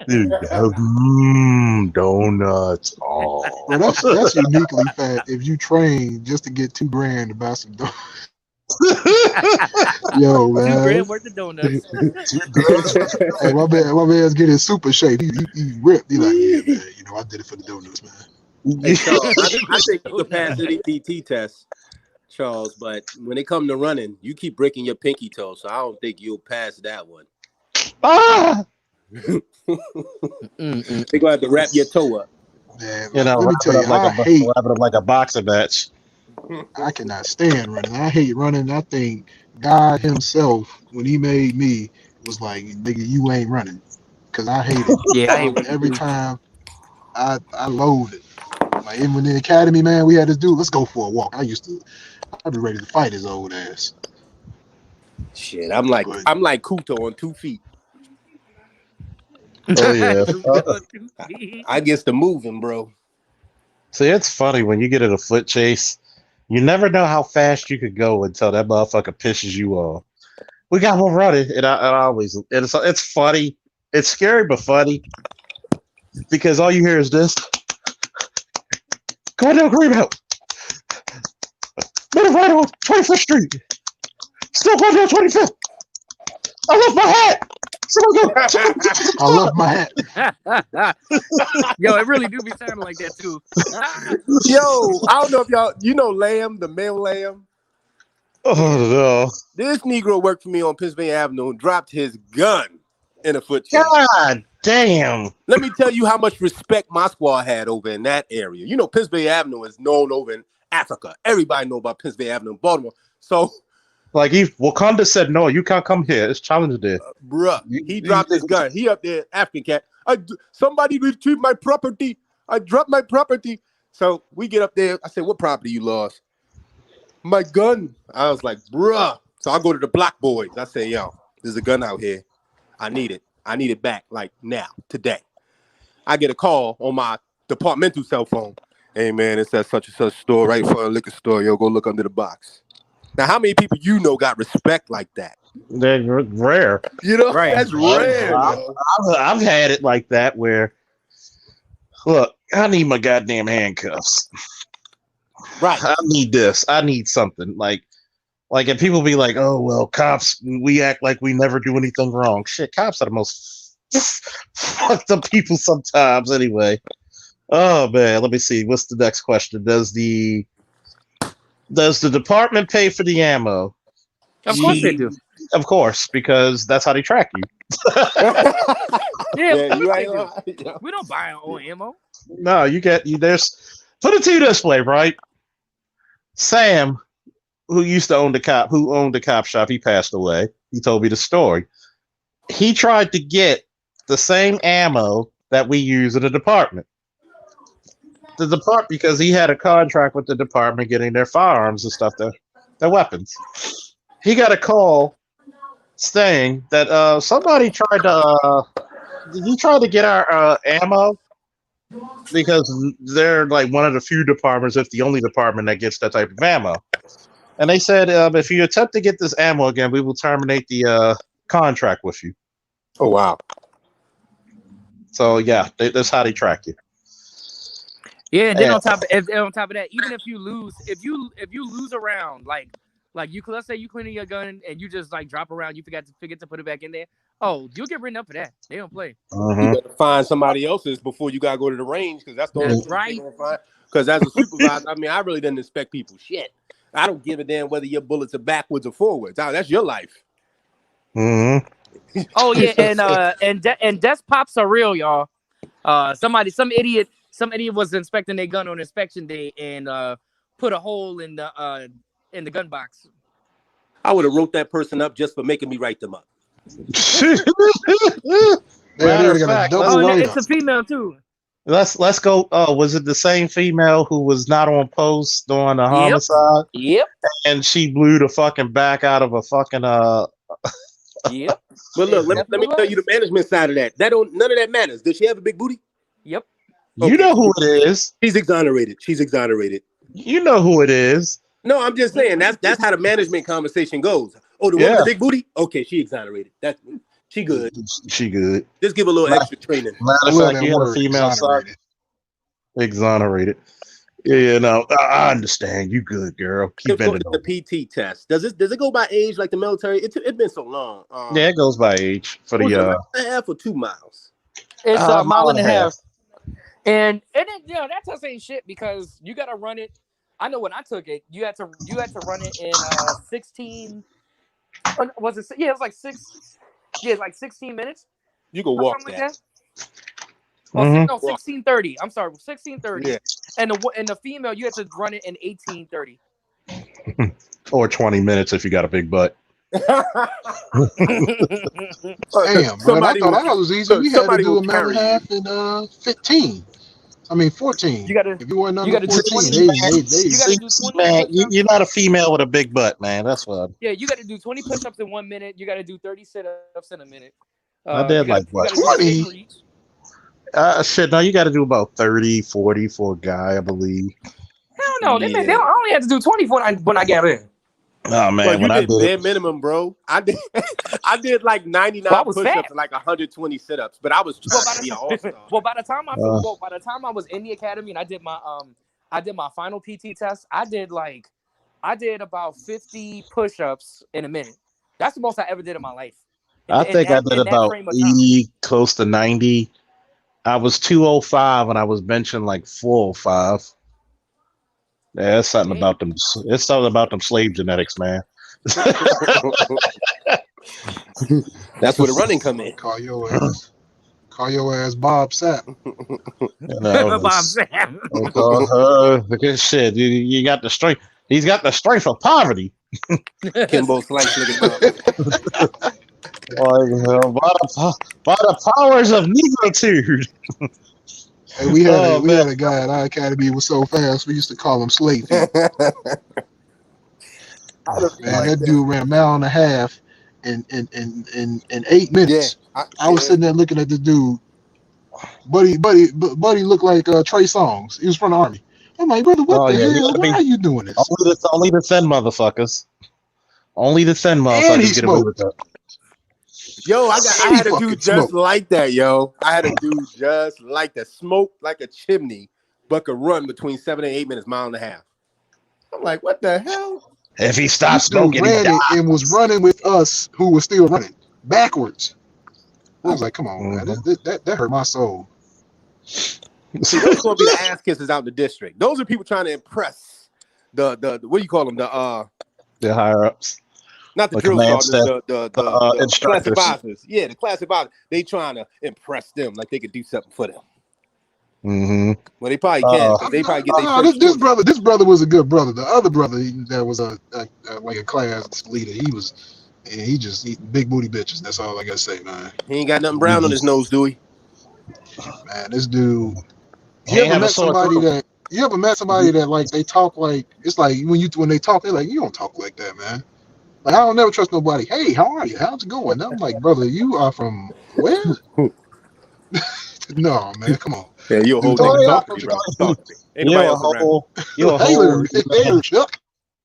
dude, donuts. Oh, Well, that's uniquely fat if you train just to get $2,000 to buy some donuts. Yo, man. $2,000 worth of donuts. Hey, my man's getting super shape. He ripped. He like, yeah, man. You know, I did it for the donuts, man. Hey, Charles, I think you could pass any PT test, Charles, but when it comes to running, you keep breaking your pinky toe, so I don't think you'll pass that one. ah, They're gonna have to wrap your toe up. Man, you know, let me tell you, wrap it up like a boxing match. I cannot stand running. I hate running. I think God himself, when he made me, was like, nigga, you ain't running. Because I hate it. Yeah, I hate running Every too. time I loathe it. Like, even in the academy, man, we had this dude, let's go for a walk. I'd be ready to fight his old ass. Shit, I'm like Kuto on 2 feet. Oh yeah. I guess the moving, bro. See, it's funny when you get in a foot chase. You never know how fast you could go until that motherfucker pisses you off. We got one running, and I always it's funny. It's scary but funny because all you hear is this. Go down Greenbelt. Move right on 25th Street. Still going down 25th. I left my hat. I love my hat. Yo, it really do be sounding like that too. Yo, I don't know if you know Lamb, the male Lamb. Oh no! This Negro worked for me on Pennsylvania Avenue and dropped his gun in a foot chase. God damn! Let me tell you how much respect my squad had over in that area. You know, Pennsylvania Avenue is known over in Africa. Everybody know about Pennsylvania Avenue in Baltimore. So, like, if Wakanda said no, you can't come here. It's challenge there, bruh. He dropped his gun. He up there, African cat. Somebody retrieved my property. I dropped my property. So we get up there. I said, "What property you lost?" My gun. I was like, "Bruh." So I go to the block boys. I say, "Yo, there's a gun out here. I need it. I need it back, like now, today." I get a call on my departmental cell phone. Hey man, it's that such and such store right for a liquor store. Yo, go look under the box. Now, how many people you know got respect like that? they're rare. You know, Right. that's rare. I've had it like that where, look, I need my goddamn handcuffs. Right. I need this. I need something. Like, and people be like, "Oh well, cops. We act like we never do anything wrong." Shit, cops are the most fucked up people sometimes. Anyway. Oh man, let me see. What's the next question? Does the department pay for the ammo? Of course they do. Of course, because that's how they track you. Yeah, you right. we don't buy our own ammo. No, there's put it to you this way, right? Sam, who owned the cop shop, he passed away. He told me the story. He tried to get the same ammo that we use in the department. Because he had a contract with the department getting their firearms and stuff, their weapons. He got a call saying that somebody tried to get our ammo because they're like one of the few departments, if the only department that gets that type of ammo. And they said, if you attempt to get this ammo again, we will terminate the contract with you. Oh wow! So yeah, that's how they track you. Yeah, and then on top of that, even if you lose, if you lose a round, like you, let's say you cleaning your gun and you just like drop around, you forget to put it back in there. Oh, you'll get written up for that. They don't play. You better find somebody else's before you gotta go to the range, because that's the only thing right. Because as a supervisor, I mean, I really didn't inspect people shit. I don't give a damn whether your bullets are backwards or forwards. That's your life. Oh yeah, and desk pops are real, y'all. Some idiot was inspecting their gun on inspection day and put a hole in the gun box. I would have wrote that person up just for making me write them up. Matter of fact, it's a female too. Let's go. Oh, was it the same female who was not on post during the homicide? Yep. And she blew the fucking back out of a fucking Yep. But look, let me tell you the management side of that. None of that matters. Does she have a big booty? Yep. Okay. You know who it is. She's exonerated. You know who it is. No, I'm just saying that's how the management conversation goes. Oh, the one with the big booty? Okay, she exonerated. She good. She good. Just give a little extra training. Matter of fact, you had a female side. Exonerated. Yeah, no, I understand. You good, girl. Keep bending over. The PT test. Does it go by age like the military? It's been so long. Yeah, it goes by age for the mile and a half or 2 miles. It's a mile and a half. And that test ain't shit because you gotta run it. I know when I took it, you had to run it in 16. Was it? Yeah, it was like 6. Yeah, it's like 16 minutes. You can walk that. Like that. Oh, no, 16:30. I'm sorry, 16:30. Yeah. And the female, you had to run it in 18:30. Or 20 minutes if you got a big butt. Damn, bro. I thought that was easy. We had to do a mile and a half in 15. I mean 14. You gotta, if you weren't under 14, you're not a female with a big butt, man. That's what. Yeah, you got to do 20 push-ups in 1 minute. You got to do 30 sit-ups in a minute. I did like what? 20. Shit, no, you got to do about 30, 40 for a guy, I believe. Hell no, they only had to do 20 when I got in. Oh man, when I did bare minimum, bro. I did like 99 push-ups and like 120 sit-ups, but I was trying to be an all-star. Well, by the time I was in the academy and I did my final PT test, I did about 50 push-ups in a minute. That's the most I ever did in my life. I think I did about 80, close to 90. I was 205 and I was benching like 405. Yeah, it's something about them. It's something about them slave genetics, man. That's where the running come in. Call your ass Bob Sapp. Bob Sapp. Shit, you got the strength. He's got the strength of poverty. Kimbo Slice. By the powers of negritude. Hey, we had a guy at our academy who was so fast we used to call him Slate. Man, that dude ran a mile and a half in 8 minutes. Yeah, I was sitting there looking at this dude. Buddy looked like Trey Songz. He was from the Army. I'm like, brother, what the hell? Why are you doing this? Only the thin motherfuckers. Only the thin motherfuckers get away with that. Yo, I had a dude just like that, yo. I had a dude just like that. Smoke like a chimney, but could run between 7 and 8 minutes, mile and a half. I'm like, what the hell? If he stopped smoking, he ran it and was running with us who was still running backwards. I was like, come on, man. That hurt my soul. See, those are going to be the ass kissers out in the district. Those are people trying to impress the what do you call them? The higher ups. Not the drill sergeants, the class advisors. Yeah, the class advisors. They trying to impress them like they could do something for them. Mm-hmm. Well, they probably can. They probably get their this brother was a good brother. The other brother that was like a class leader. He just big booty bitches. That's all I gotta say, man. He ain't got nothing brown on his nose, do he? Man, this dude. You ever met somebody that like they talk like it's like when they talk, they're like, you don't talk like that, man. Like, I don't never trust nobody. Hey, how are you? How's it going? I'm like, brother, you are from where? No, man, come on. Yeah, you a whole Talk nigga. about Talk to me, bro. Talk to me. Ain't nobody You're a else around. whole, you're a Taylor, whole, Taylor, Chuck.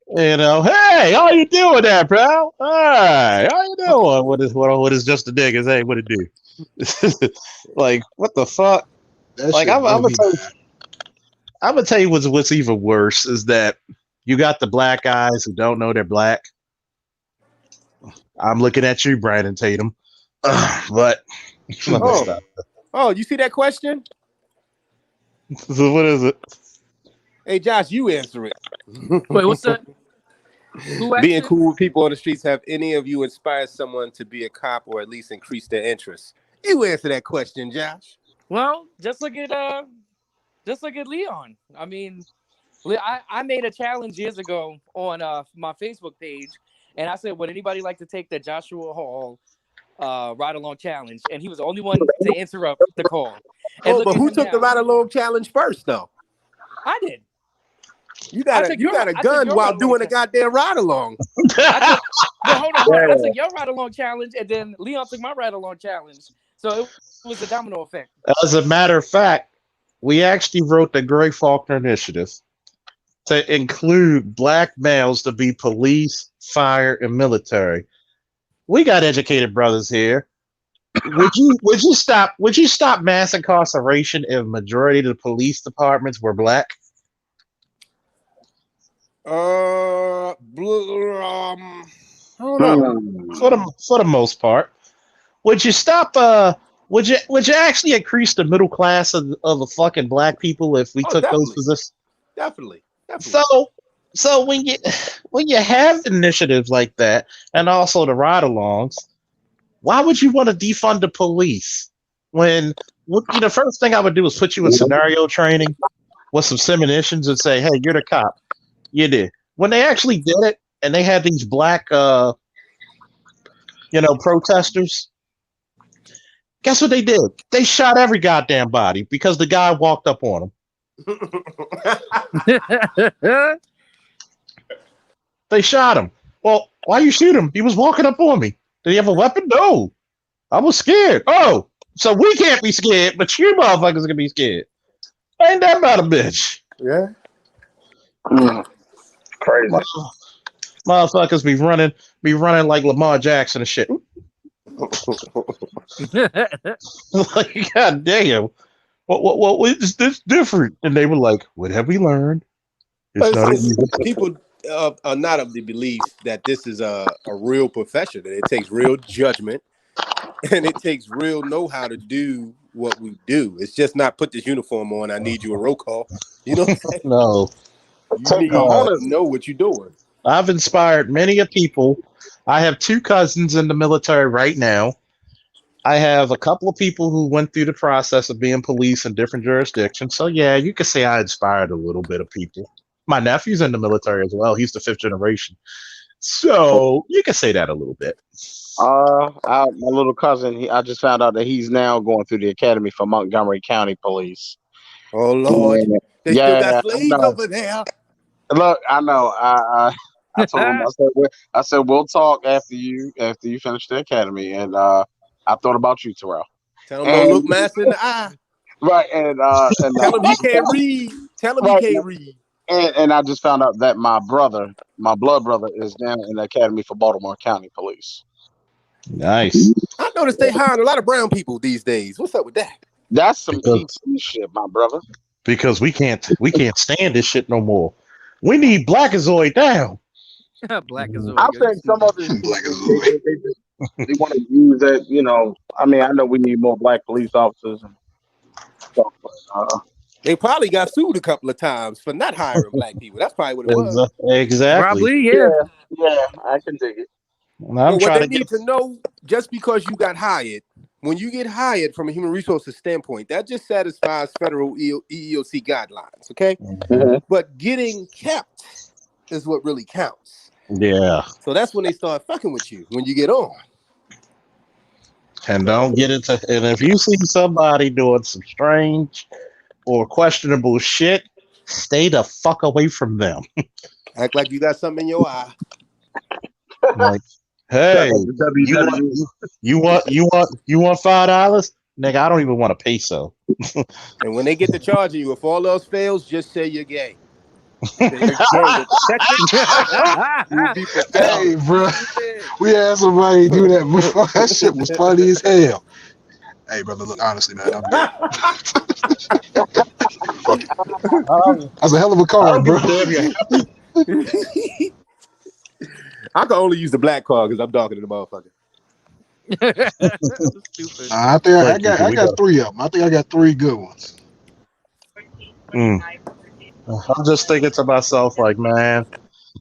you know, hey, how you doing there, pal? All right, how you doing? What is just a niggas? Hey, what it do? Like, what the fuck? That Like, shit I'm blew gonna me tell you, mind. I'm gonna tell you what's even worse is that you got the black guys who don't know they're black. I'm looking at you, Brandon Tatum. But let me stop. Oh, you see that question? So what is it? Hey, Josh, you answer it. Wait, what's that? Who Being asked it? cool with people on the streets, have any of you inspired someone to be a cop or at least increase their interest? You answer that question, Josh. Well, just look at Leon. I mean, I made a challenge years ago on my Facebook page, and I said, would anybody like to take the Joshua Hall ride along challenge? And he was the only one to interrupt the call. And But who took the ride along challenge first, though? I did. You got a gun while doing a goddamn ride along. Well, hold on. I took your ride along challenge, and then Leon took my ride along challenge. So it was a domino effect. As a matter of fact, we actually wrote the Greg Faulkner Initiative to include black males to be police, fire, and military. We got educated brothers here. Would you stop mass incarceration if majority of the police departments were black? I don't know. For the most part. Would you stop would you actually increase the middle class of the fucking black people if we took those positions? Definitely. So when you have initiatives like that and also the ride-alongs, why would you want to defund the police? When the first thing I would do is put you in scenario training with some simulations and say, hey, you're the cop. You did. When they actually did it and they had these black protesters, guess what they did? They shot every goddamn body because the guy walked up on them. They shot him. Well, why you shoot him? He was walking up on me. Did he have a weapon? No. I was scared. Oh, so we can't be scared, but you motherfuckers can be scared. Ain't that about a bitch? Yeah. Crazy. Motherfuckers be running like Lamar Jackson and shit. Like, god damn. What is this different? And they were like, what have we learned? People are not of the belief that this is a real profession, and it takes real judgment and it takes real know-how to do what we do. It's just not put this uniform on, I need you a roll call. You know what I'm saying? No. You need to know what you're doing. I've inspired many of people. I have 2 cousins in the military right now. I have a couple of people who went through the process of being police in different jurisdictions. So yeah, you could say I inspired a little bit of people. My nephew's in the military as well. He's the 5th generation. So you can say that a little bit. My little cousin, I just found out that he's now going through the academy for Montgomery County Police. Oh Lord. They still got slaves over there. Look, I know. I told him, I said, we'll talk after you finish the academy. And I thought about you, Terrell. Tell him don't look master in the eye. Right, and tell him he can't read. Tell him he can't read. And I just found out that my blood brother, is down in the academy for Baltimore County Police. Nice. I noticed they hiring a lot of brown people these days. What's up with that? That's some PT shit, my brother. Because we can't stand this shit no more. We need Blackazoid down. Blackazoid. I'm saying some of it they want to use that, I mean, I know we need more black police officers and stuff, but they probably got sued a couple of times for not hiring black people. That's probably what it was. Exactly. Probably, yeah. Yeah, I can dig it. But what they need to know, just because you got hired, when you get hired from a human resources standpoint, that just satisfies federal EEOC guidelines, okay? Mm-hmm. But getting kept is what really counts. Yeah. So that's when they start fucking with you, when you get on. And don't get into, and if you see somebody doing some strange or questionable shit, stay the fuck away from them. Act like you got something in your eye. Like, hey, you want $5? Nigga, I don't even want a peso. And when they get to charging you, if all else fails, just say you're gay. Say you're gay. You'll be protected. Hey, bro, we had somebody do that before. That shit was funny as hell. Hey, brother, look, honestly, man, I'm gay. That's a hell of a card, bro. I can only use the black card because I'm darker than the motherfucker. Stupid. I think I got 3 of them. I think I got 3 good ones. I'm just thinking to myself, like, man,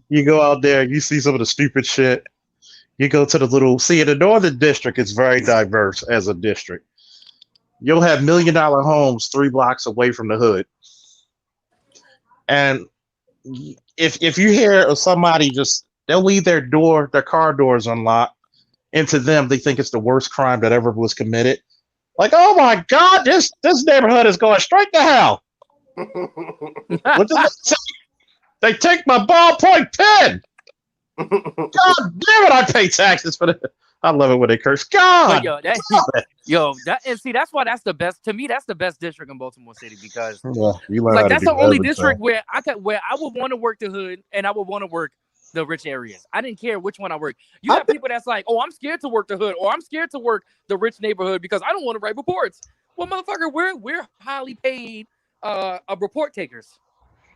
you go out there, you see some of the stupid shit. You go to the in the Northern District, it's very diverse as a district. You'll have $1 million homes 3 blocks away from the hood. And if you hear of somebody they'll leave their car doors unlocked, and to them, they think it's the worst crime that ever was committed. Like, oh my God, this neighborhood is going straight to hell. They take my ballpoint pen. God damn it! I pay taxes for that. I love it when they curse. God. But that's why that's the best. To me, that's the best district in Baltimore City because that's the only district where I would want to work the hood and I would want to work the rich areas. I didn't care which one I worked. You have people that's like, oh, I'm scared to work the hood, or I'm scared to work the rich neighborhood because I don't want to write reports. Well, motherfucker, we're highly paid report takers.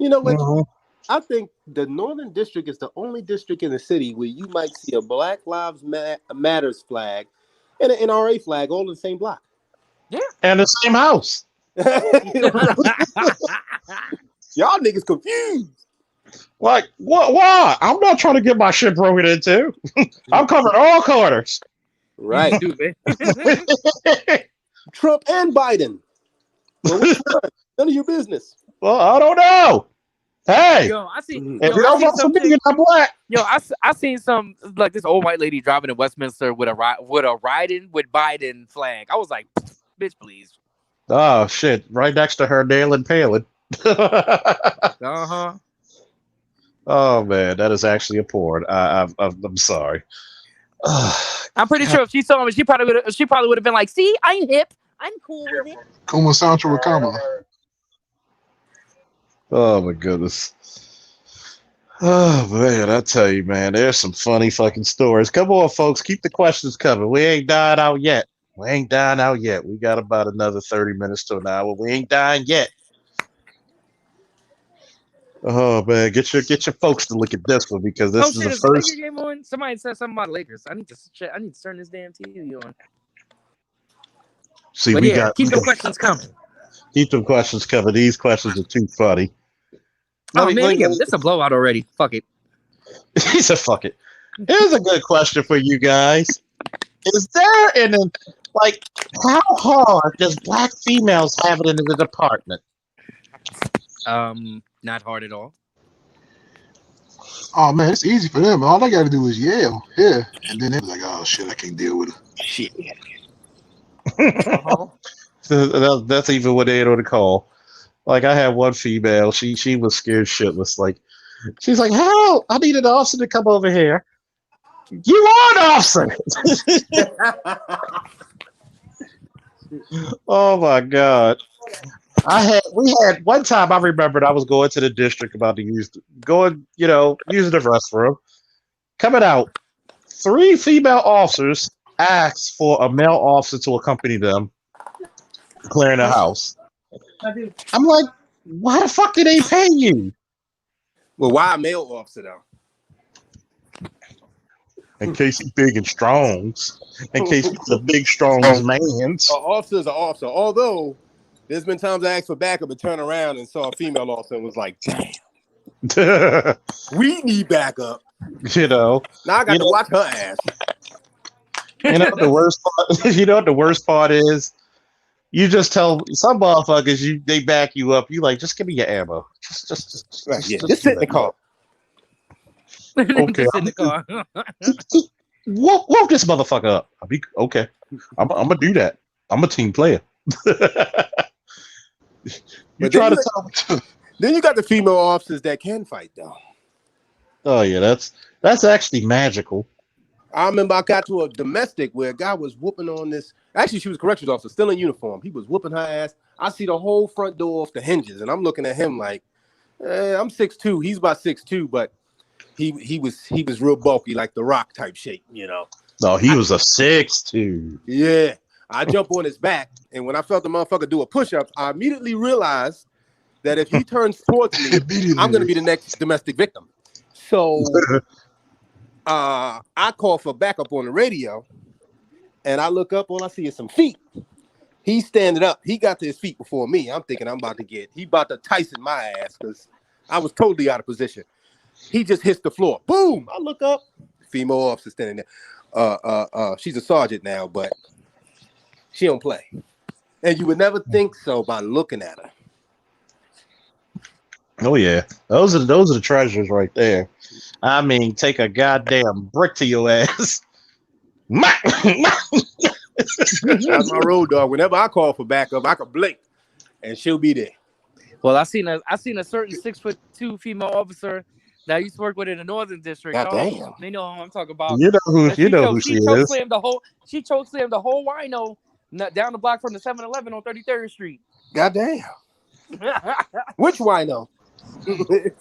You know what? I think the Northern District is the only district in the city where you might see a Black Lives Matters flag and an NRA flag all in the same block. Yeah. And the same house. Y'all niggas confused. Like, what? Why? I'm not trying to get my shit broken into. I'm covering all corners. Right. Trump and Biden. Well, which one? None of your business. Well, I don't know. Hey, I seen some like this old white lady driving in Westminster with a riding with Biden flag. I was like, bitch, please. Oh shit! Right next to her, nailing Palin. Oh man, that is actually a porn. I'm sorry. I'm pretty sure if she saw him, she probably would have been like, "See, I'm hip. I'm cool with it." Kuma Santra with Kamala. Oh my goodness. Oh man, I tell you, man, there's some funny fucking stories. Come on, folks, keep the questions coming. We ain't dying out yet. We got about another 30 minutes to an hour. We ain't dying yet. Oh man, get your folks to look at this one because this is the first. Game on? Somebody said something about Lakers. I need to check. I need to turn this damn TV on. See, keep the questions coming. Keep them questions coming. These questions are too funny. Oh man, it's a blowout already. Fuck it. He said, "Fuck it." Here's a good question for you guys: is there how hard does black females have it in the department? Not hard at all. Oh man, it's easy for them. All they got to do is yell, yeah, and then they're like, "Oh shit, I can't deal with it." Shit. That's even what they had on the call. Like I had one female, she was scared shitless. Like she's like, "Hell, I need an officer to come over here." You are an officer. Oh my God. We had one time I remembered I was going to the district about to using the restroom. Coming out, 3 female officers asked for a male officer to accompany them clearing the house. I'm like, why the fuck did they pay you? Well, why a male officer though? In case he's big and strong. In case he's a big, strong man. An officer's an officer. Although there's been times I asked for backup and turned around and saw a female officer and was like, damn. We need backup. Now I got to watch her ass. The worst part, the worst part is you just tell some motherfuckers they back you up. You like, just give me your ammo. Just sit in the car. Okay. Just in the car. Whoop this motherfucker up. Okay. I'm gonna do that. I'm a team player. Then you got the female officers that can fight though. Oh yeah, that's actually magical. I remember I got to a domestic where a guy was whooping on this. Actually, she was a corrections officer, still in uniform. He was whooping her ass. I see the whole front door off the hinges, and I'm looking at him like, I'm 6'2". He's about 6'2", but he was real bulky, like the Rock type shape, you know. No, he was a 6'2". Yeah. I jump on his back, and when I felt the motherfucker do a push-up, I immediately realized that if he turns towards me, I'm going to be the next domestic victim. So I call for backup on the radio, and I look up, all I see is some feet. He's standing up. He got to his feet before me. I'm thinking he about to Tyson my ass because I was totally out of position. He just hits the floor. Boom! I look up. Female officer standing there. She's a sergeant now, but she don't play. And you would never think so by looking at her. Oh yeah, those are the treasures right there. I mean, take a goddamn brick to your ass. That's my road dog. Whenever I call for backup, I can blink, and she'll be there. Well, I seen a certain 6'2" female officer that I used to work with in the Northern District. Goddamn. They know who I'm talking about. You know who she is. She chokeslammed the whole wino down the block from the 7-Eleven on 33rd Street. Goddamn. Which wino? The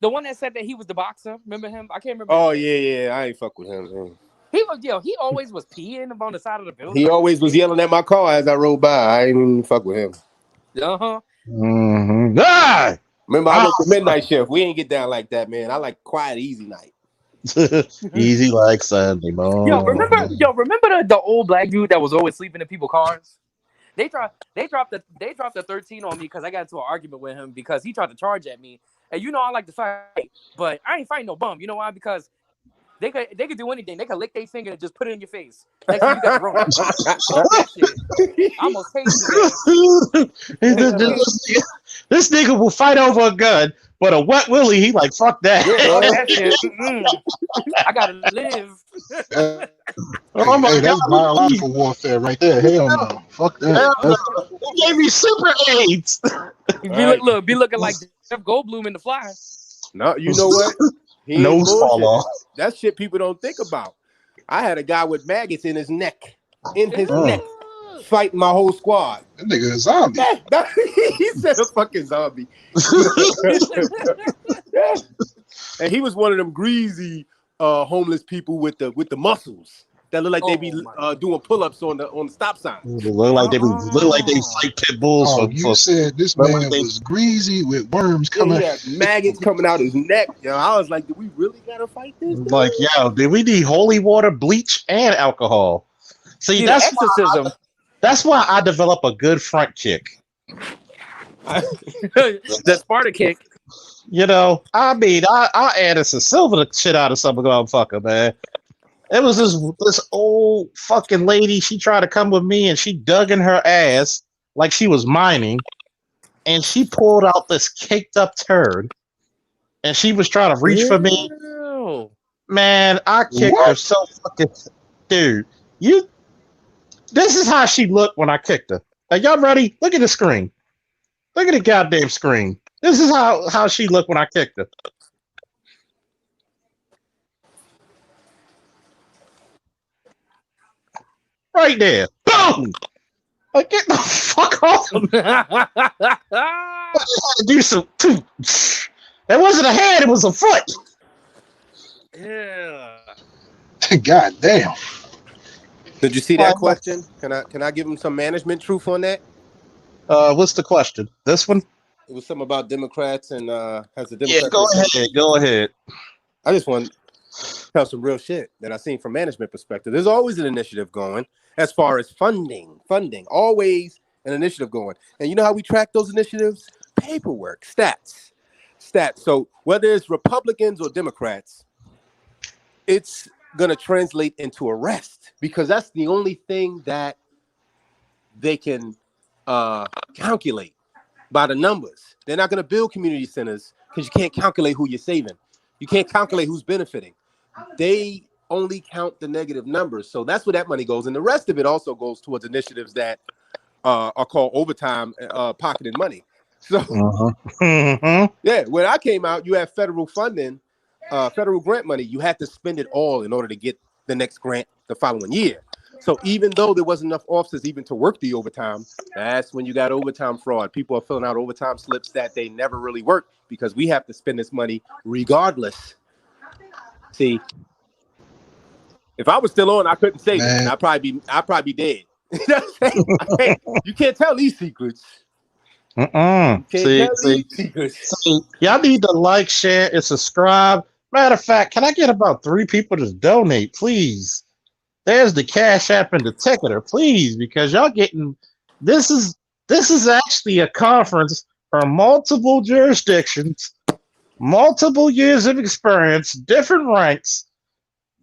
one that said that he was the boxer. Remember him? I can't remember. Oh yeah. I ain't fuck with him. Man. He always was peeing on the side of the building. He always was yelling at my car as I rode by. I ain't even fuck with him. Mm-hmm. Ah! Remember, I worked the midnight shift. We ain't get down like that, man. I like quiet, easy night. Easy like Sunday morning. Remember the old black dude that was always sleeping in people's cars? They dropped the 13 on me because I got into an argument with him because he tried to charge at me. And you know I like to fight, but I ain't fighting no bum. You know why? Because they could do anything. They could lick their finger and just put it in your face. Next thing you got wrong. I almost hated it. This nigga will fight over a gun, but a wet willy, he like fuck that. That shit. I gotta live. Oh my God, that's biological warfare right there. Hell no, fuck that. He gave me super AIDS. Be looking like Jeff Goldblum in The Fly. No, you know what? Nose fall off. That shit people don't think about. I had a guy with maggots in his neck, fighting my whole squad. That nigga a zombie. He said a fucking zombie. And he was one of them greasy homeless people with the muscles that look like they be doing pull-ups on the stop sign. Look like they fight pit bulls. You said this man was greasy with worms coming. He had maggots coming out his neck. Yo, I was like, do we really gotta fight this? Like, yo, did we need holy water, bleach, and alcohol? See, that's exorcism. That's why I develop a good front kick. The Sparta kick. You know, I mean, I added some silver the shit out of some motherfucker, man. It was this old fucking lady. She tried to come with me, and she dug in her ass like she was mining, and she pulled out this caked up turd, and she was trying to reach for me. Man, I kicked her so fucking. Dude, this is how she looked when I kicked her. Are y'all ready? Look at the screen. Look at the goddamn screen. This is how she looked when I kicked her. Right there. Boom! Like, get the fuck off of me. I had to do some. That wasn't a hand, it was a foot. Yeah. God damn. Did you see that question? Can I give him some management truth on that? What's the question? This one? It was something about Democrats and has the Democrats. Yeah, go ahead. I just want to tell some real shit that I seen from management perspective. There's always an initiative going as far as funding, always an initiative going. And you know how we track those initiatives? Paperwork, stats. So whether it's Republicans or Democrats, it's going to translate into arrest because that's the only thing that they can calculate by the numbers. They're not going to build community centers because you can't calculate who you're saving. You can't calculate who's benefiting. They only count the negative numbers. So that's where that money goes. And the rest of it also goes towards initiatives that are called overtime pocketing money. So yeah, when I came out, you had federal funding, federal grant money. You had to spend it all in order to get the next grant the following year. So even though there wasn't enough officers even to work the overtime, that's when you got overtime fraud. People are filling out overtime slips that they never really work because we have to spend this money regardless. See, if I was still on, I couldn't say this, and I'd probably be dead. You can't tell these secrets. See, y'all need to like, share, and subscribe. Matter of fact, can I get about 3 people to donate, please? There's the Cash App and the Ticketer, please, because y'all getting this is actually a conference from multiple jurisdictions, multiple years of experience, different ranks.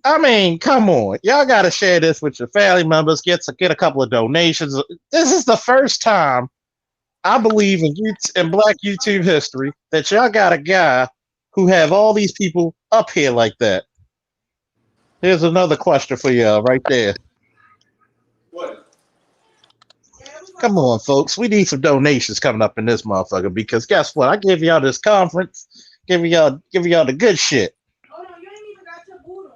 I mean, come on, y'all got to share this with your family members. Get a couple of donations. This is the first time I believe in Black YouTube history that y'all got a guy who have all these people up here like that. Here's another question for y'all right there. What? Come on, folks. We need some donations coming up in this motherfucker because guess what? I give y'all this conference, giving y'all the good shit. Oh no, you ain't even got your boot on.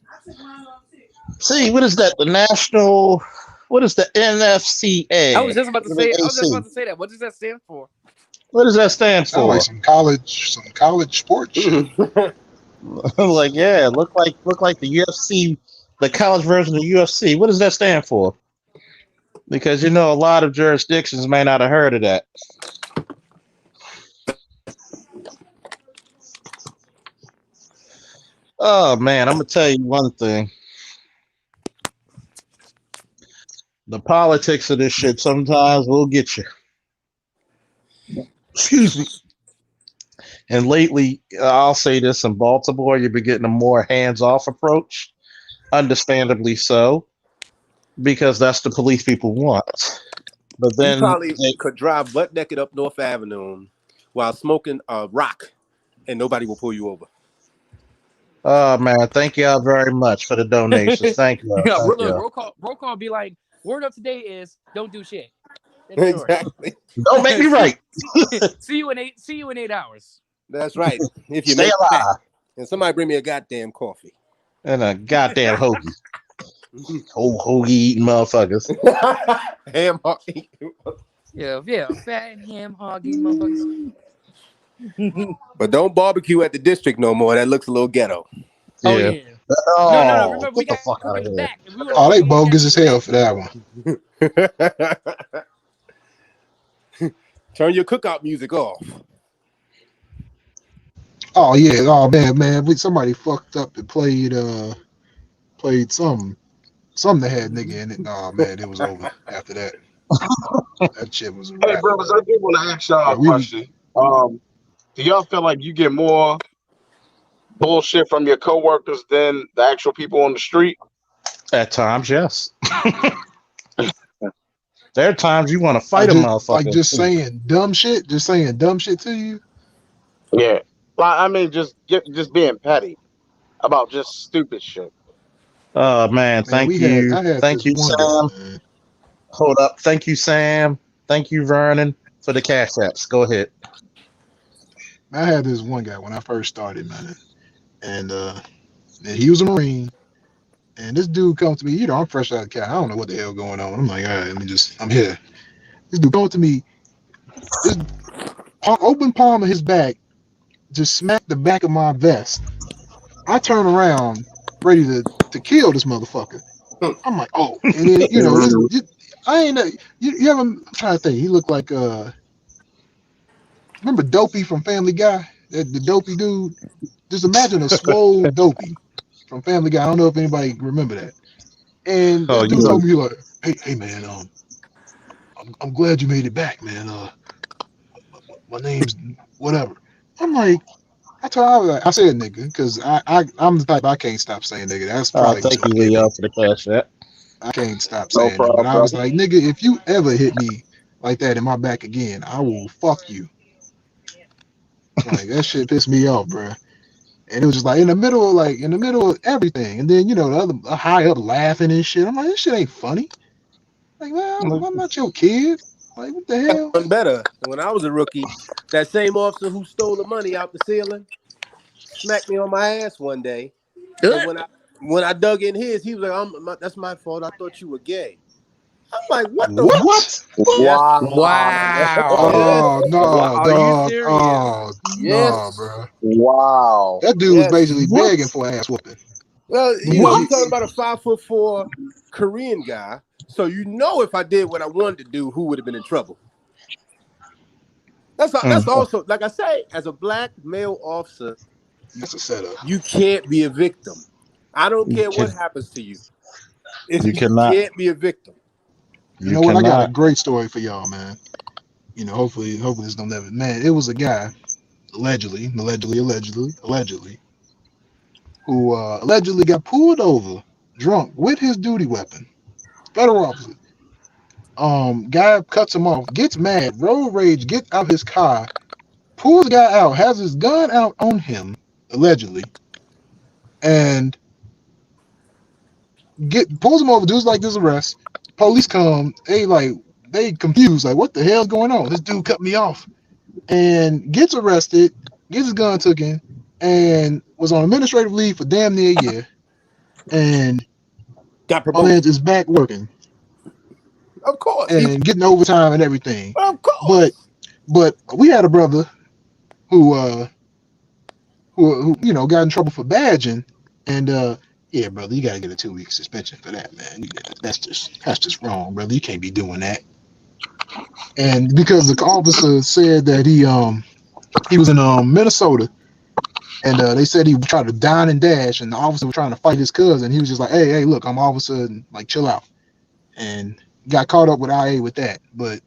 I took mine on too. See, what is that? What is the NFCA? I was just about to say that. What does that stand for? What does that stand for? Like some college sports shit. Like, yeah, look like the UFC, the college version of UFC. What does that stand for? Because a lot of jurisdictions may not have heard of that. Oh man, I'm gonna tell you one thing. The politics of this shit sometimes will get you. Excuse me. And lately, I'll say this, in Baltimore, you've been getting a more hands-off approach. Understandably so, because that's the police people want. But then you probably could drive butt naked up North Avenue while smoking rock, and nobody will pull you over. Oh man, thank y'all very much for the donations. Thank you. Roll call be like, word up today is don't do shit. Exactly. Don't make me right. See you in 8 hours. That's right. If you stay alive. And somebody bring me a goddamn coffee. And a goddamn hoagie. Hoagie eating motherfuckers. Ham hog eating. Yeah, fat ham hog eating motherfuckers. But don't barbecue at the district no more. That looks a little ghetto. Oh yeah. No. Remember, we got to cook in the back. They bogus as hell for that one. Turn your cookout music off. Oh yeah. Oh man. Somebody fucked up and played something that had nigga in it. Oh man, it was over after that. That shit was. Hey, brothers, I did want to ask y'all a question. Do y'all feel like you get more bullshit from your coworkers than the actual people on the street? At times, yes. There are times you want to fight a motherfucker. Like just saying dumb shit to you. Yeah. I mean, just being petty about just stupid shit. Oh man, thank you, Sam. Hold up, thank you, Sam. Thank you, Vernon, for the cash apps. Go ahead. I had this one guy when I first started, man, and he was a Marine. And this dude comes to me. I'm fresh out of cat. I don't know what the hell going on. I'm like, all right, I'm here. This dude comes to me. This open palm of his back just smacked the back of my vest. I turn around, ready to kill this motherfucker. I'm like, oh, and then, I ain't know. You ever? I'm trying to think. He looked like remember Dopey from Family Guy? The Dopey dude. Just imagine a swole Dopey from Family Guy. I don't know if anybody remember that. And that dude told me like, hey man, I'm glad you made it back, man. My name's whatever. I'm like, I said nigga, because I'm the type I can't stop saying nigga. That's probably thank you, Leo, for the cash app. I can't stop saying it. But I was like, nigga, if you ever hit me like that in my back again, I will fuck you. Like that shit pissed me off, bro. And it was just like in the middle of everything. And then, the other high up laughing and shit. I'm like, this shit ain't funny. Like, man, I'm not your kid. Like, what the hell? Better. When I was a rookie, that same officer who stole the money out the ceiling smacked me on my ass one day. And when I dug in his, he was like, "That's my fault. I thought you were gay." I'm like, "What the What? Yes. Wow. Oh no, Are you dog. serious? Oh Yes. no, bro. Wow. That dude was Yes. basically What? begging for an ass whooping. Well, you What? talking about a 5'4" Korean guy. So if I did what I wanted to do, who would have been in trouble? That's also, like I say, as a black male officer, That's a setup. you can't be a victim. I don't You care what can- happens to you. You cannot. can't be a victim. You know what? I got a great story for y'all, man. You know, hopefully this don't ever. Man, it was a guy, allegedly, who allegedly got pulled over drunk with his duty weapon. Federal officer. Guy cuts him off, gets mad, road rage, gets out his car, pulls the guy out, has his gun out on him, allegedly, and pulls him over, dude's like this arrest. Police come, they confused, like, what the hell's going on? This dude cut me off. And gets arrested, gets his gun taken, and was on administrative leave for damn near a year. And got my man is back working. Of course. And getting overtime and everything. Of course. But we had a brother who got in trouble for badging, and yeah, brother, you gotta get a 2-week suspension for that, man. That's just wrong, brother. You can't be doing that. And because the officer said that he was in Minnesota, and they said he tried to dine and dash, and the officer was trying to fight his cousin. He was just like, hey, look, I'm officer, and like, chill out. And got caught up with IA with that. But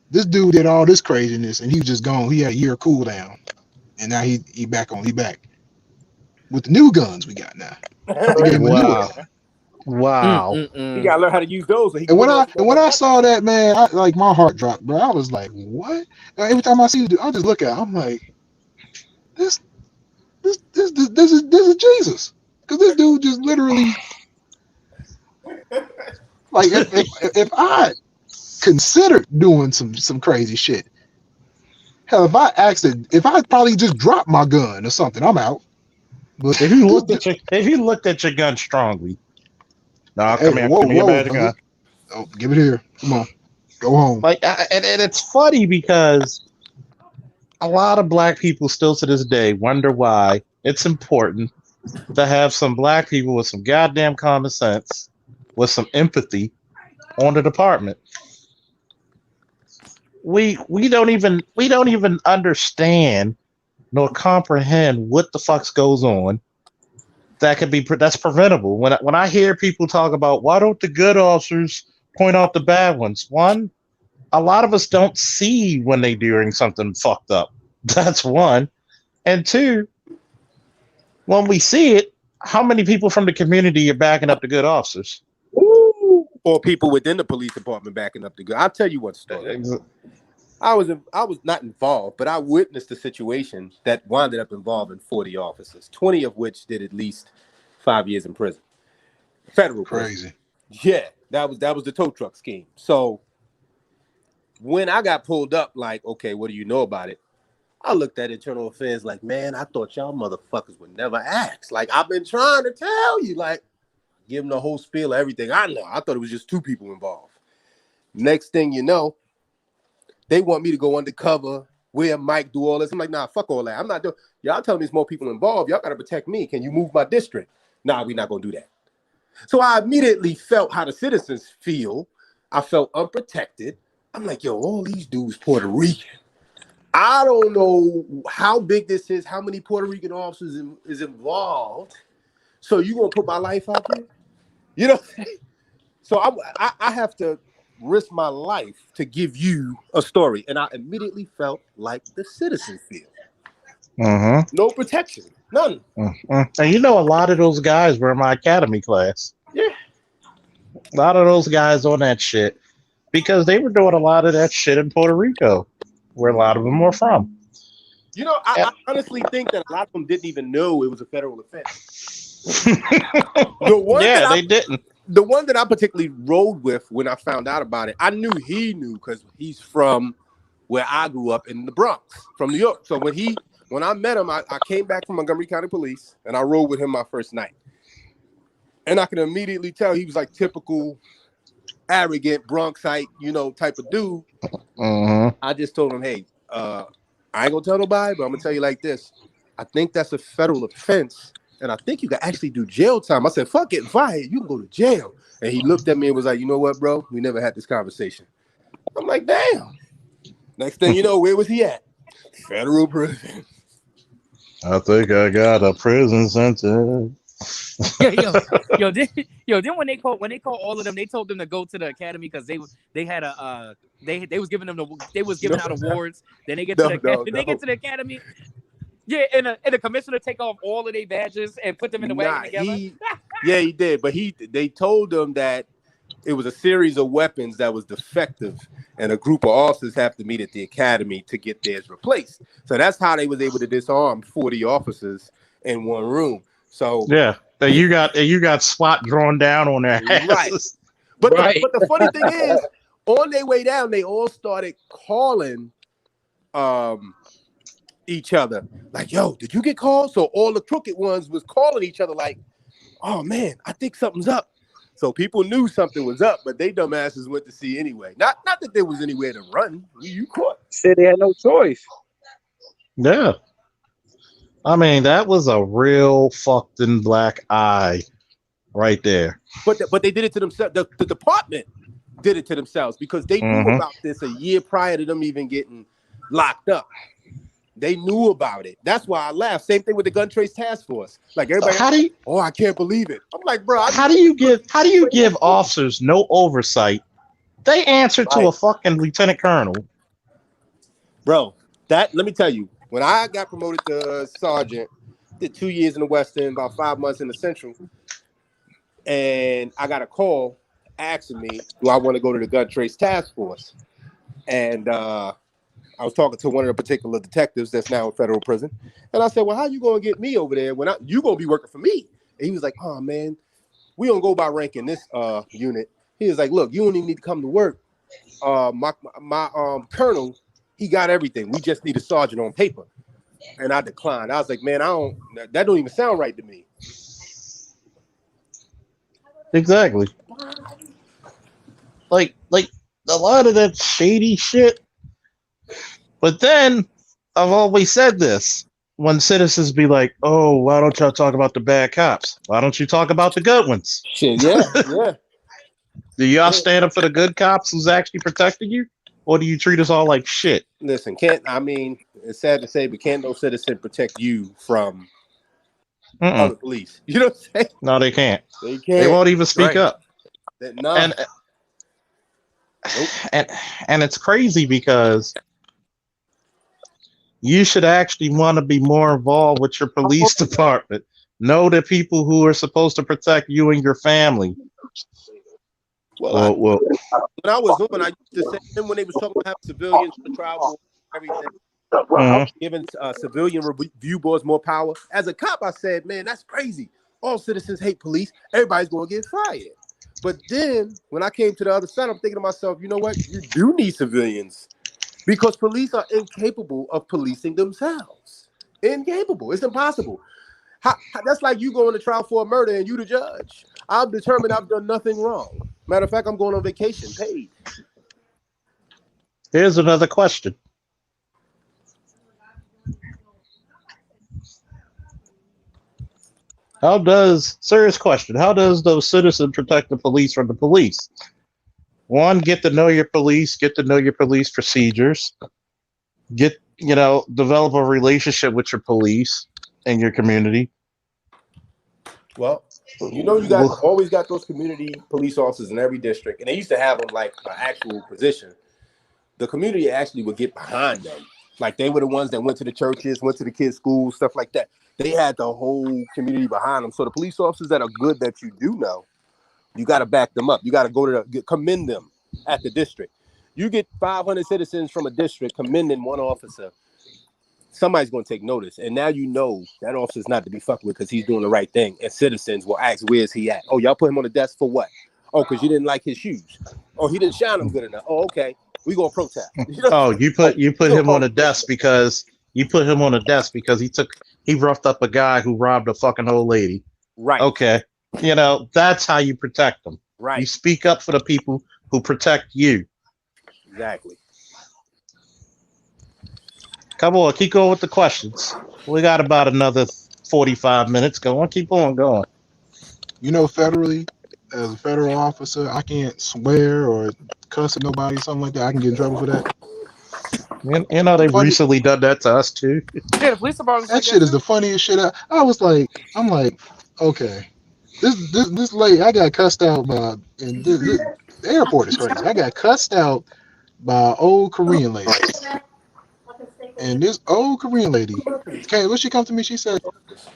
this dude did all this craziness, and he was just gone. He had a year cool down, and now he back with the new guns we got now. They gave him a new one. Wow. You gotta learn how to use those. And when I saw that, man, my heart dropped, bro. I was like, what? Every time I see the dude, I just look at him, I'm like, this is Jesus. Because this dude just literally, like, if I considered doing some crazy shit, hell, if I probably just dropped my gun or something, I'm out. But if you looked at your gun strongly, no, come here, give me your bad gun. Oh, give it here. Come on, go home. Like, and it's funny because a lot of black people still to this day wonder why it's important to have some black people with some goddamn common sense, with some empathy on the department. We don't even understand nor comprehend what the fuck goes on that's preventable. When I hear people talk about why don't the good officers point out the bad ones, one, a lot of us don't see when they're doing something fucked up. That's one. And two, when we see it, how many people from the community are backing up the good officers? Or people within the police department backing up the good. I'll tell you one story. I was not involved, but I witnessed a situation that wound up involving 40 officers, 20 of which did at least 5 years in prison. Federal crazy. Prison. Yeah, that was the tow truck scheme. So when I got pulled up, like, okay, what do you know about it? I looked at internal affairs like, man, I thought y'all motherfuckers would never ask. Like, I've been trying to tell you, like, give them the whole spiel of everything I know. I thought it was just 2 people involved. Next thing you know, they want me to go undercover, wear a mic, do all this. I'm like, nah, fuck all that. I'm not doing. Y'all telling me there's more people involved. Y'all got to protect me. Can you move my district? Nah, we're not going to do that. So I immediately felt how the citizens feel. I felt unprotected. I'm like, yo, all these dudes Puerto Rican. I don't know how big this is, how many Puerto Rican officers is involved. So you going to put my life out there? You know what I'm saying? So I have to risk my life to give you a story. And I immediately felt like the citizens feel. No protection. None. And you know, a lot of those guys were in my academy class. Yeah. A lot of those guys on that shit. Because they were doing a lot of that shit in Puerto Rico, where a lot of them were from. You know, I honestly think that a lot of them didn't even know it was a federal offense. They didn't. The one that I particularly rode with when I found out about it, I knew he knew because he's from where I grew up in the Bronx, from New York. So when I met him, I came back from Montgomery County Police and I rode with him my first night. And I can immediately tell he was like typical arrogant Bronxite, type of dude. I just told him, hey, I ain't gonna tell nobody, but I'm gonna tell you like this. I think that's a federal offense, and I think you can actually do jail time. I said, fuck getting fired. You can go to jail. And he looked at me and was like, you know what, bro? We never had this conversation. I'm like, damn. Next thing you know, where was he at? Federal prison. I think I got a prison sentence. Then when they called all of them, they told them to go to the academy because they had a they was giving out awards. Then they get to the academy. Yeah, and the commissioner take off all of their badges and put them in the wagon together. He did, but they told them that it was a series of weapons that was defective, and a group of officers have to meet at the academy to get theirs replaced. So that's how they was able to disarm 40 officers in one room. So yeah, you got SWAT drawn down on their asses. Right. But the funny thing is, on their way down, they all started calling each other like, yo, did you get called? So all the crooked ones was calling each other like, oh man, I think something's up. So people knew something was up, but they dumbasses went to see anyway. Not that there was anywhere to run. You caught. Said they had no choice. Yeah. I mean, that was a real fucked in black eye right there. But they did it to themselves. The department did it to themselves because they knew about this a year prior to them even getting locked up. They knew about it. That's why I laughed. Same thing with the gun trace task force. Like everybody, I can't believe it. I'm like, bro. How do you give officers no oversight? They answer to a fucking lieutenant colonel. Bro, let me tell you, when I got promoted to sergeant, did 2 years in the Western, about 5 months in the Central, and I got a call asking me, do I want to go to the gun trace task force? And I was talking to one of the particular detectives that's now in federal prison. And I said, well, how you going to get me over there when you going to be working for me? And he was like, oh, man, we don't go by rank in this unit. He was like, look, you don't even need to come to work. My colonel, he got everything. We just need a sergeant on paper. And I declined. I was like, man, that don't even sound right to me. Exactly. Like a lot of that shady shit. But then I've always said this when citizens be like, oh, why don't y'all talk about the bad cops? Why don't you talk about the good ones? Shit, yeah. Do y'all stand up for the good cops who's actually protecting you? Or do you treat us all like shit? Listen, it's sad to say, but can't no citizen protect you from other police? You know what I'm saying? No, they can't. They can't. They won't even speak up. No. And it's crazy because you should actually want to be more involved with your police department. Know the people who are supposed to protect you and your family. Well, when I was on, I used to say when they was talking about civilians for the trial board, everything, giving civilian review boards more power. As a cop, I said, man, that's crazy. All citizens hate police. Everybody's going to get fired. But then when I came to the other side, I'm thinking to myself, you know what? You do need civilians because police are incapable of policing themselves. Incapable. It's impossible. That's like you going to trial for a murder and you the judge. I'm determined I've done nothing wrong. Matter of fact, I'm going on vacation, paid. Here's another question. Serious question, how does those citizens protect the police from the police? One, get to know your police procedures, develop a relationship with your police and your community. Well, you always got those community police officers in every district, and they used to have them like an actual position. The community actually would get behind them. Like they were the ones that went to the churches, went to the kids' schools, stuff like that. They had the whole community behind them. So the police officers that are good that you do know, you got to back them up. You got to go to commend them at the district. You get 500 citizens from a district commending one officer, somebody's going to take notice. And now you know that officer's not to be fucked with because he's doing the right thing. And citizens will ask, where's he at? Oh, y'all put him on the desk for what? Oh, because you didn't like his shoes. Oh, he didn't shine them good enough. Oh, okay. We going to protest. You put him on a desk because he roughed up a guy who robbed a fucking old lady. Right. Okay. You know, that's how you protect them. Right. You speak up for the people who protect you. Exactly. Come on, keep going with the questions. We got about another 45 minutes. Go on, keep on going. You know, federally, as a federal officer, I can't swear or cuss at nobody, something like that. I can get in trouble for that. You know, they've recently done that to us too. Yeah, the police department's That like shit that is the too. funniest shit. I'm like, okay, this lady, I got cussed out by, and the airport is crazy. I got cussed out by an old Korean lady, and this old Korean lady, okay, when she come to me, she said,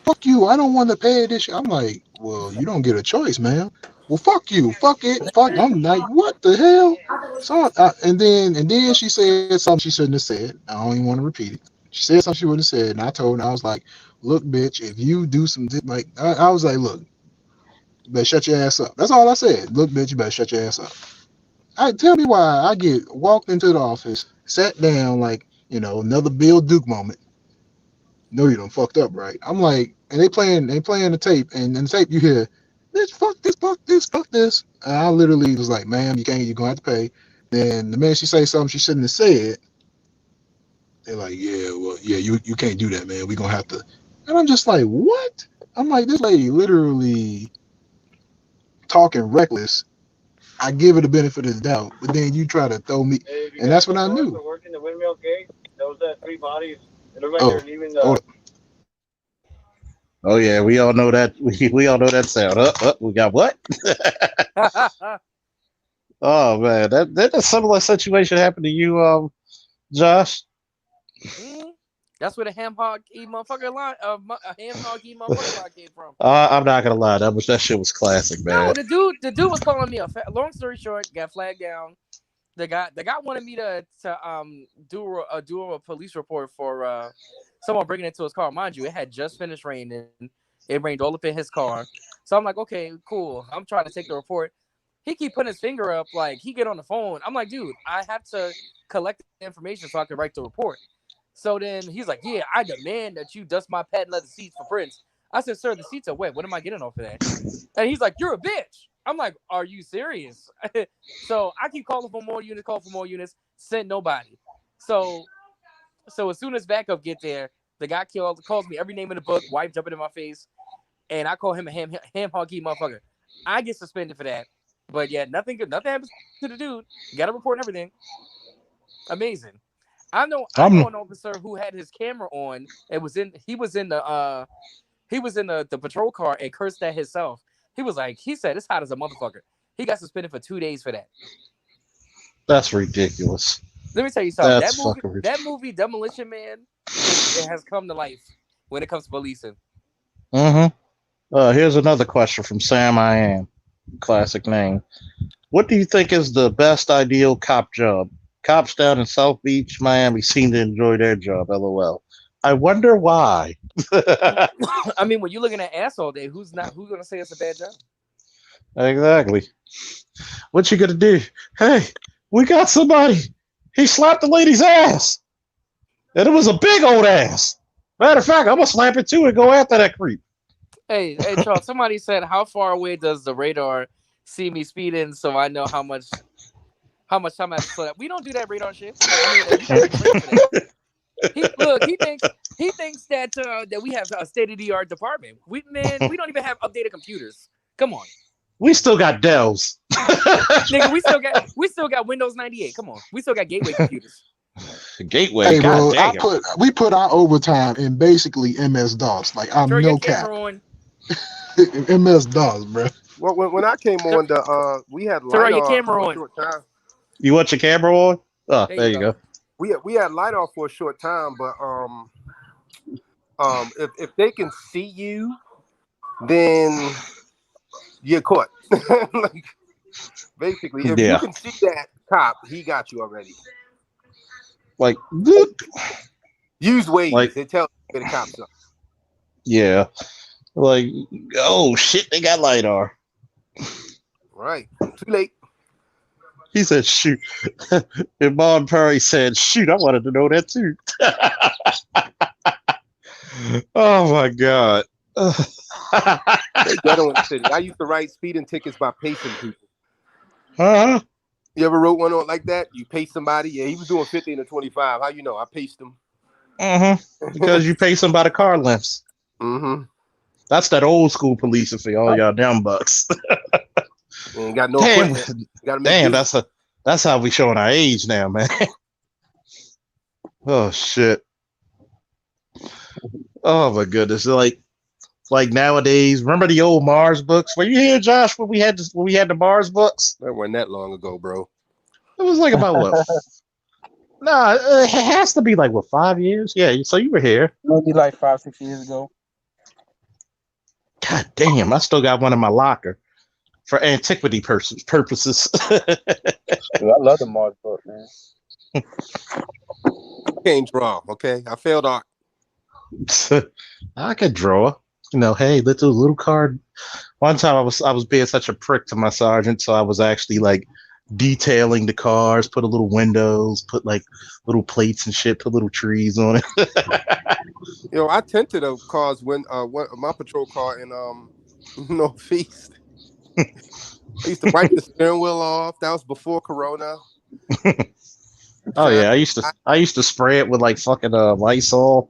"Fuck you, I don't want to pay this shit." I'm like, well, you don't get a choice, man. Well, fuck you, fuck it, fuck. I'm like, what the hell? So, and then she said something she shouldn't have said. I don't even want to repeat it. She said something she wouldn't have said, and I told her, I was like, look, bitch, if you do some like, I was like, look, you better shut your ass up. That's all I said. Look, bitch, you better shut your ass up. Tell me why I get walked into the office, sat down like, another Bill Duke moment. No, you done fucked up, right? I'm like, and they playing the tape, and in the tape you hear, bitch, fuck this, fuck this, fuck this. And I literally was like, ma'am, you're gonna have to pay. Then the minute she say something she shouldn't have said, they're like, yeah, well, yeah, you can't do that, man. We gonna have to. And I'm just like, what? I'm like, this lady literally talking reckless. I give her the benefit of the doubt, but then you try to throw me, and that's what I knew. Working the Windmill Gate, those 3 bodies. Oh yeah, we all know that. We all know that sound. We got what? Oh man, that a similar situation happened to you, Josh. That's where the ham hog eat motherfucker line, ham hog eat motherfucker line came from. I'm not gonna lie, that shit was classic, man. No, the dude was calling me long story short, got flagged down. The guy wanted me to do a police report for someone bringing it to his car. Mind you, it had just finished raining. It rained all up in his car. So I'm like, okay, cool. I'm trying to take the report. He keep putting his finger up, like he get on the phone. I'm like, dude, I have to collect the information so I can write the report. So then he's like, yeah, I demand that you dust my patent leather seats for prints. I said, sir, the seats are wet. What am I getting off of that? And he's like, you're a bitch. I'm like, are you serious? So I keep calling for more units, sent nobody. So as soon as backup get there, the guy calls me every name in the book, wife jumping in my face, and I call him a ham hockey motherfucker. I get suspended for that. But yeah, nothing happens to the dude. You got to report everything. Amazing. I know an officer who had his camera on. He was in the patrol car and cursed at himself. He said it's hot as a motherfucker. He got suspended for 2 days for that. That's ridiculous. Let me tell you something. That movie Demolition Man, it has come to life when it comes to policing. Here's another question from Sam I Am. Classic name. What do you think is the best ideal cop job? Cops down in South Beach, Miami seem to enjoy their job, LOL. I wonder why. I mean, when you're looking at ass all day, who's gonna say it's a bad job? Exactly. What you gonna do? Hey, we got somebody. He slapped the lady's ass. And it was a big old ass. Matter of fact, I'm gonna slap it too and go after that creep. Hey, Charles, somebody said, how far away does the radar see me speeding so I know how much time I have to slow down? We don't do that radar shit. He thinks that we have a state-of-the-art department. We don't even have updated computers. Come on. We still got Dells. Nigga, we still got Windows 98. Come on. We still got Gateway computers. Gateway. Hey, bro, we put our overtime in basically MS-DOS. Like, I'm no cap. MS-DOS, bro. Well, when I came on, we had LiDAR your camera for a short time. You want your camera on? Oh, there you go. We had LiDAR for a short time, but if they can see you, then you're caught. Like, basically, if you can see that cop, he got you already. Like, use Waze. Like, they tell you the cops up. Yeah. Like, oh shit, they got LiDAR. Right. Too late. He said, shoot. And Mon Perry said, shoot, I wanted to know that too. Oh my God. They ghetto in the city. I used to write speeding tickets by pacing people. Huh? You ever wrote one on like that? You pace somebody? Yeah, he was doing 50 and a 25. How you know? I paced him. Because you pay some by the car lengths. That's that old school policing for all y'all damn bucks. Ain't got no damn, damn, that's how we showing our age now, man. Oh shit. Oh my goodness. Like nowadays, remember the old Mars books? Were you here, Josh, when we had the Mars books? That wasn't that long ago, bro. It was like about what? Nah, it has to be like what, 5 years? Yeah, so you were here. Maybe like 5-6 years ago. God damn, I still got one in my locker for antiquity purposes. Dude, I love the Mars book, man. Can't draw, okay? I failed art. I could draw. You know, hey, little card. One time I was being such a prick to my sergeant, so I was actually like detailing the cars, put a little windows, put like little plates and shit, put little trees on it. I tinted the cars when my patrol car in Northeast. I used to wipe the steering wheel off. That was before Corona. Oh yeah, I used to spray it with like fucking Lysol.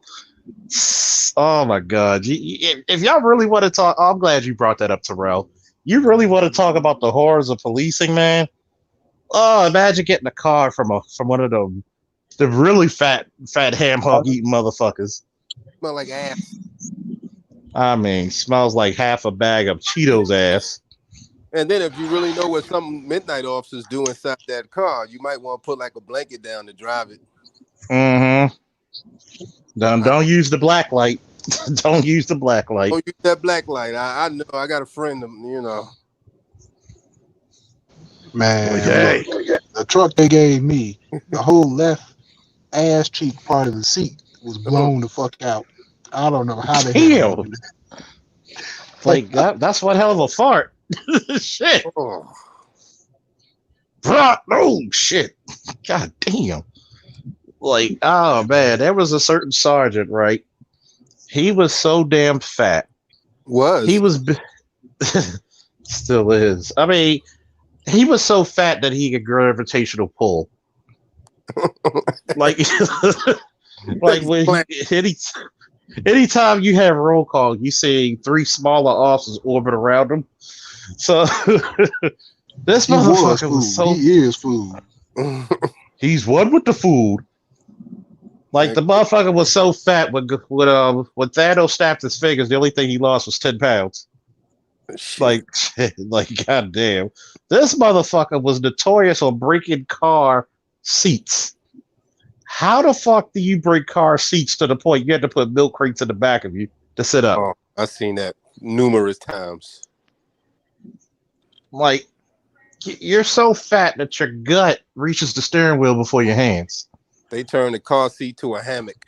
Oh my god! If y'all really want to talk, I'm glad you brought that up, Terrell. You really want to talk about the horrors of policing, man? Oh, imagine getting a car from one of them, the really fat ham hog eating motherfuckers. Smell like ass. I mean, smells like half a bag of Cheetos ass. And then if you really know what some midnight officers do inside that car, you might want to put like a blanket down to drive it. Don't use the black light. Don't use the black light. Don't use that black light. I know. I got a friend, Man, look, the truck they gave me, the whole left ass cheek part of the seat was blown the fuck out. I don't know how they had that. Like that's one hell of a fart. Shit. Oh shit. God damn. Like, oh man, there was a certain sergeant, right? He was so damn fat. He was still is. I mean, he was so fat that he could gravitational pull. Like when anytime you have roll call, you see 3 smaller officers orbit around him. So this motherfucker was so. He is food. He's one with the food. Like the motherfucker was so fat when Thanos snapped his fingers, the only thing he lost was 10 pounds. Like goddamn, this motherfucker was notorious on breaking car seats. How the fuck do you break car seats to the point you had to put milk crates in the back of you to sit up? Oh, I've seen that numerous times. Like, you're so fat that your gut reaches the steering wheel before your hands. They turned the car seat to a hammock.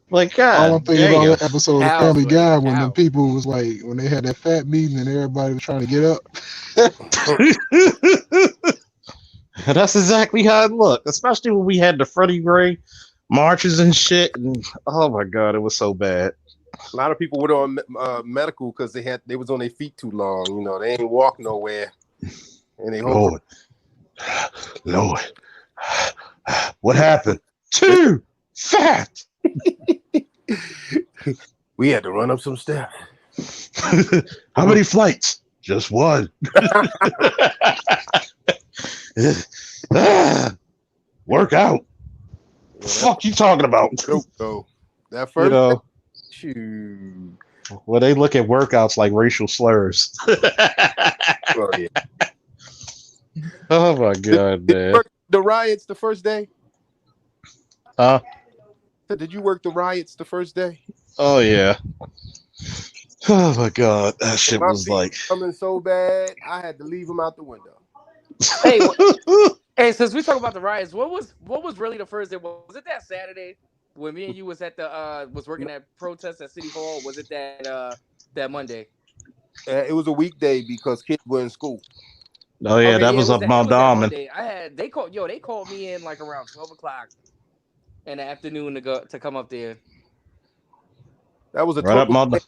Like, God, all I'm thinking about that episode of Family Guy when the people was like, when they had that fat meeting and everybody was trying to get up. That's exactly how it looked, especially when we had the Freddie Gray marches and shit. And oh my God, it was so bad. A lot of people were on medical because they was on their feet too long. They ain't walk nowhere. And they Lord, what happened? Too fat. We had to run up some steps. How many flights? Just one. Work out. Fuck you talking about? Nope. That first, well, they look at workouts like racial slurs. Oh, yeah. Oh my God, man! The riots the first day. Did you work the riots the first day? Oh yeah. Oh my God, that shit was like coming so bad. I had to leave him out the window. Hey, since we talk about the riots, what was really the first day? Was it that Saturday when me and you was at the was working at protest at City Hall? Was it that Monday? It was a weekday because kids were in school. Oh yeah, that was up Mount Diamond. They called me in like around 12 o'clock in the afternoon to come up there. That was a Right up total my.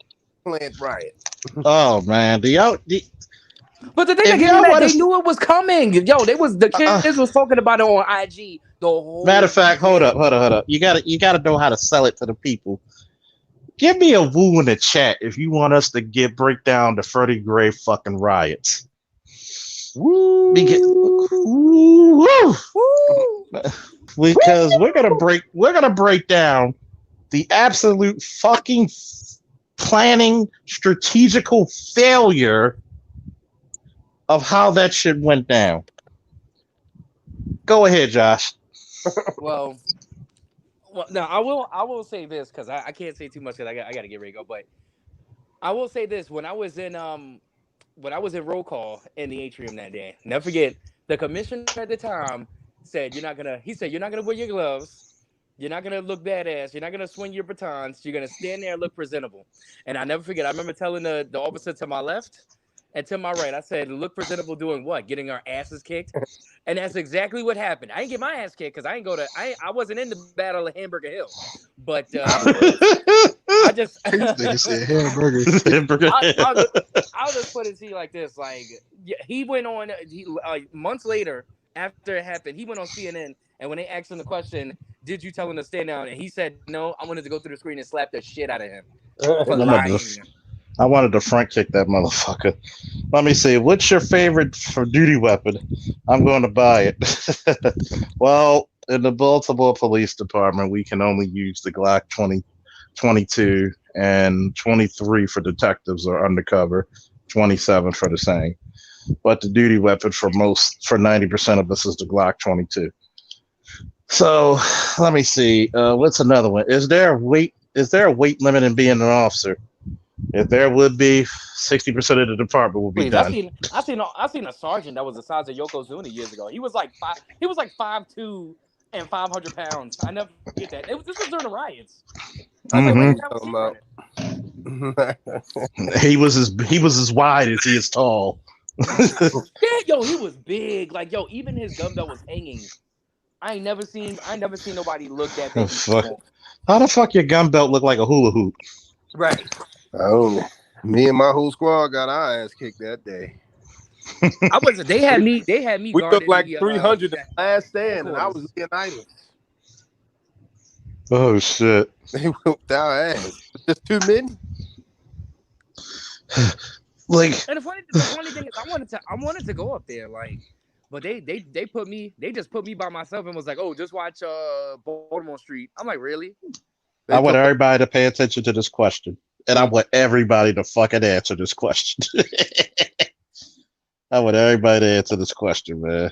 planned riot. Oh man, But the thing If again y'all is that wanna they knew it was coming. Yo, the kids was talking about it on IG the whole matter of fact, hold weekend. up. You gotta know how to sell it to the people. Give me a woo in the chat if you want us to break down the Freddie Gray fucking riots. Woo! Woo! Because we're gonna break down the absolute fucking planning strategical failure of how that shit went down. Go ahead, Josh. Well, no, I will say this because I can't say too much because I got to get ready to go. But I will say this: when I was in roll call in the atrium that day, never forget, the commissioner at the time said you're not gonna wear your gloves. You're not going to look badass. You're not going to swing your batons. You're going to stand there and look presentable. And I never forget, I remember telling the officer to my left and to my right, I said, look presentable doing what? Getting our asses kicked? And that's exactly what happened. I didn't get my ass kicked because I wasn't in the Battle of Hamburger Hill. But I just... said hamburger. I'll just put it to you like this. Like, he went on, months later, after it happened, he went on CNN, and when they asked him the question, did you tell him to stand down? And he said, no, I wanted to go through the screen and slap the shit out of him for lying. I wanted to front kick that motherfucker. Let me see. What's your favorite for duty weapon? I'm going to buy it. Well, in the Baltimore Police Department, we can only use the Glock 22 and 23 for detectives or undercover, 27 for the same. But the duty weapon for 90% of us is the Glock 22. So let me see. What's another one? Is there a weight limit in being an officer? If there would be, 60% of the department will be done. I seen a sergeant that was the size of Yokozuna years ago. He was like 5'2" and 500 pounds. I never forget that. This was during the riots. He was as wide as he is tall. Yeah, yo, he was big. Like, yo, even his gun belt was hanging. I ain't never seen nobody look that big. How the fuck your gun belt look like a hula hoop? Right. Oh, me and my whole squad got our ass kicked that day. They had me. We took like 300 last stand, and I was Leonidas. Oh shit! They whooped our ass. Just 2 men. Like, and the funny thing is, I wanted to go up there, like, but they just put me by myself and was like, oh, just watch Baltimore Street. I'm like, really? I want everybody to pay attention to this question, and I want everybody to fucking answer this question. I want everybody to answer this question, man.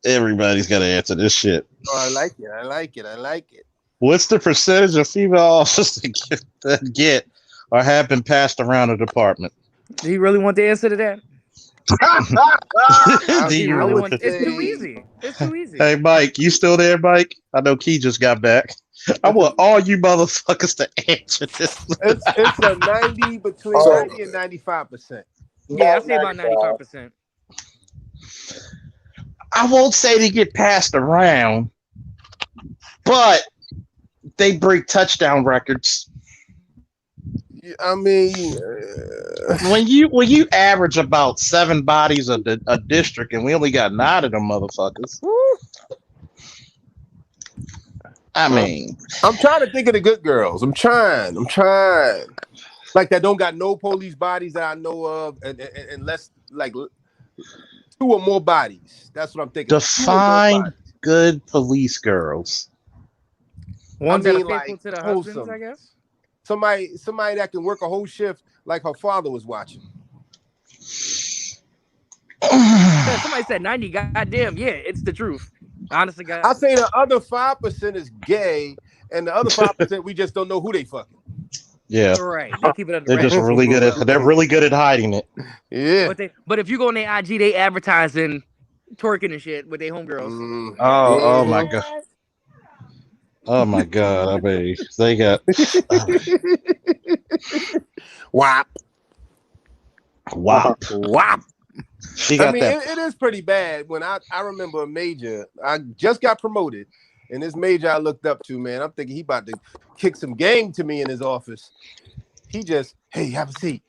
Everybody's got to answer this shit. Oh, I like it. What's the percentage of female officers that get or have been passed around the department? Do you really want the answer to that? It's too easy. It's too easy. Hey, Mike, you still there, Mike? I know Key just got back. I want all you motherfuckers to answer this. It's a 90 between 90 and 95%. Yeah, I say about 95%. I won't say they get passed around, but they break touchdown records. I mean, when you average about 7 bodies a district, and we only got 9 of them motherfuckers. I mean, I'm trying to think of the good girls. I'm trying. Like that don't got no police bodies that I know of, and less like 2 or more bodies. That's what I'm thinking. Define good police girls. Ones that are faithful to the husbands, I guess. Somebody that can work a whole shift like her father was watching. Yeah, somebody said 90. Goddamn, yeah, it's the truth. Honestly, guys. I say the other 5% is gay, and the other 5% we just don't know who they fucking. Yeah, right. They keep it under They're just really good at. They're really good at hiding it. Yeah. But if you go on their IG, they advertising twerking and shit with their homegirls. Oh my god. Oh my god! I mean, they got whop. She got that. It is pretty bad. When I remember a major, I just got promoted, And this major I looked up to, man, I'm thinking he about to kick some game to me in his office. He just, hey, have a seat.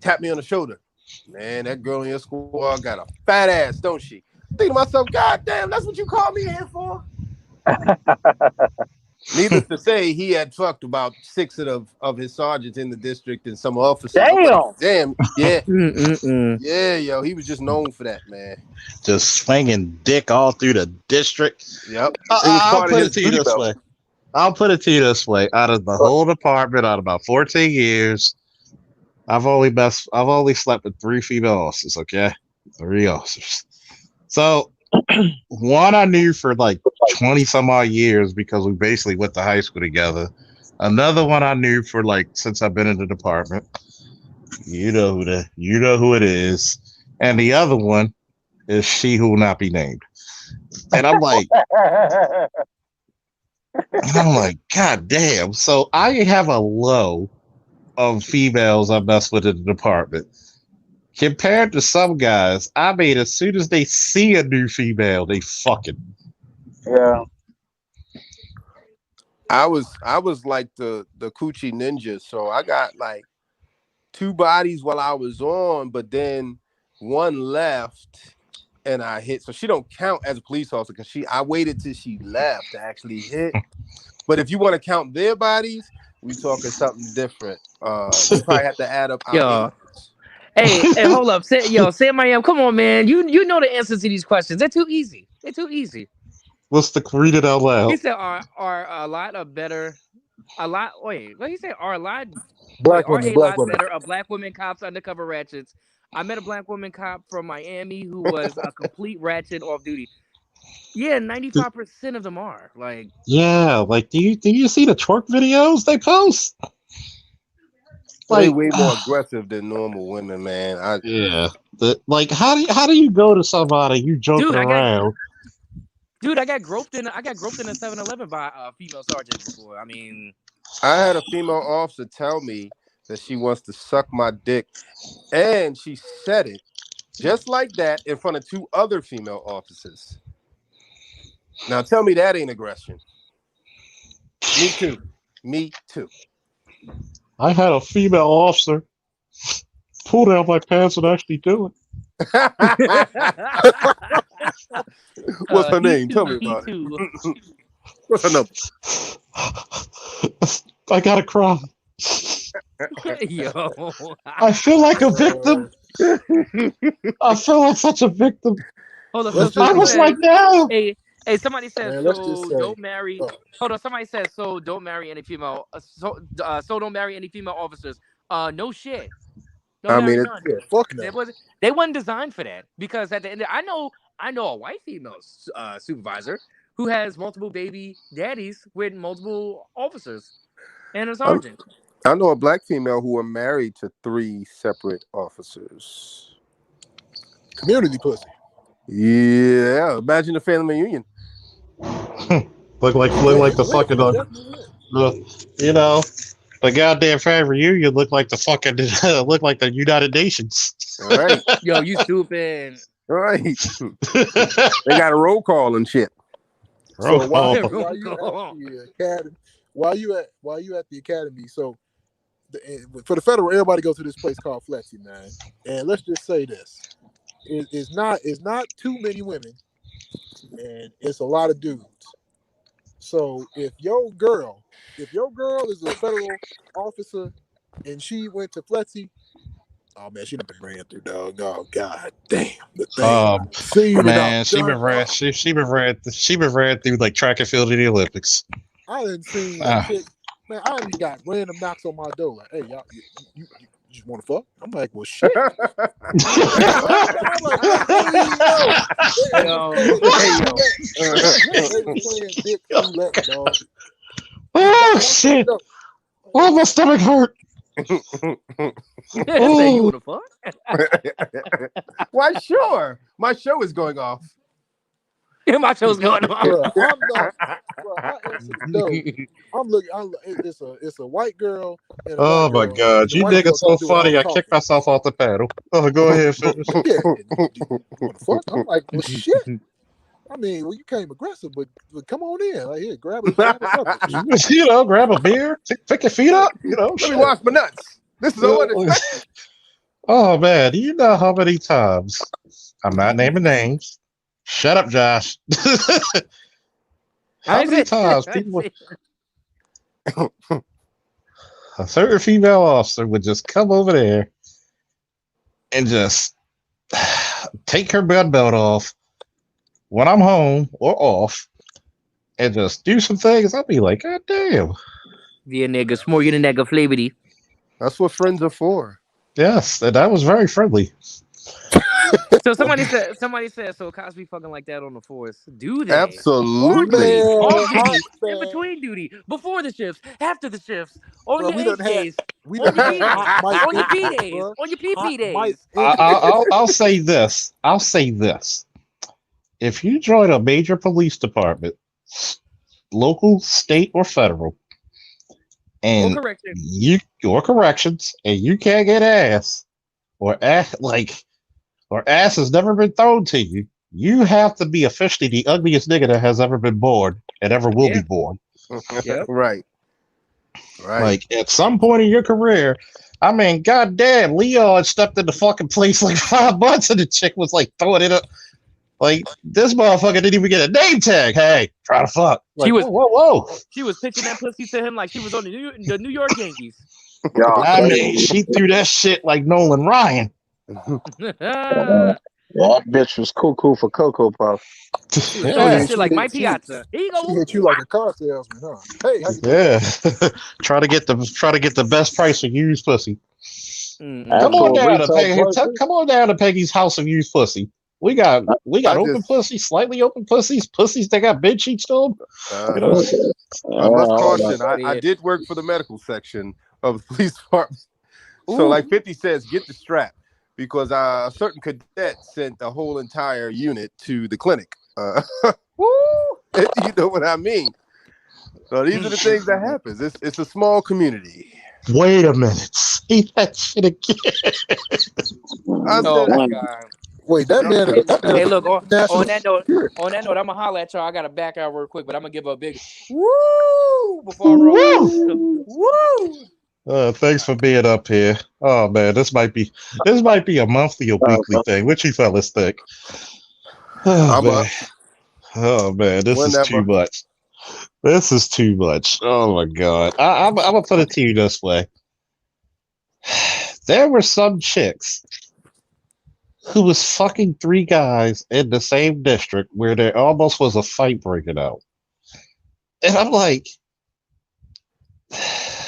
Tap me on the shoulder. Man, that girl in your squad got a fat ass, don't she? Thinking to myself, God damn, that's what you call me here for? Needless to say, he had fucked about 6 of his sergeants in the district and some officers. Damn, yeah. Yeah, yo, he was just known for that, man. Just swinging dick all through the district. Yep. I'll put it to you this way. Out of the whole department, out of about 14 years, I've only slept with 3 female officers. Okay, 3 officers. So one I knew for like 20 some odd years because we basically went to high school together. Another one I knew for like since I've been in the department. You know who it is. And the other one is she who will not be named. And I'm like, God damn. So I have a low of females I mess with in the department. Compared to some guys, I mean, as soon as they see a new female, they fucking. Yeah. I was like the coochie ninja, so I got like 2 bodies while I was on, but then one left and I hit. So she don't count as a police officer because I waited till she left to actually hit. But if you want to count their bodies, we talking something different. You probably have to add up. Hey, hold up. Sam Miami, come on, man. You know the answers to these questions. They're too easy. What's the read it out loud? He said, "Are a lot of better? A lot. Wait, what he said? Are a lot Black are women, a black lot women. better of black women cops, undercover ratchets? I met a black woman cop from Miami who was a complete ratchet off duty. Yeah, 95% of them are like. Yeah, like do you see the twerk videos they post? They way more aggressive than normal women, man. How do you go to somebody you joking around? I got groped in a 7-Eleven by a female sergeant before. I mean, I had a female officer tell me that she wants to suck my dick, and she said it just like that in front of 2 other female officers. Now tell me that ain't aggression. Me too. I had a female officer pull down my pants and actually do it. What's her name? Tell me about it. What's her number? I gotta cry. Yo, I feel like a victim. I feel like such a victim. Hold on, I was like, no. Hey, somebody says don't marry. Oh. Hold on, somebody says so don't marry any female. So don't marry any female officers. No shit. I mean, fuck no. They wasn't designed for that because at the end, I know a white female supervisor who has multiple baby daddies with multiple officers and a sergeant. I know a black female who are married to 3 separate officers. Community pussy. Yeah, imagine the family reunion. look like the fucking the goddamn family reunion look like the fucking look like the United Nations. All right. Yo, you stupid. All right. They got a roll call and shit. So while you at the academy, so for the federal, everybody goes to this place called Flexi, man. And let's just say this: it's not too many women, and it's a lot of dudes. So if your girl is a federal officer and she went to Flexi, oh man, she done been ran through, dog. Oh god damn. Man, she been ran through like track and field in the Olympics. I didn't see that shit. Man, I done got random knocks on my door. Like, hey, y'all, you just want to fuck? I'm like, well, shit. I'm like, oh shit! Oh, my stomach hurt. You want to fuck? Why? Sure, my show is going off. My show's going on. I'm looking. It's a white girl. And oh my god, you niggas so funny. I kicked myself off the panel. Oh, go ahead, finish. Yeah, fuck. I'm like, well, shit. I mean, well, you came aggressive, but come on in. Like, here, grab a beverage. Grab a beer, pick your feet up. Let me wash my nuts. This is unexpected. Oh man, do you know how many times? I'm not naming names. Shut up, Josh. How many times people? A certain female officer would just come over there and just take her gun belt off when I'm home or off and just do some things. I'd be like, God damn. Yeah, nigga, smore you the nigga flavity. That's what friends are for. Yes, and that was very friendly. So somebody said, so cops be fucking like that on the force. Do they? Absolutely. Off duty, in between duty, before the shifts, after the shifts, on your days, on your B days, on your PP days. I'll say this. If you join a major police department, local, state, or federal, and or corrections, and you can't get ass, or ass has never been thrown to you, you have to be officially the ugliest nigga that has ever been born and ever will be born. Yep. Right. Like at some point in your career, I mean, goddamn, Leo had stepped in the fucking place like 5 months, and the chick was like throwing it up. Like this motherfucker didn't even get a name tag. Hey, try to fuck. Like, she was whoa. She was pitching that pussy to him like she was on the New York Yankees. I mean, she threw that shit like Nolan Ryan. That bitch was cool for Cocoa Puff. Yeah, shit like my Piazza. Here you go. She hit you like a car salesman, huh? Hey, how you Yeah. try to get the best price of used pussy. Mm-hmm. Come on down to Peggy's house of used pussy. We got open pussy, slightly open pussies that got bed sheets to them. I must caution, I did work for the medical section of the police department. So like 50 says, get the strap, because a certain cadet sent a whole entire unit to the clinic. You know what I mean? So these are the things that happens. It's a small community. Wait a minute. Say that shit again. Oh my God. Wait, that man. Hey, look, on that note, I'm gonna holler at y'all. I gotta back out real quick, but I'm gonna give a big woo before I roll. Woo! Thanks for being up here. Oh man, this might be a monthly or weekly thing. What you fellas think? Oh man, this is too much. This is too much. Oh my God. I'm gonna put it to you this way. There were some chicks who was fucking 3 guys in the same district where there almost was a fight breaking out. And I'm like,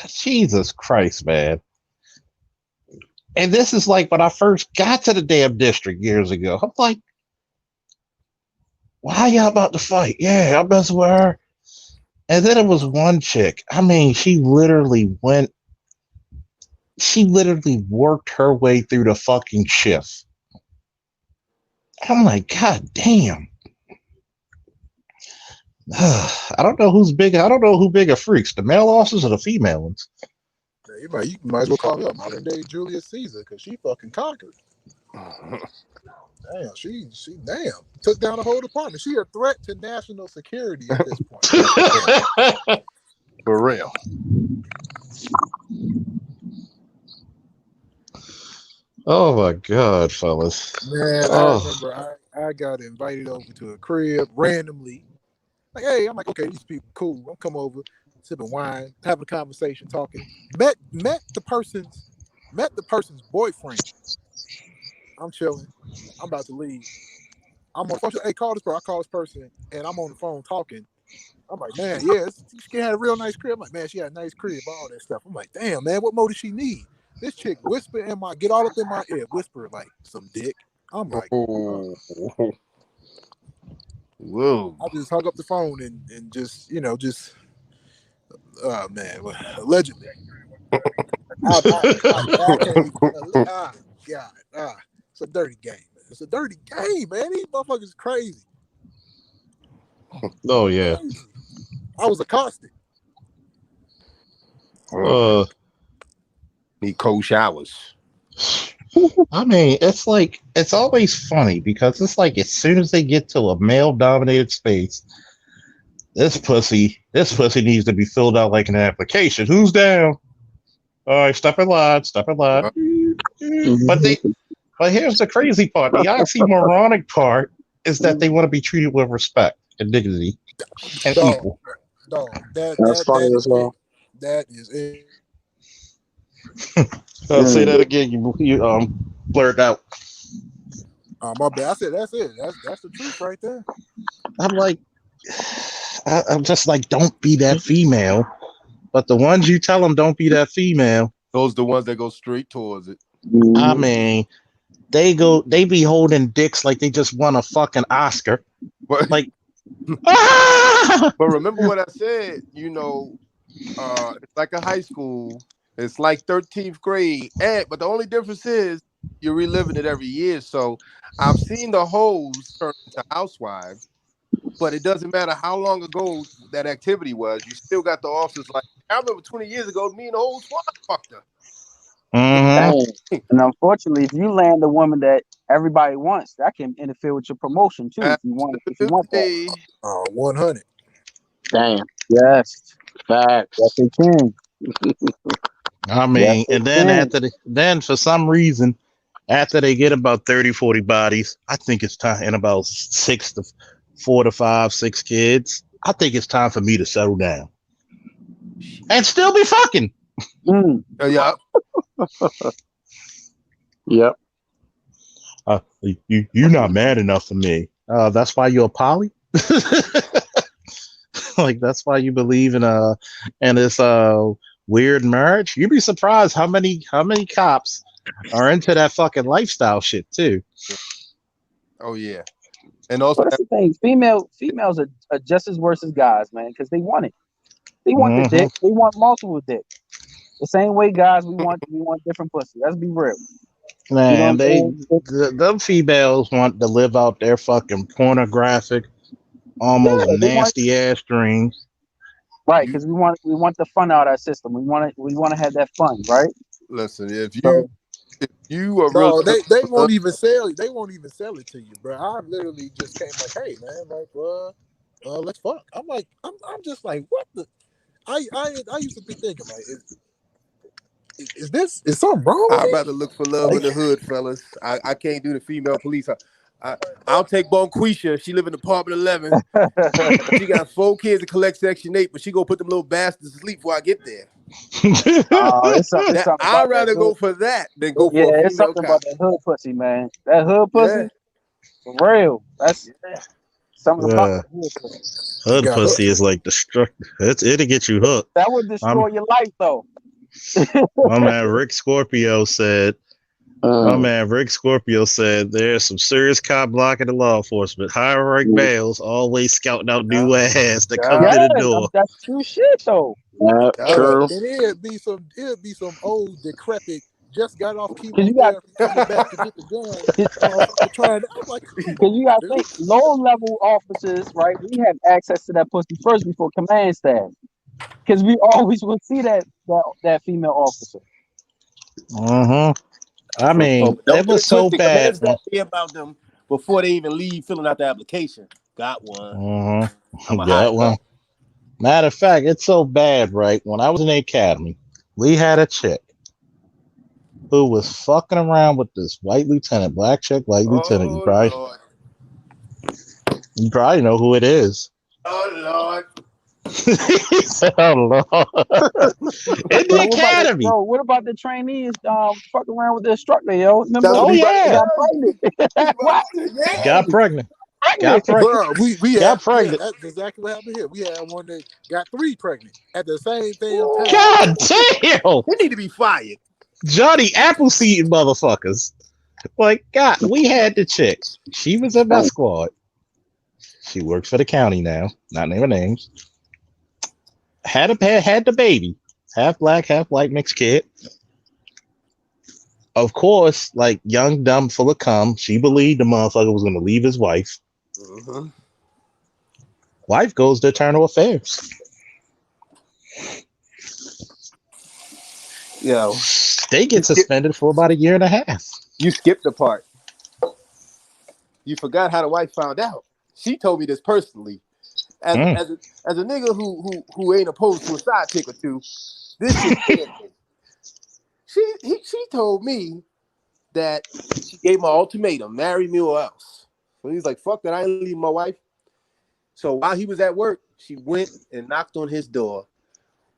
Jesus Christ, man. And this is like when I first got to the damn district years ago. I'm like, why y'all about to fight? Yeah, I'm messing with her. And then it was one chick. I mean, she literally worked her way through the fucking shift. I'm like, God damn. I don't know who bigger freaks, the male officers or the female ones. Yeah, you might as well call her modern day Julius Caesar, because she fucking conquered. Damn, she took down the whole department. She a threat to national security at this point. For real. Oh my God, fellas. Man, I remember I got invited over to a crib randomly. Like, hey, I'm like, okay, these people cool. I'll come over, sipping wine, having a conversation, talking. Met the person's boyfriend. I'm chilling. I'm about to leave. I'm on phone. Hey, call this person. I call this person, and I'm on the phone talking. I'm like, man, yeah, she had a real nice crib. I'm like, man, she had a nice crib, all that stuff. I'm like, damn, man, what more does she need? This chick whisper get all up in my ear, whisper like some dick. I'm like, whoa. I just hung up the phone and just, man, allegedly. It's a dirty game, man. It's a dirty game, man. These motherfuckers crazy. Oh yeah. I was accosted. Need cold showers. I mean, it's like it's always funny because it's like as soon as they get to a male-dominated space, this pussy needs to be filled out like an application. Who's down? All right, step in line, step in line. But here's the crazy part. The oxymoronic part is that they want to be treated with respect and dignity and equal. Dog, That's funny as well. That is it. I'll say that again. You blurred out. My bad. I said that's it. That's the truth right there. I'm like, I'm just like, don't be that female. But the ones you tell them don't be that female, those the ones that go straight towards it. I mean, they be holding dicks like they just won a fucking Oscar. But, like, but remember what I said. You know, it's like a high school. It's like 13th grade, but the only difference is you're reliving it every year. So I've seen the hoes turn into housewives, but it doesn't matter how long ago that activity was. You still got the officers like, I remember 20 years ago, me and the whole squad fucked her. Mm-hmm. And unfortunately, if you land a woman that everybody wants, that can interfere with your promotion too. If you want that. 100. Damn. Yes. Facts. Yes, it can. I mean, and then then for some reason, after they get about 30, 40 bodies, I think it's time, and about 4 to 5, 6 kids, I think it's time for me to settle down and still be fucking. Yeah. Yep. You're not mad enough for me. That's why you're a poly. Like that's why you believe in this weird marriage. You'd be surprised how many cops are into that fucking lifestyle shit too. Oh yeah. And also, but that's the thing. Females are just as worse as guys, man, because they want it. They want the dick. They want multiple dick. The same way guys, we want different pussy. Let's be real. Man, them females want to live out their fucking pornographic, almost nasty ass dreams. Right, because we want the fun out of our system. We want to have that fun, right? Listen, if you are real, they won't even sell it. They won't even sell it to you, bro. I literally just came like, hey man, like, let's fuck. I'm like, I'm just like, what the? I used to be thinking like, is something wrong? I'd rather look for love in the hood, fellas. I can't do the female police. I'll take Bonquisha. She live in apartment 11. She got 4 kids to collect Section 8, but she go put them little bastards to sleep before I get there. I'd rather go for that than go for a female it's something about that hood pussy, man. That hood pussy, for real. That's something about the hood pussy. Hood pussy is like destructive. It'll get you hooked. That would destroy your life, though. My man Rick Scorpio said. There's some serious cop blocking the law enforcement. Higher rank males always scouting out new ass that come to the door. That's true shit, though. True. And it'd be some old decrepit, just got off chemotherapy, coming back to get the gun. Because you got to think, low level officers, right? We have access to that pussy first before command staff. Because we always would see that female officer. I mean, it was so bad. About them before they even leave filling out the application. Got one. Got one. Matter of fact, it's so bad, right? When I was in the academy, we had a chick who was fucking around with this white lieutenant, black chick, white lieutenant. You probably know who it is. Oh Lord. He said, "Oh Lord." In the academy. What about the trainees fucking around with the instructor, yo? Remember? Got pregnant. Bro, we got pregnant. That's exactly what happened here. We had one that got 3 pregnant at the same time. God damn! They need to be fired. Johnny Appleseed motherfuckers. Like, God, we had the chick. She was in my squad. She works for the county now. Not naming names. Had the baby. Half black, half white mixed kid. Of course, like young, dumb, full of cum, she believed the motherfucker was going to leave his wife. Wife goes to Internal Affairs. Yo, they get suspended for about 1.5 years. You skipped the part. You forgot how the wife found out. She told me this personally. As a nigga who ain't opposed to a side chick or two, this shit. She told me that she gave him an ultimatum: marry me or else. So he's like, "Fuck that! I ain't leaving my wife." So while he was at work, she went and knocked on his door.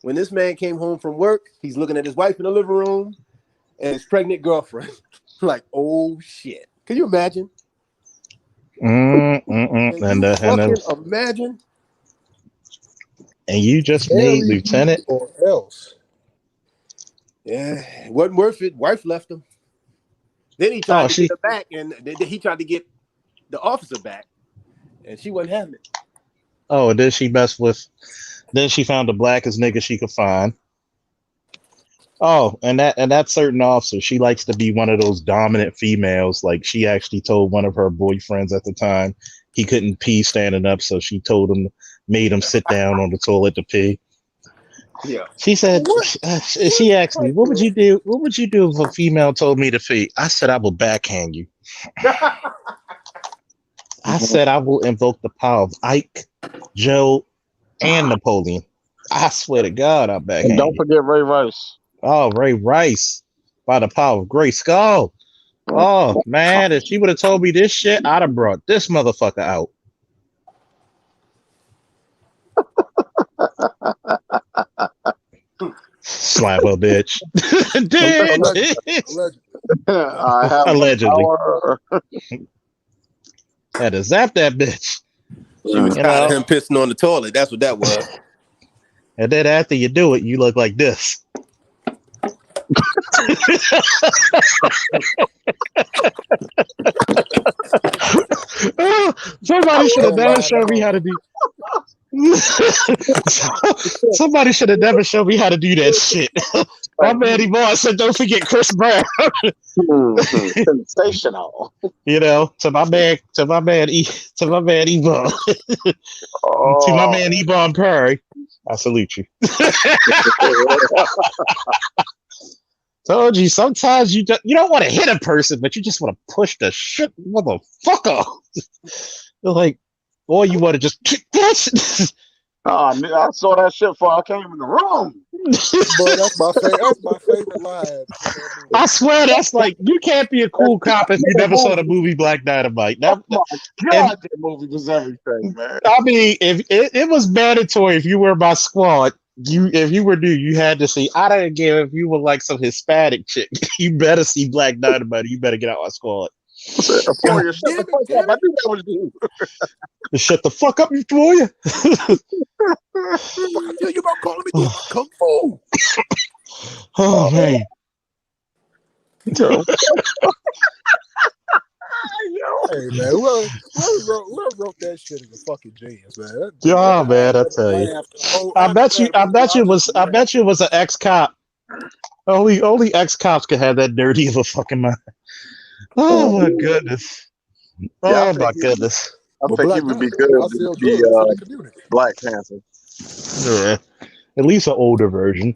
When this man came home from work, he's looking at his wife in the living room and his pregnant girlfriend. Like, oh shit! Can you imagine? Imagine. And you just made lieutenant or else. Yeah, it wasn't worth it. Wife left him. Then he tried to get her back, and he tried to get the officer back, and she wasn't having it. Oh, and then she messed with. Then she found the blackest nigga she could find. Oh, and that certain officer, she likes to be one of those dominant females. Like, she actually told one of her boyfriends at the time he couldn't pee standing up, so she made him sit down on the toilet to pee. Yeah. She said, she asked me, what would you do? What would you do if a female told me to pee? I said, I will backhand you. I said, I will invoke the power of Ike, Joe, and Napoleon. I swear to God, I'll backhand you. Don't forget Ray Rice. Oh, Ray Rice. By the power of Grace Skull. Oh, man, if she would have told me this shit, I'd have brought this motherfucker out. Slap a bitch. Allegedly. Had to zap that bitch. She was tired of him pissing on the toilet. That's what that was. And then after you do it, you look like this. Somebody should have never showed me how to do. Somebody should have never showed me how to do that shit. My man Yvonne said, "Don't forget Chris Brown." Sensational. You know, to my man Yvonne, to my man Yvonne Perry, I salute you. Told you, sometimes you don't want to hit a person, but you just want to push the shit motherfucker. Like, or you want to just kick that shit. Oh, I saw that shit before I came in the room. Boy, that's my favorite line. I swear, that's like, you can't be a cool cop if you never saw the movie Black Dynamite. Oh my God, that movie was everything, man. I mean, if it was mandatory if you were my squad, if you were new, you had to see. I didn't care if you were like some Hispanic chick. You better see Black Dynamite. You better get out my squad. Shut the fuck up. I knew that was you. Shut the fuck up, you Toya. I tell you about calling me Kung Fu. Oh man. Hey man, whoever wrote that shit is a fucking genius, man. Man, I tell you. I bet you it was an ex-cop. Only ex-cops could have that dirty of a fucking mind. Oh my goodness. Oh my goodness. I think he would be good to be Black Panther. Yeah. At least an older version.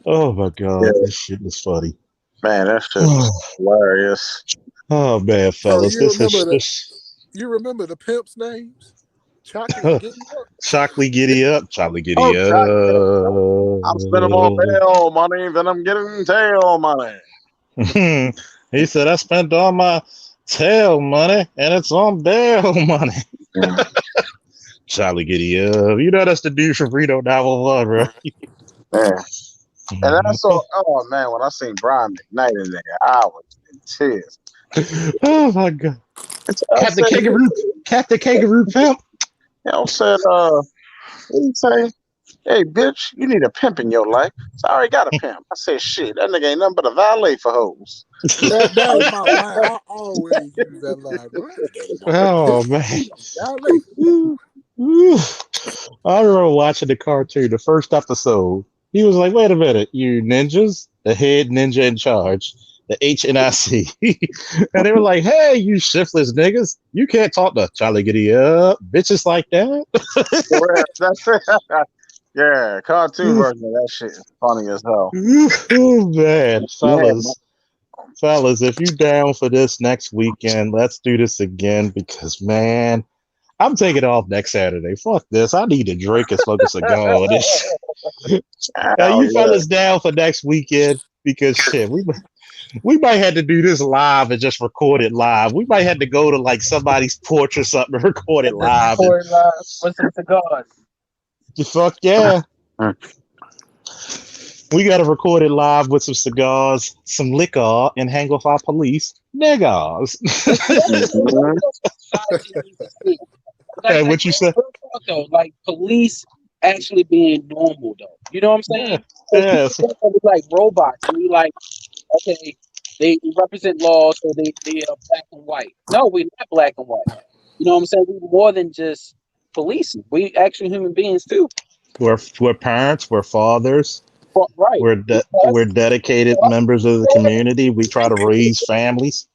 Oh my God, this shit is funny. Man, that shit is hilarious. Oh man, fellas, you remember the pimps' names? Chocolate Giddy Up. I'm spending more bail money than I'm getting tail money. He said, I spent all my tail money and it's on bail money. Charlie Giddy Up. You know that's the dude from Reno 911, right? Man. And I saw, when I seen Brian McKnight in there, I was in tears. Oh my God. Captain Kangaroo Pimp. Said, what did he say? Hey, bitch, you need a pimp in your life. So I already got a pimp. I said, shit, that nigga ain't nothing but a valet for hoes. That was my line. I always use that line. Oh, man. I remember watching the cartoon, the first episode. He was like, wait a minute, you ninjas? The head ninja in charge. The HNIC. And they were like, hey, you shiftless niggas. You can't talk to Charlie Giddy Up. Bitches like that. Yeah, cartoon version of that shit is funny as hell. Oh, man. fellas, if you down for this next weekend, let's do this again because man, I'm taking off next Saturday. Fuck this. I need to drink and smoke a cigar on this. Oh, You fellas down for next weekend? Because shit, we might have to do this live and just record it live. We might have to go to like somebody's porch or something and record it live. Record live with some cigars. Fuck yeah. We got to record it live with some cigars, some liquor, and hang with our police niggas. Hey, what you said? Though, like police actually being normal, though. You know what I'm saying? Yeah. It's like robots. And we like, okay, they represent laws, so they are black and white. No, we're not black and white. You know what I'm saying? We're more than just policing. We actually human beings too. We're parents. We're fathers. Right. We're dedicated members of the community. We try to raise families.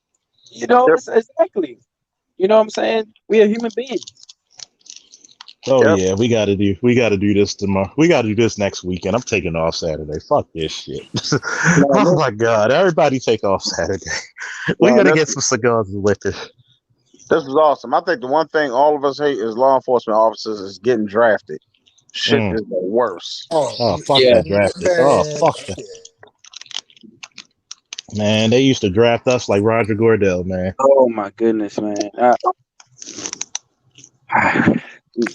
You know, exactly. You know what I'm saying? We are human beings. Oh yeah, we gotta do this tomorrow. We gotta do this next weekend. I'm taking off Saturday. Fuck this shit. Oh my god, everybody take off Saturday. We gotta get some cigars and liquor. This was awesome. I think the one thing all of us hate as law enforcement officers is getting drafted. Shit is the worst. Oh fuck that drafted. Oh fuck that. Man, they used to draft us like Roger Goodell, man. Oh my goodness, man.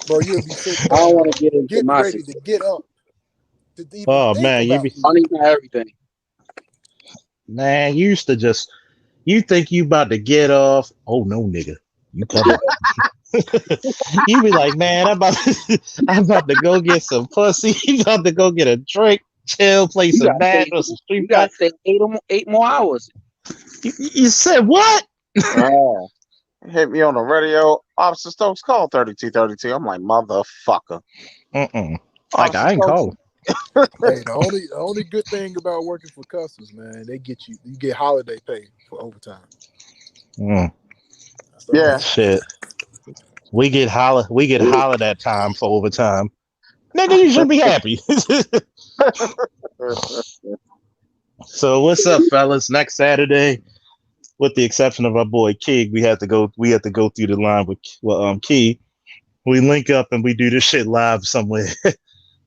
Bro, you'll be sick. I don't want to get into get my ready to get up. To even man, you be everything. Man, you used to just you think you about to get off. Oh no, nigga. You coming. You be like, man, I'm about to go get some pussy. You about to go get a drink, chill, play some match or some street. You got to stay 8 more hours. You said what? Hit me on the radio. Officer Stokes, call 3232. I'm like, motherfucker. Like I ain't calling. Hey, the only good thing about working for customs, man, they get you get holiday pay for overtime. Yeah. Shit. We get hollered at time for overtime. Nigga, you should be happy. So what's up, fellas? Next Saturday, with the exception of our boy Key, we have to go through the line with Key. We link up and we do this shit live somewhere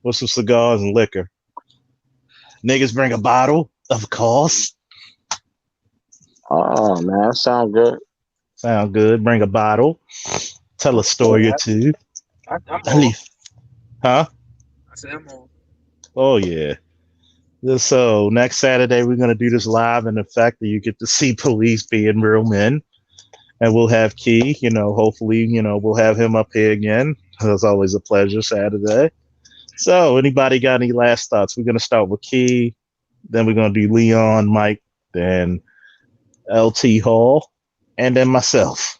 with some cigars and liquor. Niggas bring a bottle, of course. Oh man, sound good. Sound good. Bring a bottle. Tell a story or two. Huh? I said I'm on. Oh yeah. So next Saturday we're gonna do this live, and the fact that you get to see police being real men, and we'll have Key. Hopefully, we'll have him up here again. It's always a pleasure. Saturday. So anybody got any last thoughts? We're gonna start with Key, then we're gonna do Leon, Mike, then LT Hall, and then myself.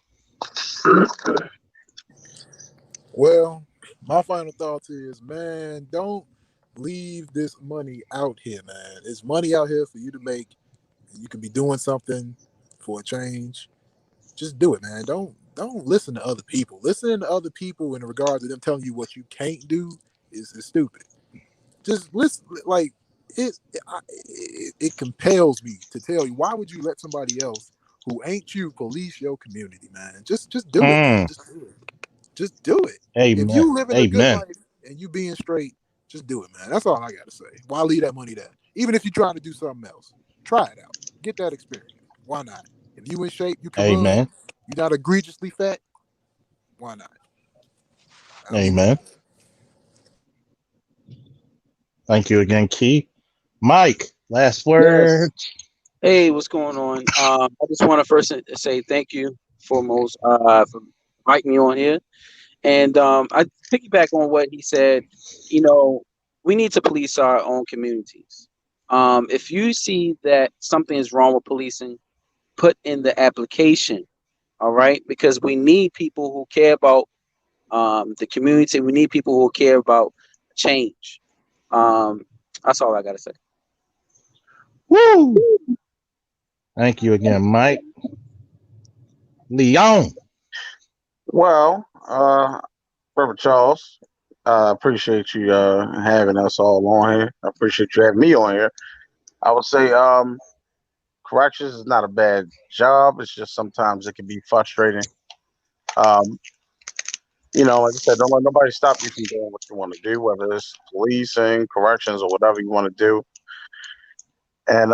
Well, my final thoughts is, man, don't leave this money out here, man. It's money out here for you to make. You can be doing something for a change. Just do it, man. Don't listen to other people. Listening to other people in regards to them telling you what you can't do is stupid. Just listen. Like it compels me to tell you, why would you let somebody else who ain't you police your community, man? Just do it. Man. Just do it. Amen. If you live in a good life and you being straight, just do it, man. That's all I got to say. Why leave that money there? Even if you're trying to do something else, try it out. Get that experience. Why not? If you in shape, you can run. You're not egregiously fat. Why not? Amen. Thank you again, Key. Mike, last word. Yes. Hey, what's going on? I just want to first say thank you foremost for inviting me on here. And I piggyback on what he said. We need to police our own communities. If you see that something is wrong with policing, put in the application. All right, because we need people who care about the community. We need people who care about change. That's all I gotta say. Woo! Thank you again, Mike. Leon. Well, Reverend Charles, I appreciate you having us all on here. I appreciate you having me on here. I would say, corrections is not a bad job. It's just sometimes it can be frustrating. You know, like I said, don't let nobody stop you from doing what you want to do, whether it's policing, corrections, or whatever you want to do. And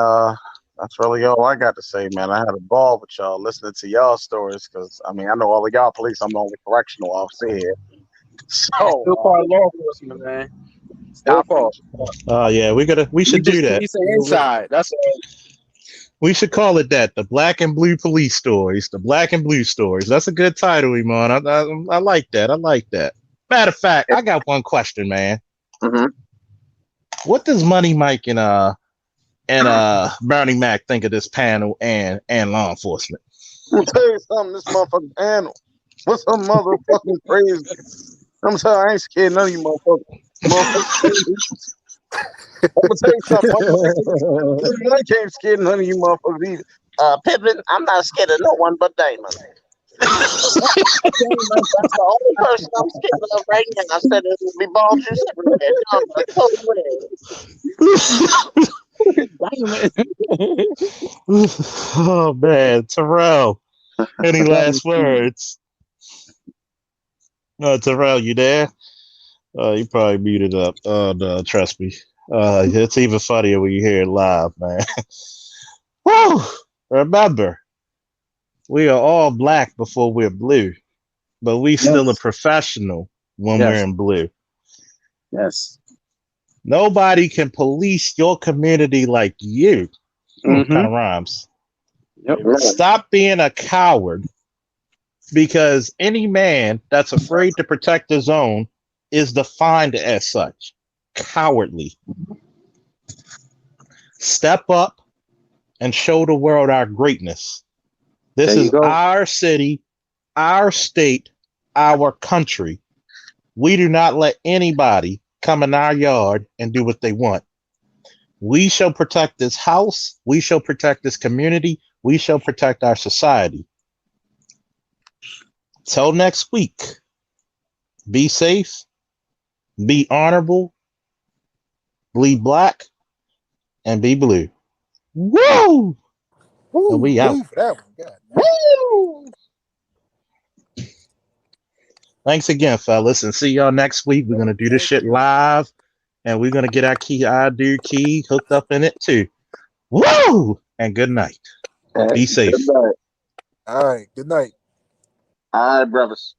that's really all I got to say, man. I had a ball with y'all listening to y'all stories because, I mean, I know all of y'all police. I'm the only correctional officer here. So, Still part of law enforcement, man. Still part. Yeah, we should do that. Inside. That's all. We should call it that. The Black and Blue Police Stories. The Black and Blue Stories. That's a good title, Iman. I like that. I like that. Matter of fact, I got one question, man. Mm-hmm. What does Money Mike and Bernie Mac think of this panel and law enforcement? I'm gonna tell you something. This motherfucking panel. What's some motherfucking crazy? I'm sorry, I ain't scared none of you motherfuckers. I'm gonna tell you something. I can't scared none of you motherfuckers either. Pippin, I'm not scared of no one but Damon. That's the only person I'm scared of right now. I said it would be balls you Oh man, Terrell. Any last words? No, Terrell, you there? You probably muted up. Oh no, trust me. It's even funnier when you hear it live, man. Woo! Remember, we are all black before we're blue, but we still a professional when we're in blue. Yes. Nobody can police your community like you. Kind of rhymes. Yep. Stop being a coward, because any man that's afraid to protect his own is defined as such. Cowardly. Step up and show the world our greatness. This is our city, our state, our country. We do not let anybody come in our yard and do what they want. We shall protect this house. We shall protect this community. We shall protect our society. Till next week, be safe, be honorable, bleed black, and be blue. Woo! And we out. For that one. God, woo! Thanks again, fellas, and see y'all next week. We're gonna do this shit live, and we're gonna get our key hooked up in it too. Woo! And good night. Be safe. Good night. All right. Good night. All right, brothers.